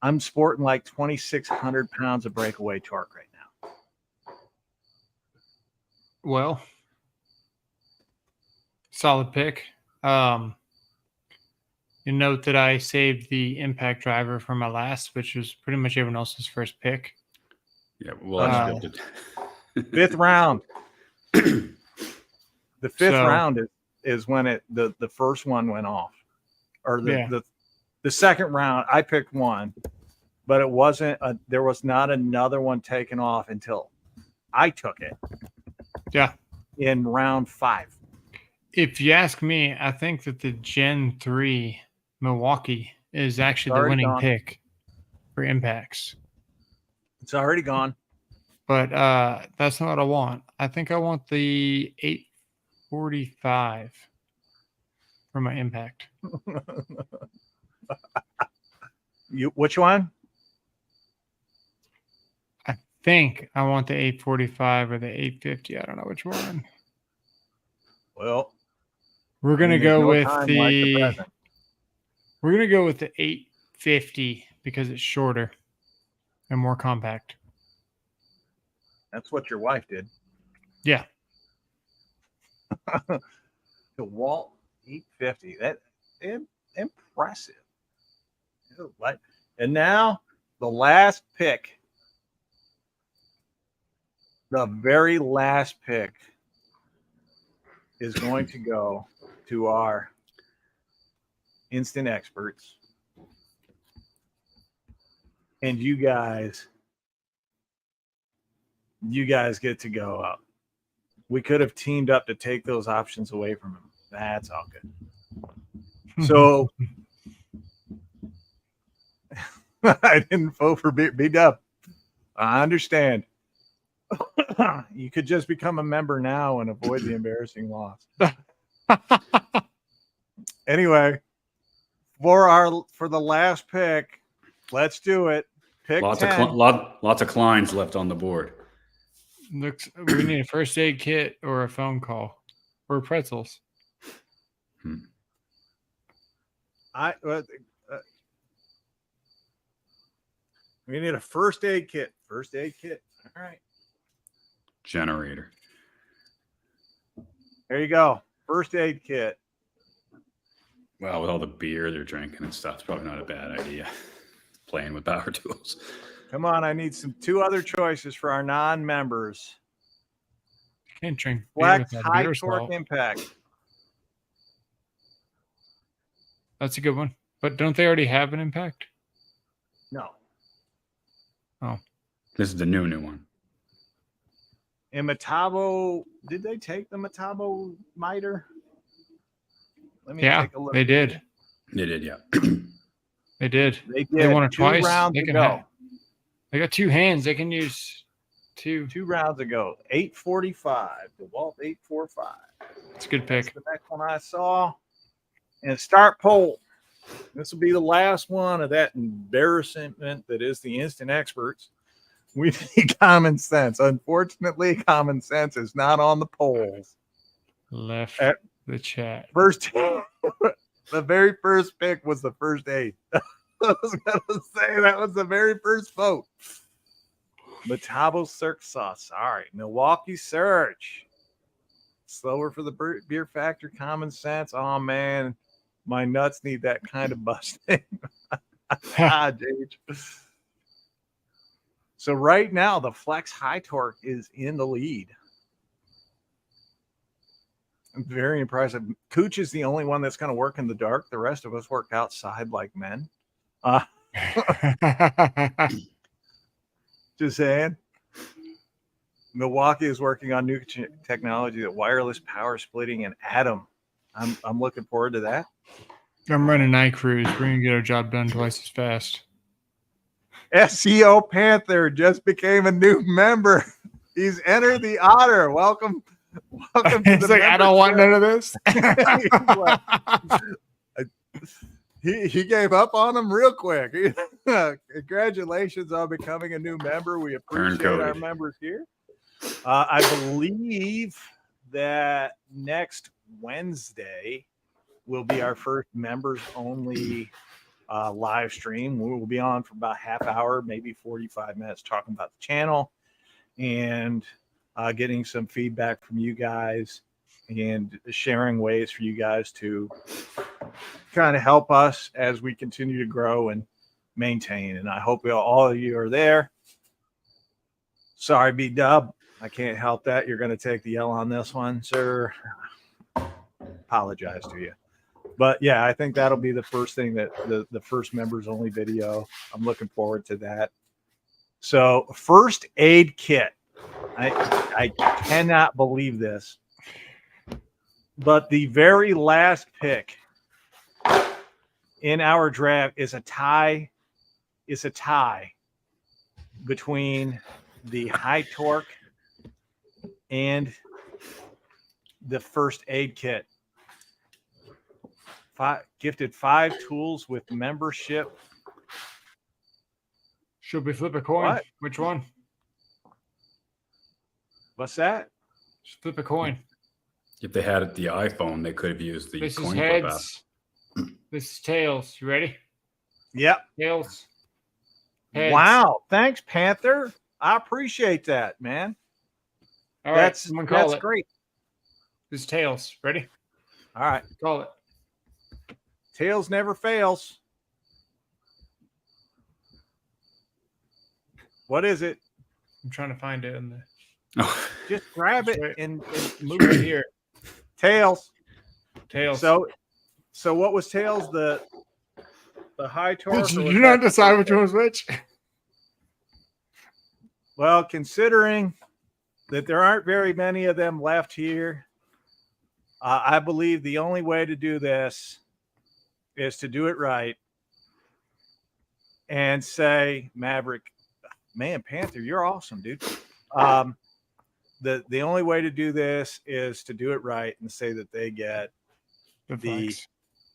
2,600 pounds of breakaway torque right now. Well, solid pick. You note that I saved the impact driver for my last, which was pretty much everyone else's first pick. Yeah, well, I scripted. Fifth round. The fifth round is when the first one went off, or the second round. I picked one, but it wasn't. There was not another one taken off until I took it. Yeah, in round 5. If you ask me, I think that the Gen 3 Milwaukee is actually the winning pick for impacts. It's already gone. But that's not what I want. I think I want the 845 for my impact. Which one? I think I want the 845 or the 850. I don't know which one. Well, we're gonna go with the 850 because it's shorter and more compact. That's what your wife did. Yeah. The Walt 850. That impressive. And now the last pick. The very last pick is going to go to our instant experts. And you guys get to go up. We could have teamed up to take those options away from him. That's all good. So I didn't vote for B-Dub. I understand. You could just become a member now and avoid the embarrassing loss. Anyway, for the last pick, let's do it. Pick lots 10. of Kleins left on the board. Looks. We need a first aid kit or a phone call or pretzels. We need a first aid kit. First aid kit. All right. Generator. There you go. First aid kit. Well, with all the beer they're drinking and stuff, it's probably not a bad idea. Playing with power tools. Come on, I need two other choices for our non-members. Can't drink beer Flex without high beer torque salt. impact. That's a good one. But don't they already have an impact? No. Oh. This is the new one. And Metabo, did they take the Metabo miter? Let me take a look. They did. They did, yeah. They did. They did. They won it 2 twice. rounds They can ago. they got 2 hands. They can use 2. 2 rounds ago. 845. DeWalt 845. It's a good That's pick. the next one I saw. And start poll. This will be the last one of that embarrassment that is the Instant Experts. We need common sense. Unfortunately, common sense is not on the polls. Left the chat. First, the very first pick was the first aid. I was going to say that was the very first vote. Metabo Cirque Sauce. Sorry. Milwaukee Surge. Slower for the beer factor. Common sense. Oh, man. My nuts need that kind of busting. Jage. So right now, the Flex High Torque is in the lead. I'm very impressive. Cooch is the only one that's going to work in the dark. The rest of us work outside like men. Just saying. Milwaukee is working on new technology, that wireless power splitting and atom. I'm looking forward to that. I'm running night cruise. We're going to get our job done twice as fast. SEO Panther just became a new member. He's entered the honor. Welcome to It's the like, I don't want none of this. He gave up on him real quick. Congratulations on becoming a new member. We appreciate our members here. I believe that next Wednesday will be our first members only live stream. We will be on for about half hour, maybe 45 minutes, talking about the channel and getting some feedback from you guys and sharing ways for you guys to kind of help us as we continue to grow and maintain. And I hope all of you are there. Sorry, B-Dub. I can't help that. You're going to take the L on this one, sir. Apologize to you. But yeah, I think that'll be the first thing, that the first members only video. I'm looking forward to that. So first aid kit. I cannot believe this. But the very last pick in our draft is a tie. It's a tie between the high torque and the first aid kit. Gifted 5 tools with membership. Should we flip a coin? What? Which one? What's that? Just flip a coin. If they had the iPhone, they could have used the This is coin flip app. heads. This is tails. You ready? Yep. Tails. Heads. Wow. Thanks, Panther. I appreciate that, man. All right. That's Someone call it. great. This is tails. Ready? All right. Call it. Tails never fails. What is it? I'm trying to find it in the. Oh, Just grab it Right. and Move it here. tails. Tails. So what was tails? The high torque? Did or was you not that- decide which one was which? Well, considering that there aren't very many of them left here, I believe the only way to do this is to do it right and say, Maverick, man, Panther, you're awesome, dude. The only way to do this is to do it right and say that they get the Flex.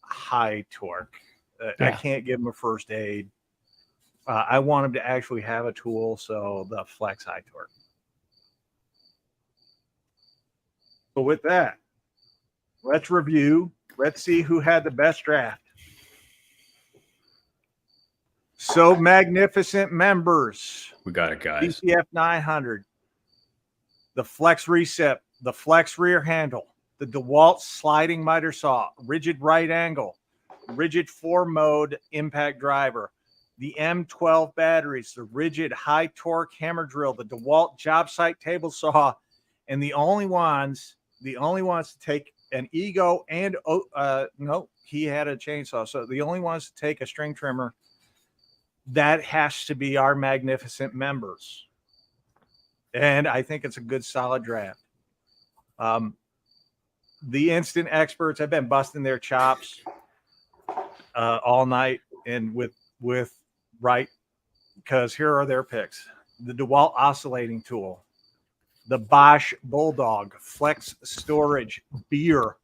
high torque. I Yeah. can't give them a first aid. I want them to actually have a tool, so the Flex high torque. So with that, let's review. Let's see who had the best draft. So magnificent members. We got it, guys. DCF 900. The flex recip, the flex rear handle, the DeWalt sliding miter saw, rigid right angle, rigid 4-mode impact driver, the M12 batteries, the rigid high torque hammer drill, the DeWalt job site table saw, and the only ones to take an Ego and no, he had a chainsaw. So the only ones to take a string trimmer, that has to be our magnificent members. And I think it's a good, solid draft. The instant experts have been busting their chops all night, and with right, because here are their picks: the DeWalt oscillating tool, the Bosch Bulldog flex storage beer,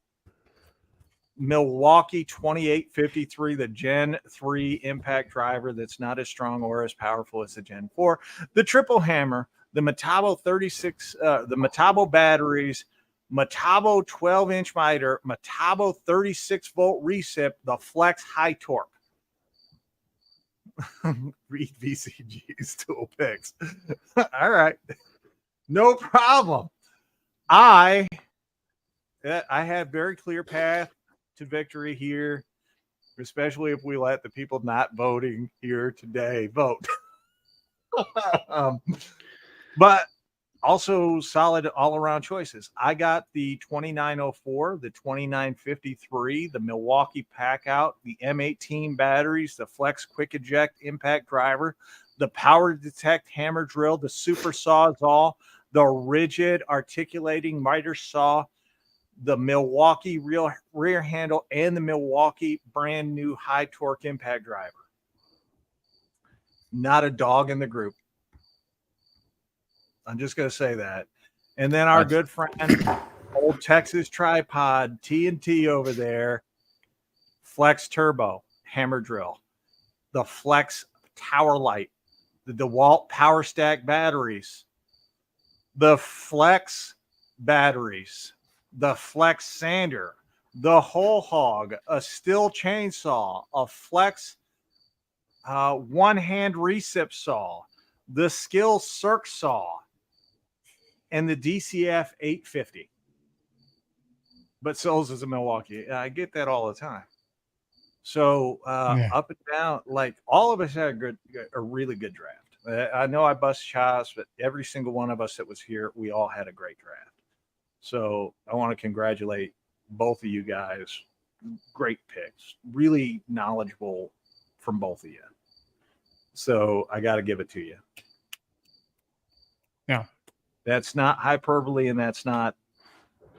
Milwaukee 2853, the Gen 3 impact driver that's not as strong or as powerful as the Gen 4, the triple hammer, the Metabo 36, the Metabo batteries, Metabo 12-inch miter, Metabo 36-volt recip, the flex high torque. Read VCG's tool picks. All right. No problem. I have very clear path to victory here, especially if we let the people not voting here today vote. But also solid all-around choices. I got the 2904, the 2953, the Milwaukee Packout, the M18 batteries, the Flex Quick Eject impact driver, the Power Detect hammer drill, the Super Sawzall, the rigid articulating miter saw, the Milwaukee rear handle, and the Milwaukee brand new high torque impact driver. Not a dog in the group. I'm just going to say that. And then our good friend, old Texas tripod, TNT over there, Flex Turbo hammer drill, the Flex Tower Light, the DeWalt Power Stack batteries, the Flex batteries, the Flex sander, the Whole Hog, a Stihl chainsaw, a Flex one-hand recip saw, the Skill Circ saw, and the DCF 850. But sells as a Milwaukee. I get that all the time. So up and down, like all of us had a really good draft. I know I bust chops, but every single one of us that was here, we all had a great draft. So I want to congratulate both of you guys. Great picks, really knowledgeable from both of you. So I got to give it to you. Yeah. That's not hyperbole, and that's not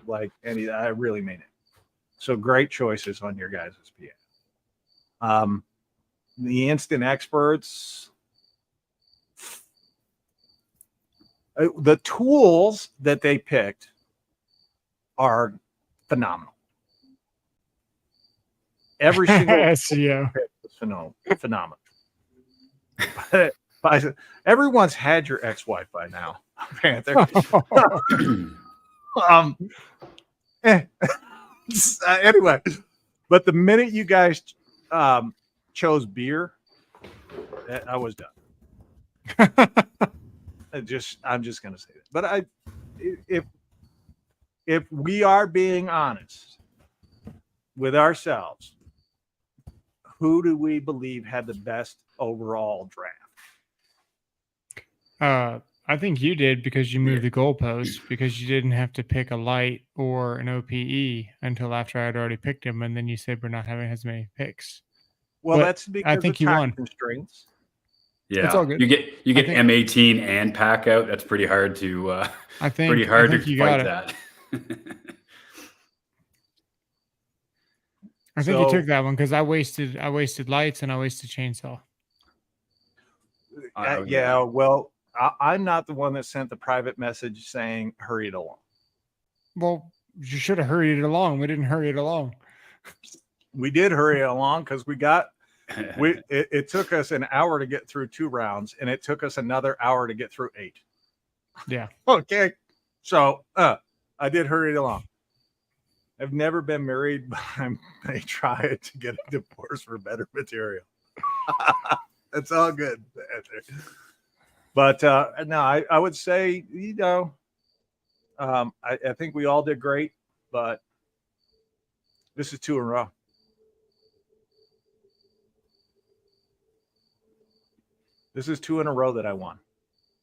like any. I really mean it. So great choices on your guys' PA. The instant experts, the tools that they picked are phenomenal. Every single SEO is phenomenal. But everyone's had your ex-wife by now, Panther. Anyway, but the minute you guys chose beer, I was done. I'm just gonna say that. But if we are being honest with ourselves, who do we believe had the best overall draft? I think you did, because you moved the goalposts, because you didn't have to pick a light or an OPE until after I had already picked them, and then you said we're not having as many picks. Well, But that's because I think of you time won. constraints. Yeah, It's all good. You get I think- M18 and pack out. That's pretty hard to. I think pretty hard I think to you fight got it. that. I think So- you took that one because I wasted lights and I wasted chainsaw. Yeah, well, I'm not the one that sent the private message saying hurry it along. Well, you should have hurried it along. We didn't hurry it along. We did hurry it along because it took us an hour to get through 2 rounds, and it took us another hour to get through 8. Yeah. Okay. So I did hurry it along. I've never been married, but I may try it to get a divorce for better material. It's all good. But no, I would say, I think we all did great, but this is 2 in a row. This is 2 in a row that I won.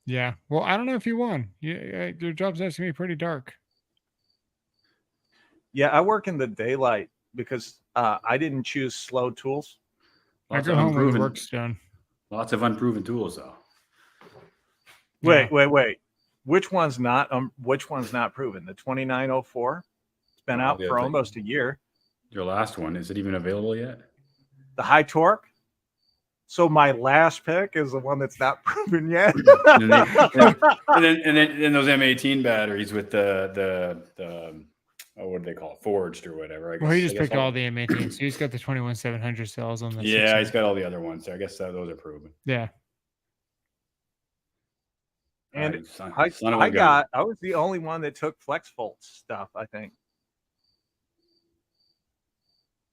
Yeah. Well, I don't know if you won. Your job's asking me pretty dark. Yeah, I work in the daylight because I didn't choose slow tools. I go home when the work's done. Lots of unproven tools, though. Wait. Which one's not proven? The 2904? It's been out for almost a year. Your last one, is it even available yet? The high torque. So my last pick is the one that's not proven yet. and then those M18 batteries with the what do they call it? Forged or whatever. I guess, well, he just picked all the M18s. So he's got the 21700 cells on the. Yeah, he's got all the other ones. So I guess those are proven. Yeah. And I was the only one that took flex volt stuff, I think.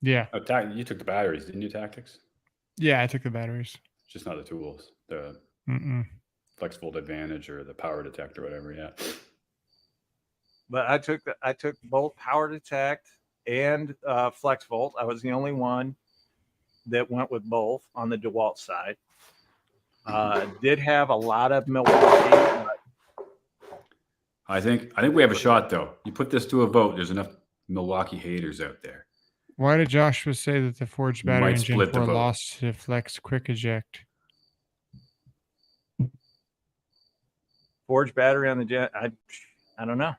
Yeah. Oh, you took the batteries, didn't you, Tactics? Yeah, I took the batteries. Just not the tools. The flex volt advantage or the power detector, whatever. Yeah. But I took both power detect and flex volt. I was the only one that went with both on the DeWalt side. Did have a lot of Milwaukee. But I think we have a shot though. You put this to a vote. There's enough Milwaukee haters out there. Why did Joshua say that the forged battery in Gen 4 vote. lost to flex quick eject? Forged battery on the Gen, I don't know.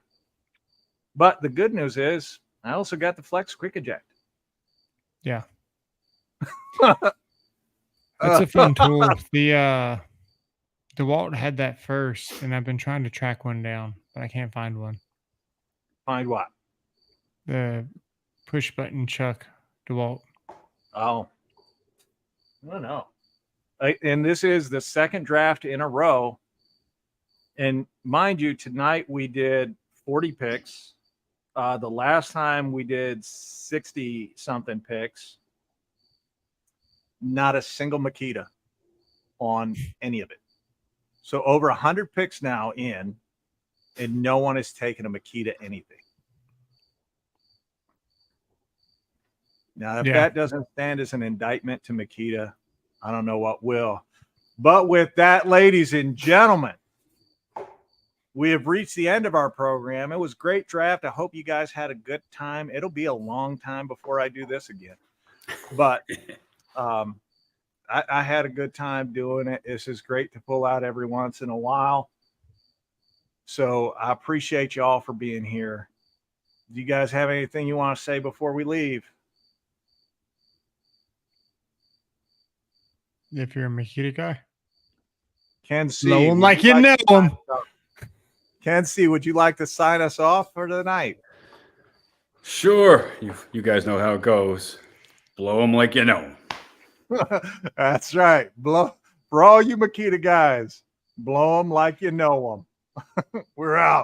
But the good news is I also got the flex quick eject. Yeah. It's a fun tool. The DeWalt had that first, and I've been trying to track one down, but I can't find one. Find what? The push button chuck DeWalt. Oh, I don't know. And this is the second draft in a row. And mind you, tonight we did 40 picks. The last time we did 60 something picks. Not a single Makita on any of it. So over 100 picks now in, and no one has taken a Makita anything. Now, if that doesn't stand as an indictment to Makita, I don't know what will. But with that, ladies and gentlemen, we have reached the end of our program. It was a great draft. I hope you guys had a good time. It'll be a long time before I do this again. But I had a good time doing it. This is great to pull out every once in a while. So I appreciate you all for being here. Do you guys have anything you want to say before we leave? If you're a Makita guy. Ken C. Blow him like you know him. Ken C., would you like to sign us off for tonight? Sure. You guys know how it goes. Blow them like you know 'em. That's right. For all you Makita guys, blow them like you know them. We're out.